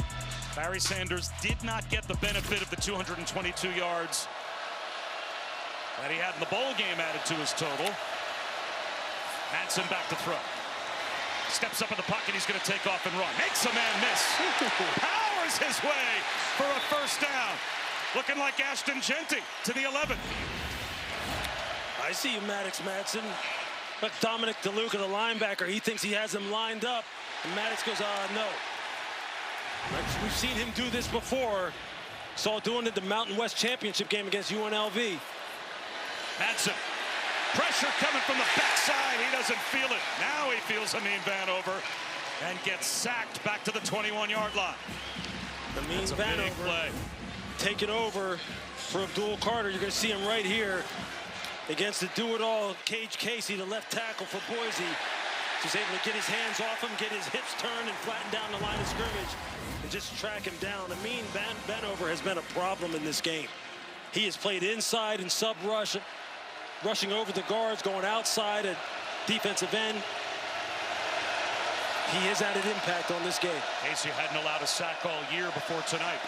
Barry Sanders did not get the benefit of the 222 yards that he had in the bowl game added to his total. Madsen back to throw. Steps up in the pocket, he's going to take off and run. Makes a man miss. Powers his way for a first down. Looking like Ashton Genty to the 11. I see you, Maddox Madsen. But Dominic DeLuca, the linebacker, he thinks he has him lined up. And Maddox goes, no. We've seen him do this before. Saw doing it the Mountain West Championship game against UNLV. Madsen. Pressure coming from the backside. He doesn't feel it. Now he feels Amin Vanover and gets sacked back to the 21-yard line. Amin Vanover take it over for Abdul Carter. You're going to see him right here against the do-it-all Cage Casey, the left tackle for Boise. He's able to get his hands off him, get his hips turned, and flatten down the line of scrimmage and just track him down. Amin Vanover has been a problem in this game. He has played inside and sub-rush rushing over the guards, going outside at defensive end. He has added impact on this game. Casey hadn't allowed a sack all year before tonight.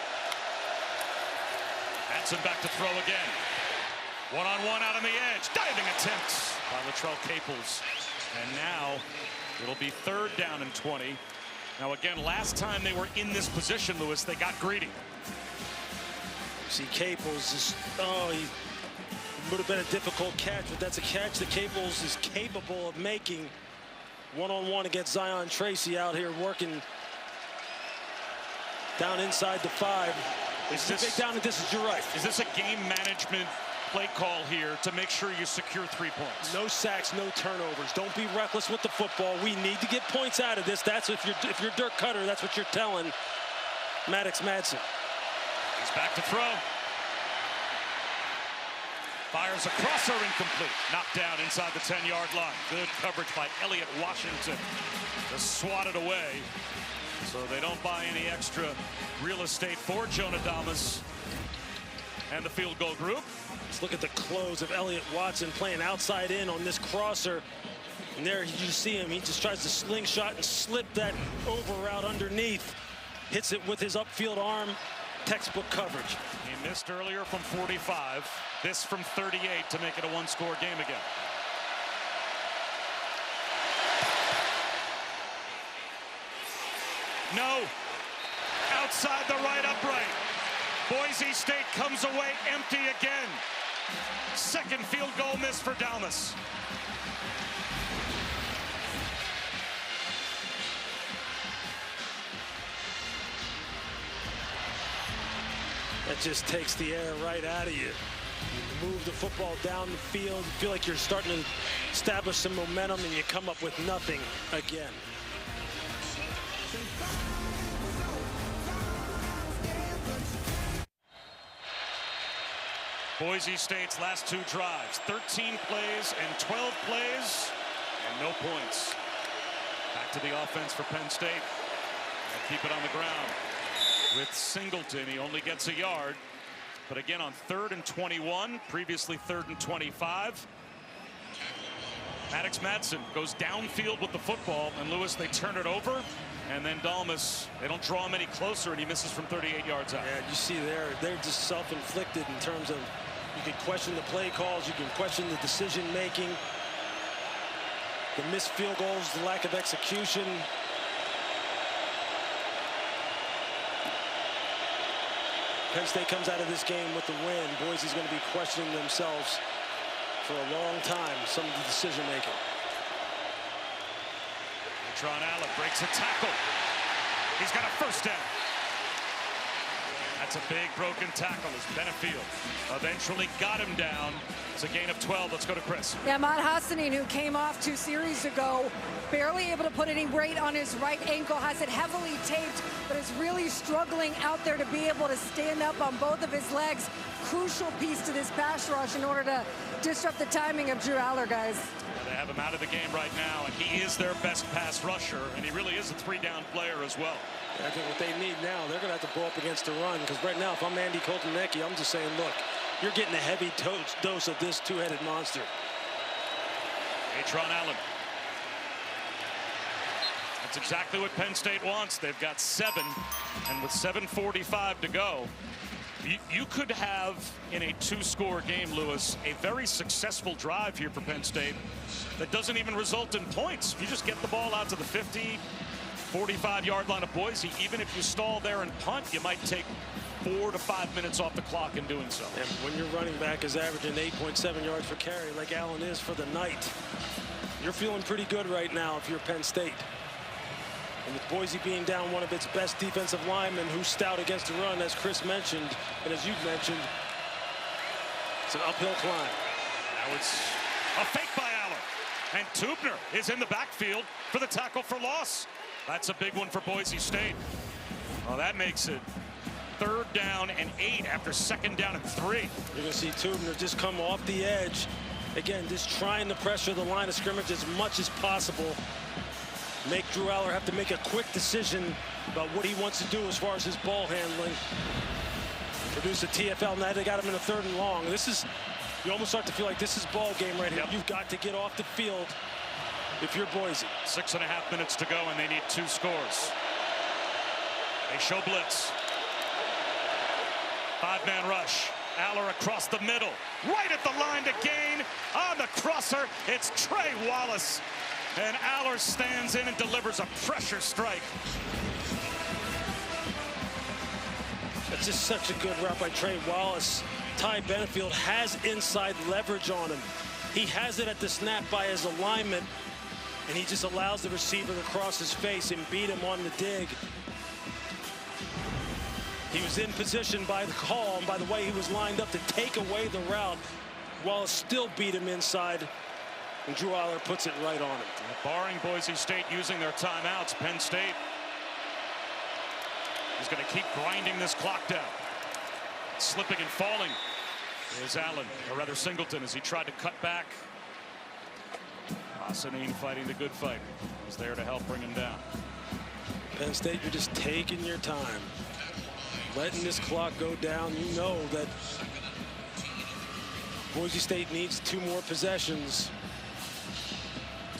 Madsen back to throw again. One-on-one out on the edge. Diving attempts by Latrell Caples. And now it'll be 3rd down and 20. Now again, last time they were in this position, Lewis, they got greedy. See Caples just, he would have been a difficult catch, but that's a catch that Caples is capable of making. One-on-one against Zion Tracy out here working down inside the 5. This is a big down and distance, you're right. Is this a game management play call here to make sure you secure 3 points? No sacks, no turnovers. Don't be reckless with the football. We need to get points out of this. That's if you're Dirk Cutter, that's what you're telling Madsen. He's back to throw. Fires a crosser, incomplete. Knocked down inside the 10-yard line. Good coverage by Elliott Washington to swat it away. So they don't buy any extra real estate for Jonah Damas and the field goal group. Let's look at the close of Elliott Watson playing outside in on this crosser. And there you see him. He just tries to slingshot and slip that over route underneath. Hits it with his upfield arm. Textbook coverage. He missed earlier from 45. This from 38 to make it a 1-score game again. No. Outside the right upright. Boise State comes away empty again. 2nd field goal miss for Damas. That just takes the air right out of you. You move the football down the field. You feel like you're starting to establish some momentum, and you come up with nothing again. Boise State's last 2 drives, 13 plays and 12 plays, and no points. Back to the offense for Penn State. They'll keep it on the ground with Singleton. He only gets a yard, but again on 3rd and 21, previously 3rd and 25. Madsen goes downfield with the football, and Lewis, they turn it over, and then Damas, they don't draw him any closer, and he misses from 38 yards out. Yeah, you see there, they're just self-inflicted in terms of, you can question the play calls, you can question the decision making, the missed field goals, the lack of execution. Penn State comes out of this game with the win. Boise's going to be questioning themselves for a long time, some of the decision making. Tron Allen breaks a tackle. He's got a 1st down. That's a big broken tackle as Benefield eventually got him down. It's a gain of 12. Let's go to Chris. Yeah, Matt Hassanin, who came off 2 series ago, barely able to put any weight on his right ankle, has it heavily taped, but is really struggling out there to be able to stand up on both of his legs. Crucial piece to this pass rush in order to disrupt the timing of Drew Aller, guys. They have him out of the game right now, and he is their best pass rusher, and he really is a 3-down player as well. I think what they need now, they're going to have to go up against the run, because right now, if I'm Andy Koltanecki, I'm just saying, look, you're getting a heavy dose of this 2-headed monster. Tron Allen. That's exactly what Penn State wants. They've got 7, and with 7:45 to go, you could have, in a 2-score game, Lewis, a very successful drive here for Penn State that doesn't even result in points. If you just get the ball out to the 50, 45-yard line of Boise, even if you stall there and punt, you might take 4 to 5 minutes off the clock in doing so. And when your running back is averaging 8.7 yards per carry like Allen is for the night, you're feeling pretty good right now if you're Penn State. And with Boise being down one of its best defensive linemen who's stout against the run, as Chris mentioned, and as you've mentioned, it's an uphill climb. Now it's a fake by Aller. And Tubner is in the backfield for the tackle for loss. That's a big one for Boise State. Well, that makes it 3rd down and 8 after 2nd down and 3. You're going to see Tubner just come off the edge. Again, just trying to pressure the line of scrimmage as much as possible. Make Drew Aller have to make a quick decision about what he wants to do as far as his ball handling. Produce a TFL. Now they got him in a 3rd and long. This is You almost start to feel like this is ball game right here. Yep. You've got to get off the field if you're Boise. 6.5 minutes to go, and they need 2 scores. They show blitz. 5-man rush. Aller across the middle, right at the line to gain. On the crosser, it's Trey Wallace. And Aller stands in and delivers a pressure strike. That's just such a good route by Trey Wallace. Ty Benefield has inside leverage on him. He has it at the snap by his alignment, and he just allows the receiver to cross his face and beat him on the dig. He was in position by the call, and by the way he was lined up to take away the route. Wallace still beat him inside, and Drew Aller puts it right on him. Barring Boise State using their timeouts, Penn State is going to keep grinding this clock down. Slipping and falling is Allen, or rather Singleton, as he tried to cut back. Hassanin fighting the good fight. Was there to help bring him down. Penn State, you're just taking your time, letting this clock go down. You know that Boise State needs 2 more possessions.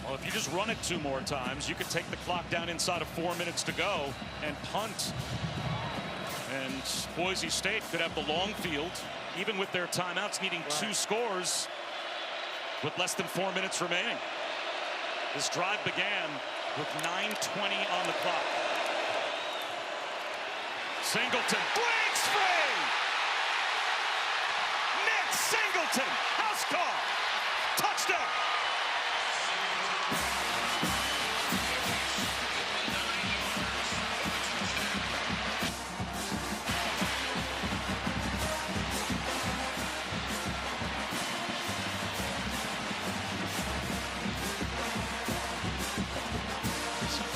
Well, if you just run it 2 more times, you could take the clock down inside of 4 minutes to go and punt. And Boise State could have the long field, even with their timeouts needing 2 scores with less than 4 minutes remaining. This drive began with 9:20 on the clock. Singleton breaks free! Nick Singleton, house call, touchdown!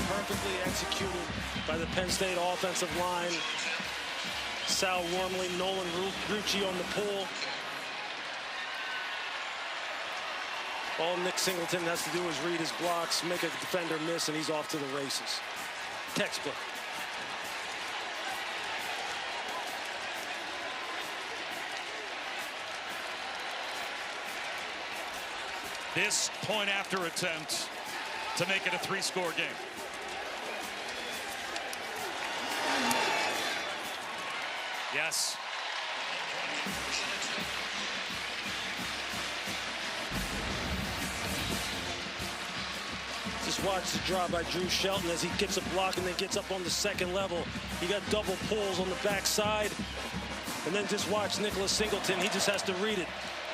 Perfectly executed by the Penn State offensive line. Sal Wormley, Nolan Rucci on the pull. All Nick Singleton has to do is read his blocks, make a defender miss, and he's off to the races. Textbook. This point after attempt to make it a 3-score game. Yes. Just watch the draw by Drew Shelton as he gets a block and then gets up on the second level. You got double pulls on the backside. And then just watch Nicholas Singleton. He just has to read it.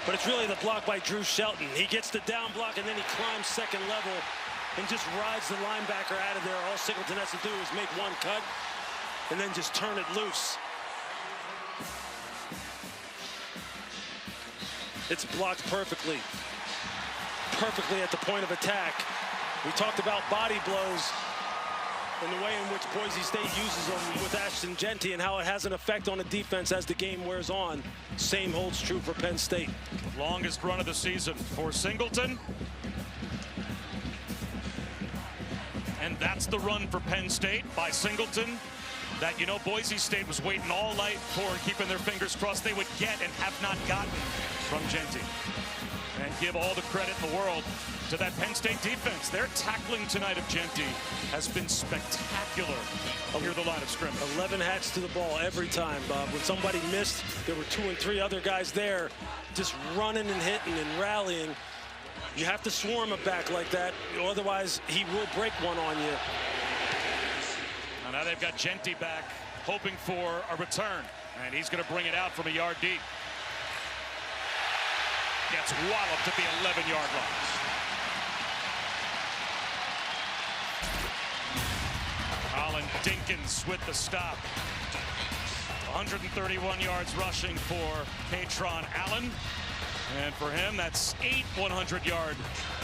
But it's really the block by Drew Shelton. He gets the down block and then he climbs second level and just rides the linebacker out of there. All Singleton has to do is make one cut and then just turn it loose. It's blocked perfectly. Perfectly at the point of attack. We talked about body blows and the way in which Boise State uses them with Ashton Jeanty and how it has an effect on the defense as the game wears on. Same holds true for Penn State. Longest run of the season for Singleton. And that's the run for Penn State by Singleton that, you know, Boise State was waiting all night for and keeping their fingers crossed they would get and have not gotten from Jeanty. And give all the credit in the world to that Penn State defense. Their tackling tonight of Jeanty has been spectacular near the line of scrimmage. 11 hats to the ball every time, Bob. When somebody missed, there were 2 and 3 other guys there just running and hitting and rallying. You have to swarm a back like that, otherwise he will break one on you. Now they've got Jeanty back, hoping for a return, and he's going to bring it out from a yard deep. Gets walloped at the 11-yard line. Colin Dinkins with the stop. 131 yards rushing for Katron Allen. And for him, that's 8 100-yard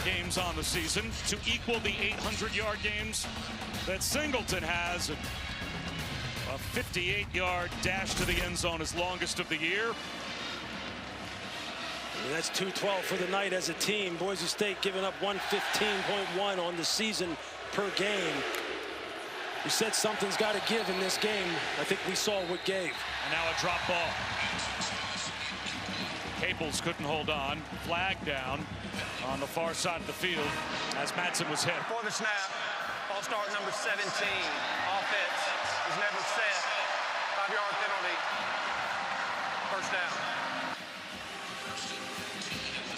games on the season to equal the 800-yard games that Singleton has. A 58-yard dash to the end zone, his longest of the year. And that's 212 for the night as a team. Boise State giving up 115.1 on the season per game. We said something's got to give in this game. I think we saw what gave. And now a drop ball. Caples couldn't hold on. Flag down on the far side of the field as Madsen was hit. Before the snap, false start number 17. Offense is never set. 5-yard penalty. First down.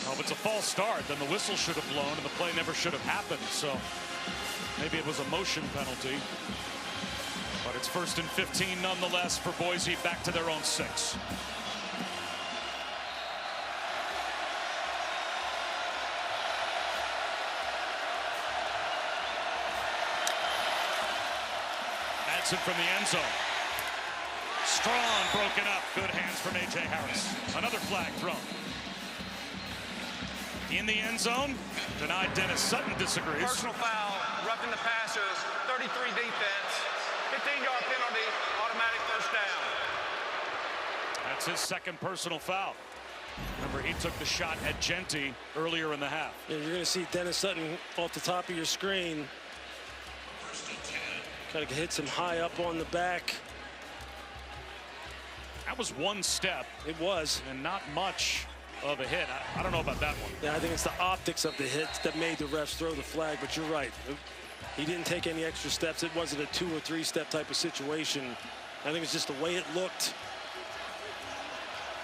Well, if it's a false start, then the whistle should have blown and the play never should have happened. So maybe it was a motion penalty. But it's 1st and 15 nonetheless for Boise, back to their own 6. Madsen from the end zone. Strong broken up. Good hands from A.J. Harris. Another flag thrown. In the end zone, denied. Dennis Sutton disagrees. Personal foul, roughing the passer, 33 defense, 15-yard penalty, automatic first down. That's his second personal foul. Remember, he took the shot at Genty earlier in the half. Yeah, you're going to see Dennis Sutton off the top of your screen. Kind of hits him high up on the back. That was one step. It was. And not much of a hit. I don't know about that one. Yeah, I think it's the optics of the hits that made the refs throw the flag, but you're right. He didn't take any extra steps. It wasn't a 2- or 3-step type of situation. I think it's just the way it looked.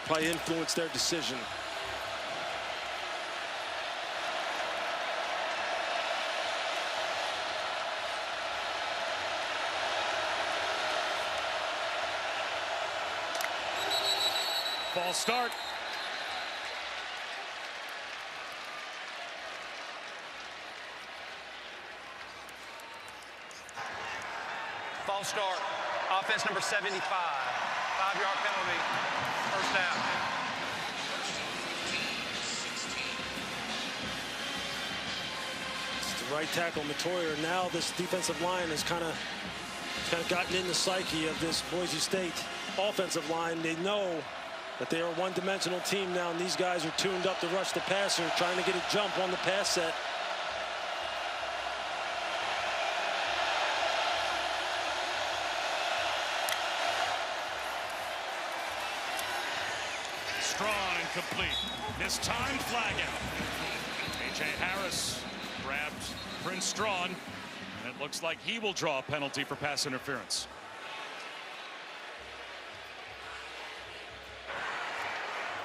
Probably influenced their decision. False start. False start. Offense number 75. 5-yard penalty. First down. It's the right tackle, Matoyer. Now this defensive line has kind of gotten in the psyche of this Boise State offensive line. They know that they are a one-dimensional team now, and these guys are tuned up to rush the passer, trying to get a jump on the pass set. Strong and complete. This time, flag out. A.J. Harris grabbed Prince Strawn, and it looks like he will draw a penalty for pass interference.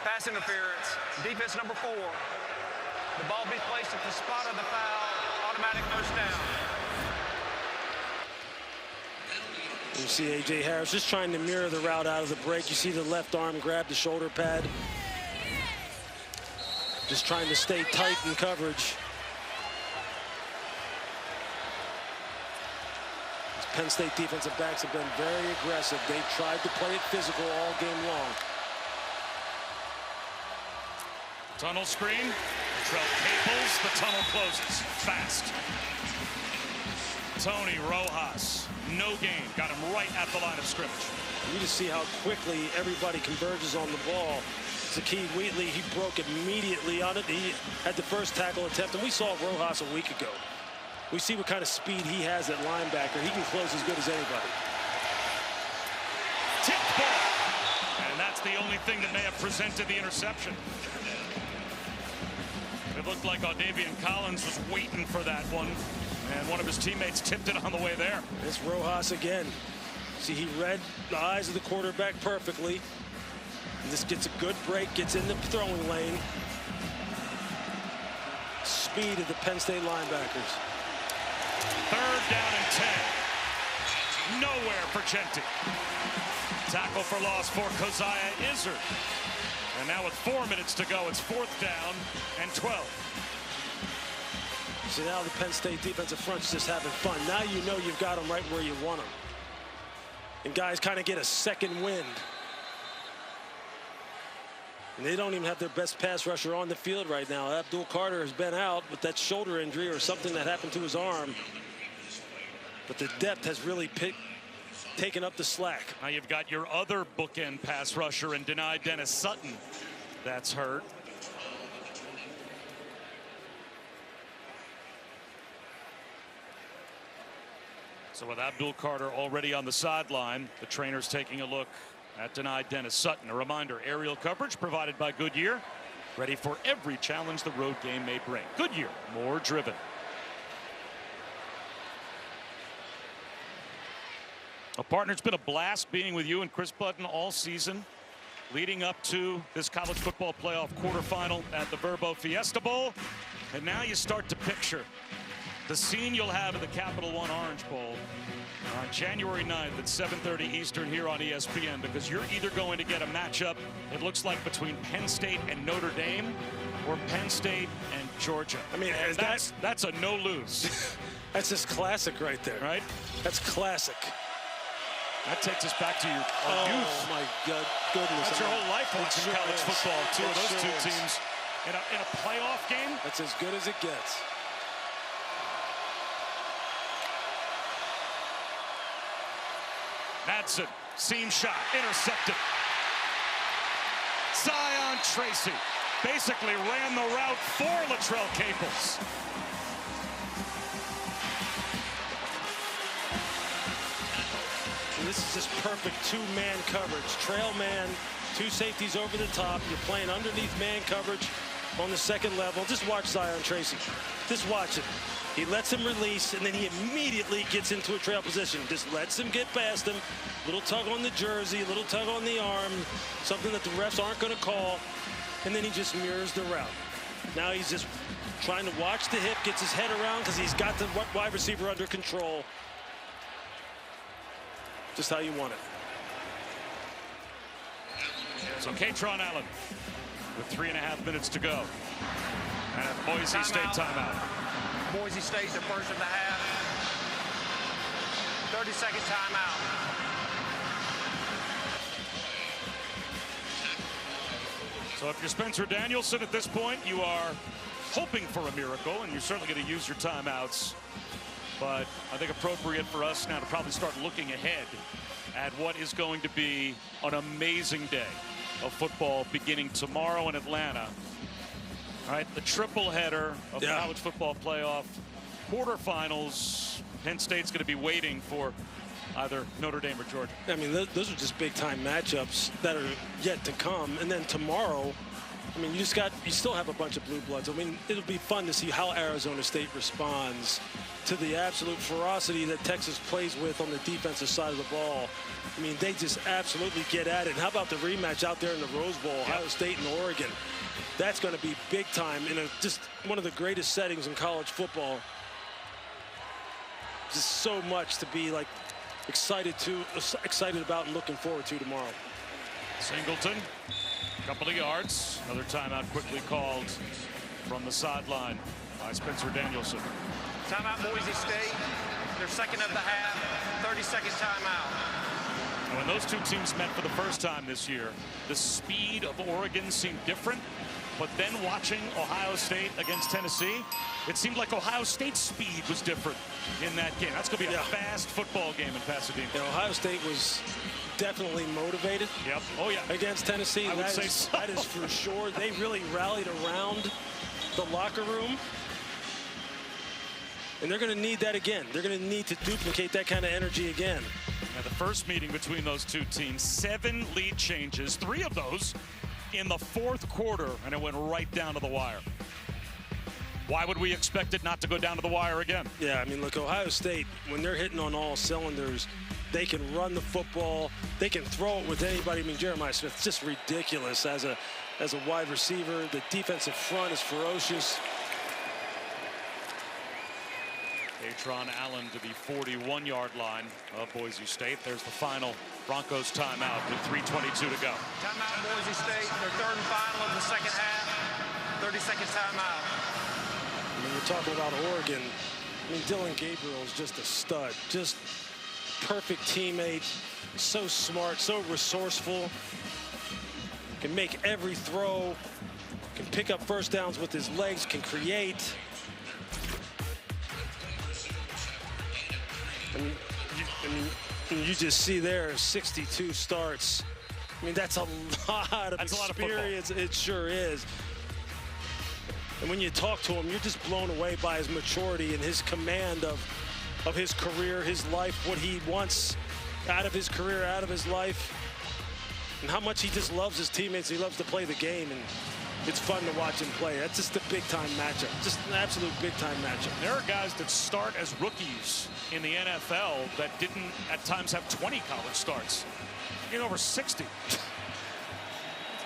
Pass interference. Defense number 4. The ball be placed at the spot of the foul. Automatic first down. You see A.J. Harris just trying to mirror the route out of the break. You see the left arm grab the shoulder pad. Just trying to stay tight in coverage. These Penn State defensive backs have been very aggressive. They tried to play it physical all game long. Tunnel screen. Trell Caples. The tunnel closes fast. Tony Rojas, no gain. Got him right at the line of scrimmage. You just see how quickly everybody converges on the ball. Zakee Wheatley, he broke immediately on it. He had the first tackle attempt, and we saw Rojas a week ago. We see what kind of speed he has at linebacker. He can close as good as anybody. Tipped ball. And that's the only thing that may have presented the interception. It looked like Audavian Collins was waiting for that one, and one of his teammates tipped it on the way there. It's Rojas again. See, he read the eyes of the quarterback perfectly. And this gets a good break, gets in the throwing lane. Speed of the Penn State linebackers. 3rd down and 10. Nowhere for Genty. Tackle for loss for Keziah Izzard. And now with 4 minutes to go, it's 4th down and 12. So now the Penn State defensive front's just having fun. Now you know you've got them right where you want them. And guys kind of get a second wind. And they don't even have their best pass rusher on the field right now. Abdul Carter has been out with that shoulder injury or something that happened to his arm. But the depth has really taken up the slack. Now you've got your other bookend pass rusher and denied Dennis Sutton. That's hurt. So with Abdul Carter already on the sideline, the trainer's taking a look That denied Dennis Sutton. A reminder, aerial coverage provided by Goodyear. Ready for every challenge the road game may bring. Goodyear, more driven. A partner, it's been a blast being with you and Chris Button all season, leading up to this college football playoff quarterfinal at the Verbo Fiesta Bowl. And now you start to picture the scene you'll have at the Capital One Orange Bowl on January 9th at 7:30 Eastern here on ESPN, because you're either going to get a matchup, it looks like, between Penn State and Notre Dame, or Penn State and Georgia. I mean, that's a no-lose. That's just classic right there. Right? That's classic. That takes us back to your youth. Oh, my goodness. That's your whole life watching college football. Two of those two is. teams in a playoff game. That's as good as it gets. Madsen, seam shot, intercepted. Zion Tracy basically ran the route for Latrell Caples. This is just perfect two-man coverage. Trail man, two safeties over the top. You're playing underneath man coverage on the second level. Just watch Zion Tracy. Just watch it. He lets him release, and then he immediately gets into a trail position. Just lets him get past him. Little tug on the jersey, little tug on the arm, something that the refs aren't going to call. And then he just mirrors the route. Now he's just trying to watch the hip, gets his head around because he's got the wide receiver under control. Just how you want it. So Katron Allen with 3.5 minutes to go. And a Boise State timeout. Boise State, the first of the half. 30-second timeout. So if you're Spencer Danielson at this point, you are hoping for a miracle, and you're certainly going to use your timeouts. But I think appropriate for us now to probably start looking ahead at what is going to be an amazing day of football beginning tomorrow in Atlanta. All right, the triple header of the college football playoff quarterfinals. Penn State's going to be waiting for either Notre Dame or Georgia. I mean, those are just big-time matchups that are yet to come. And then tomorrow, I mean, you still have a bunch of blue bloods. I mean, it'll be fun to see how Arizona State responds to the absolute ferocity that Texas plays with on the defensive side of the ball. I mean, they just absolutely get at it. And how about the rematch out there in the Rose Bowl, Ohio State and Oregon? That's going to be big time in just one of the greatest settings in college football. Just so much to be like excited about and looking forward to tomorrow. Singleton, a couple of yards. Another timeout quickly called from the sideline by Spencer Danielson. Timeout Boise State, their second of the half, 30-second timeout. And when those two teams met for the first time this year, the speed of Oregon seemed different. But then watching Ohio State against Tennessee, it seemed like Ohio State's speed was different in that game. That's going to be a fast football game in Pasadena. You know, Ohio State was definitely motivated. Yep. Oh, yeah. Against Tennessee. I would say so. That is for sure. They really rallied around the locker room. And they're going to need that again. They're going to need to duplicate that kind of energy again. Now, the first meeting between those two teams, 7 lead changes, 3 of those in the fourth quarter, and it went right down to the wire. Why would we expect it not to go down to the wire again? Yeah, I mean, look, Ohio State, when they're hitting on all cylinders, they can run the football, they can throw it with anybody. I mean, Jeremiah Smith's just ridiculous as a wide receiver. The defensive front is ferocious. Katron Allen to the 41-yard line of Boise State. There's the final Broncos timeout with 3:22 to go. Timeout Boise State, their third and final of the second half. 30-second timeout. I mean, we're talking about Oregon. I mean, Dylan Gabriel is just a stud. Just perfect teammate. So smart, so resourceful. Can make every throw. Can pick up first downs with his legs. Can create. And you just see there 62 starts. I mean, that's a lot of experience. It sure is. And when you talk to him, you're just blown away by his maturity and his command of his career, his life, what he wants out of his career, out of his life. and how much he just loves his teammates. He loves to play the game, and it's fun to watch him play. That's just a big-time matchup, just an absolute big-time matchup. There are guys that start as rookies in the NFL that didn't at times have 20 college starts. In over 60.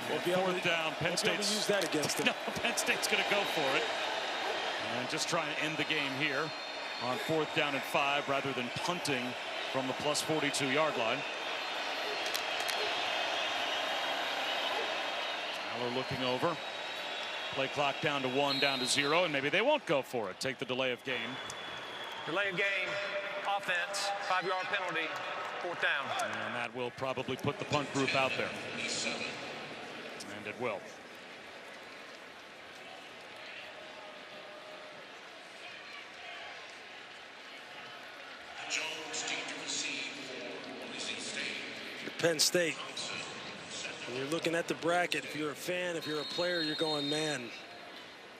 We'll be able to, down. Penn State's use that against him. No, Penn State's going to go for it. And just trying to end the game here on 4th down and 5 rather than punting from the plus 42-yard line. Aller looking over. Play clock down to 1, down to 0, and maybe they won't go for it. Take the delay of game. Delay of game, offense, 5-yard penalty, 4th down. And that will probably put the punt group out there. And it will. Penn State. When you're looking at the bracket, if you're a fan, if you're a player, you're going, man,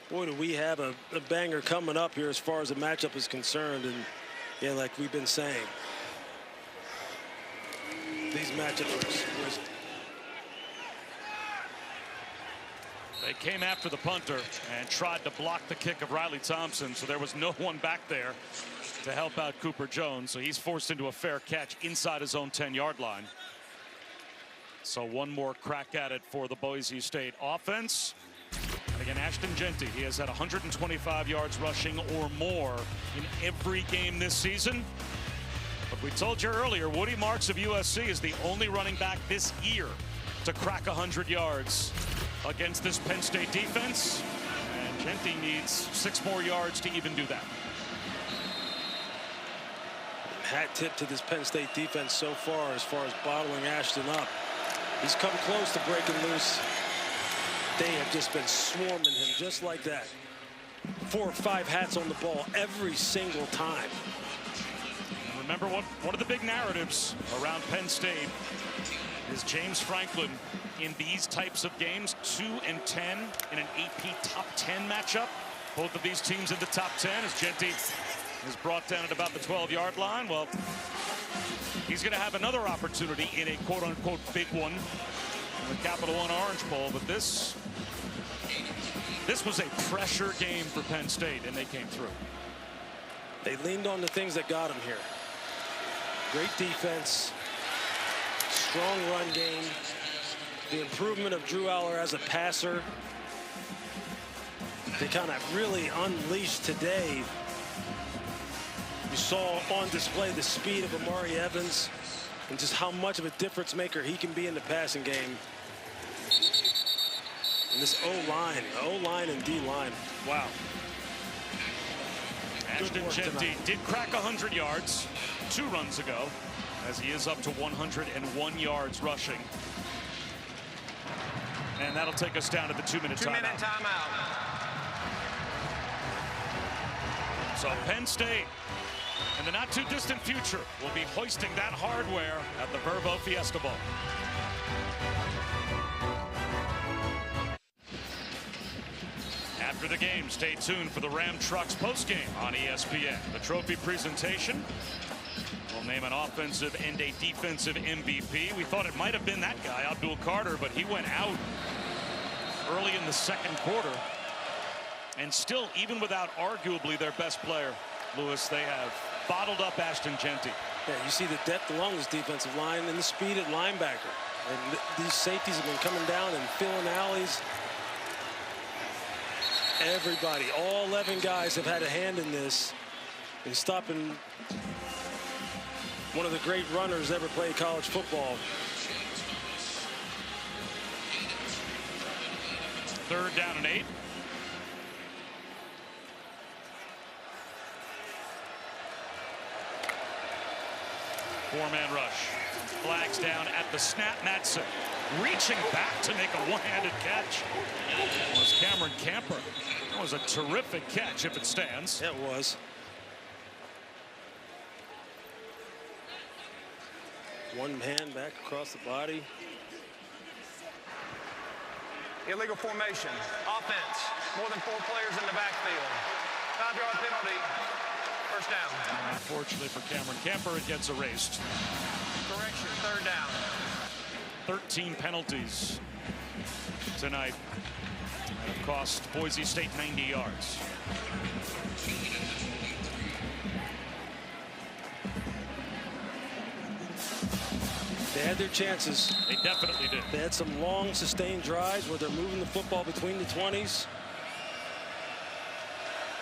boy, do we have a banger coming up here as far as the matchup is concerned. And yeah, like we've been saying, these matchups are exquisite. They came after the punter and tried to block the kick of Riley Thompson, so there was no one back there to help out Cooper Jones. So he's forced into a fair catch inside his own 10-yard line. So one more crack at it for the Boise State offense. And again, Ashton Jeanty, he has had 125 yards rushing or more in every game this season. But we told you earlier, Woody Marks of USC is the only running back this year to crack 100 yards against this Penn State defense. And Jeanty needs 6 more yards to even do that. Hat tip to this Penn State defense so far as bottling Ashton up. He's come close to breaking loose. They have just been swarming him just like that. 4 or 5 hats on the ball every single time. Remember, one of the big narratives around Penn State is James Franklin in these types of games, 2 and 10 in an AP top 10 matchup. Both of these teams in the top 10 as Jeanty is brought down at about the 12-yard line. Well, he's going to have another opportunity in a quote-unquote big one in the Capital One Orange Bowl, but this was a pressure game for Penn State, and they came through. They leaned on the things that got them here. Great defense, strong run game, the improvement of Drew Aller as a passer. They kind of really unleashed today. You saw on display the speed of Amari Evans and just how much of a difference maker he can be in the passing game. And this O-line and D-line, wow. Ashton Jeanty did crack 100 yards 2 runs ago, as he is up to 101 yards rushing. And that'll take us down to the 2-minute timeout. 2-minute timeout. So Penn State, in the not too distant future, will be hoisting that hardware at the Verbo Fiesta Bowl. After the game, stay tuned for the Ram Trucks postgame on ESPN. The trophy presentation will name an offensive and a defensive MVP. We thought it might have been that guy, Abdul Carter, but he went out early in the 2nd quarter. And still, even without arguably their best player, Lewis, they have bottled up Ashton Jeanty. Yeah, you see the depth along this defensive line and the speed at linebacker. And these safeties have been coming down and filling alleys. Everybody, all 11 guys have had a hand in this in stopping one of the great runners ever played college football. 3rd down and 8. Four-man rush. Flags down at the snap. Madsen reaching back to make a one-handed catch. It was Cameron Camper. That was a terrific catch if it stands. It was. One hand back across the body. Illegal formation. Offense. More than 4 players in the backfield. 5-yard penalty. First down. Unfortunately for Cameron Camper, it gets erased. Correction. 3rd down. 13 penalties tonight. That have cost Boise State 90 yards. They had their chances. They definitely did. They had some long, sustained drives where they're moving the football between the 20s.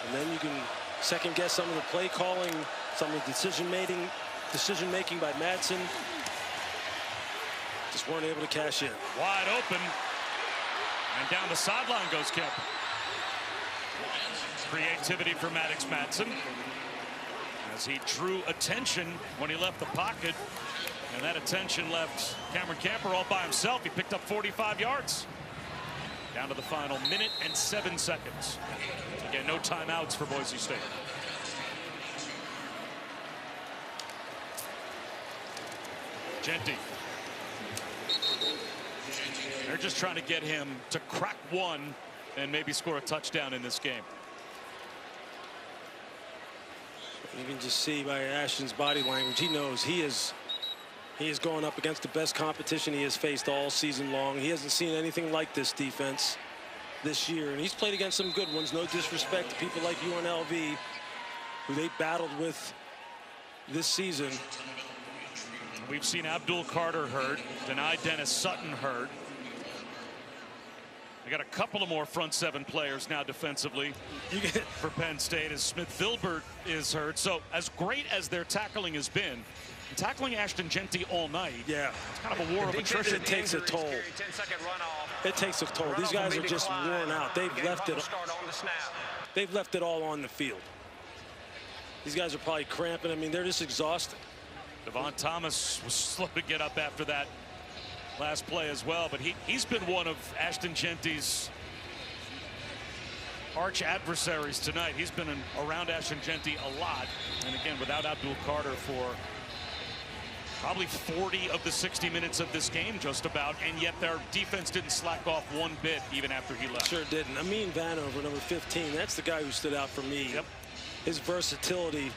And then you can second guess some of the play calling, some of the decision making by Madsen. Just weren't able to cash in. Wide open. And down the sideline goes Kemp. Creativity for Maddox Madsen as he drew attention when he left the pocket. And that attention left Cameron Camper all by himself. He picked up 45 yards. Down to the final minute and 7 seconds. Again, no timeouts for Boise State. Genty. They're just trying to get him to crack one and maybe score a touchdown in this game. You can just see by Ashton's body language, he knows he is going up against the best competition he has faced all season long. He hasn't seen anything like this defense this year, and he's played against some good ones. No disrespect to people like UNLV, who they battled with this season. We've seen Abdul Carter hurt, denied Dennis Sutton hurt. We got a couple of more front seven players now defensively for Penn State as Smith Filbert is hurt. So as great as their tackling has been, tackling Ashton Genty all night, yeah, it's kind of a war of attrition. It takes a toll. It takes a toll. These guys are just worn out. They've left it. They've left it all on the field. These guys are probably cramping. I mean, they're just exhausted. Devon Thomas was slow to get up after that last play as well, but he's been one of Ashton Genty's arch adversaries tonight. He's been around Ashton Genty a lot, and again, without Abdul Carter for probably 40 of the 60 minutes of this game, just about, and yet their defense didn't slack off one bit even after he left. Sure didn't. Amin Vanover, number 15, that's the guy who stood out for me. Yep. His versatility,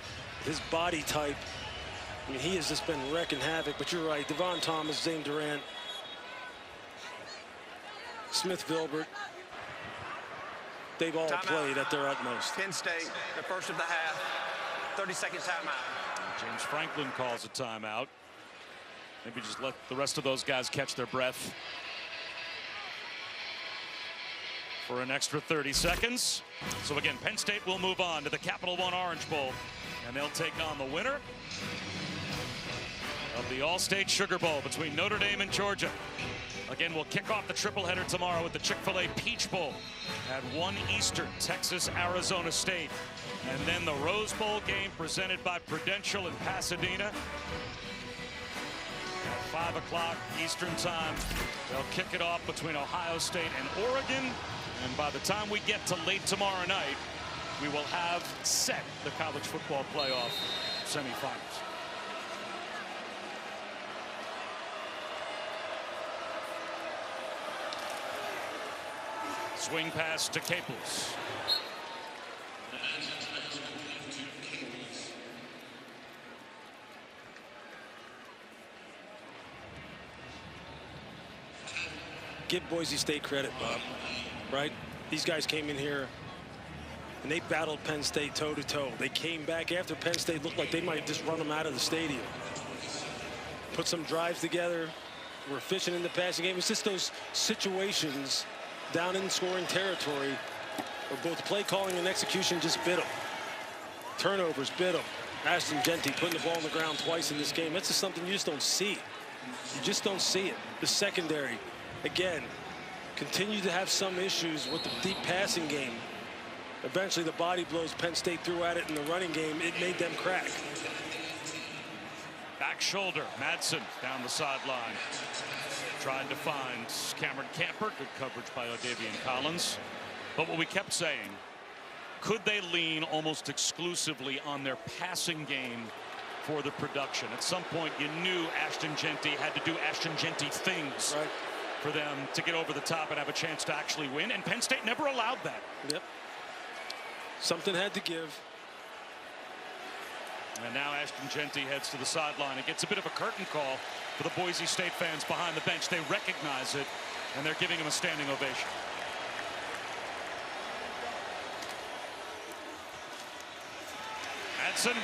his body type. I mean, he has just been wrecking havoc, but you're right. Devon Thomas, Zane Durant, Smith Filbert, they've all played at their utmost. Penn State, the first of the half, 30-second timeout. James Franklin calls a timeout. Maybe just let the rest of those guys catch their breath for an extra 30 seconds. So again, Penn State will move on to the Capital One Orange Bowl, and they'll take on the winner of the All-State Sugar Bowl between Notre Dame and Georgia. Again, we'll kick off the triple header tomorrow with the Chick-fil-A Peach Bowl at 1 Eastern, Texas, Arizona State. And then the Rose Bowl game presented by Prudential in Pasadena. At 5 o'clock Eastern time, they'll kick it off between Ohio State and Oregon. And by the time we get to late tomorrow night, we will have set the college football playoff semifinals. Swing pass to Caples. Give Boise State credit, Bob, right? These guys came in here and they battled Penn State toe-to-toe. They came back after Penn State looked like they might just run them out of the stadium. Put some drives together. Were efficient in the passing game. It's just those situations down in scoring territory where both play calling and execution just bit them. Turnovers bit them. Ashton Genty putting the ball on the ground twice in this game. That's just something you just don't see. You just don't see it. The secondary, again, continue to have some issues with the deep passing game. Eventually the body blows Penn State threw at it in the running game. It made them crack. Back shoulder, Madsen down the sideline. Tried to find Cameron Camper. Good coverage by O'Davian Collins. But what we kept saying, could they lean almost exclusively on their passing game for the production? At some point, you knew Ashton Genty had to do Ashton Genty things for them to get over the top and have a chance to actually win. And Penn State never allowed that. Yep. Something had to give. And now Ashton Jeanty heads to the sideline. It gets a bit of a curtain call for the Boise State fans behind the bench. They recognize it, and they're giving him a standing ovation. Madsen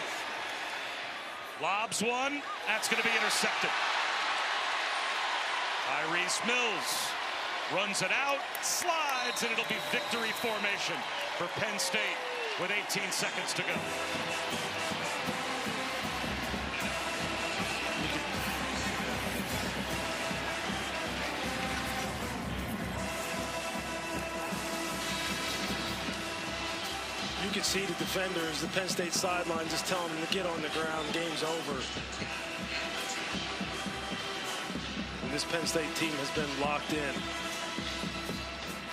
lobs one. That's going to be intercepted. Tyrese Mills runs it out, slides, and it'll be victory formation for Penn State with 18 seconds to go. You can see the defenders, the Penn State sideline, just telling them to get on the ground. Game's over. And this Penn State team has been locked in.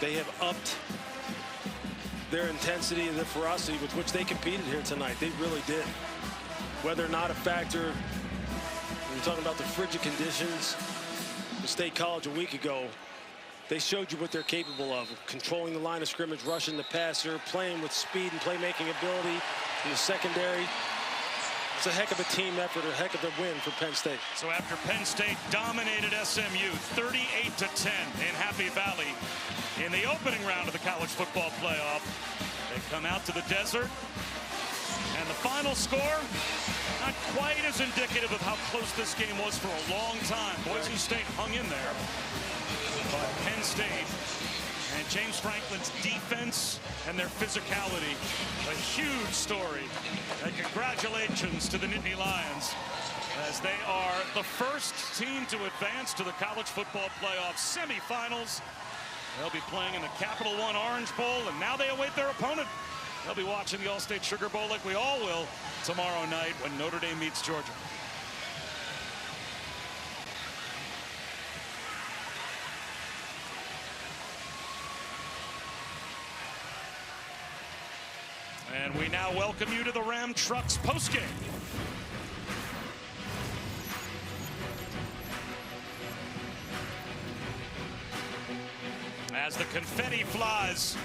They have upped their intensity and their ferocity with which they competed here tonight. They really did. Whether or not a factor, when you're talking about the frigid conditions of State College a week ago, they showed you what they're capable of. Controlling the line of scrimmage, rushing the passer, playing with speed and playmaking ability in the secondary. It's a heck of a team effort, a heck of a win for Penn State. So after Penn State dominated SMU 38-10 in Happy Valley in the opening round of the college football playoff, they come out to the desert, and the final score not quite as indicative of how close this game was for a long time. Boise State hung in there, but Penn State and James Franklin's defense and their physicality, a huge story. And congratulations to the Nittany Lions, as they are the first team to advance to the college football playoff semifinals. They'll be playing in the Capital One Orange Bowl, and now they await their opponent. They'll be watching the All-State Sugar Bowl like we all will tomorrow night when Notre Dame meets Georgia. And we now welcome you to the Ram Trucks postgame. As the confetti flies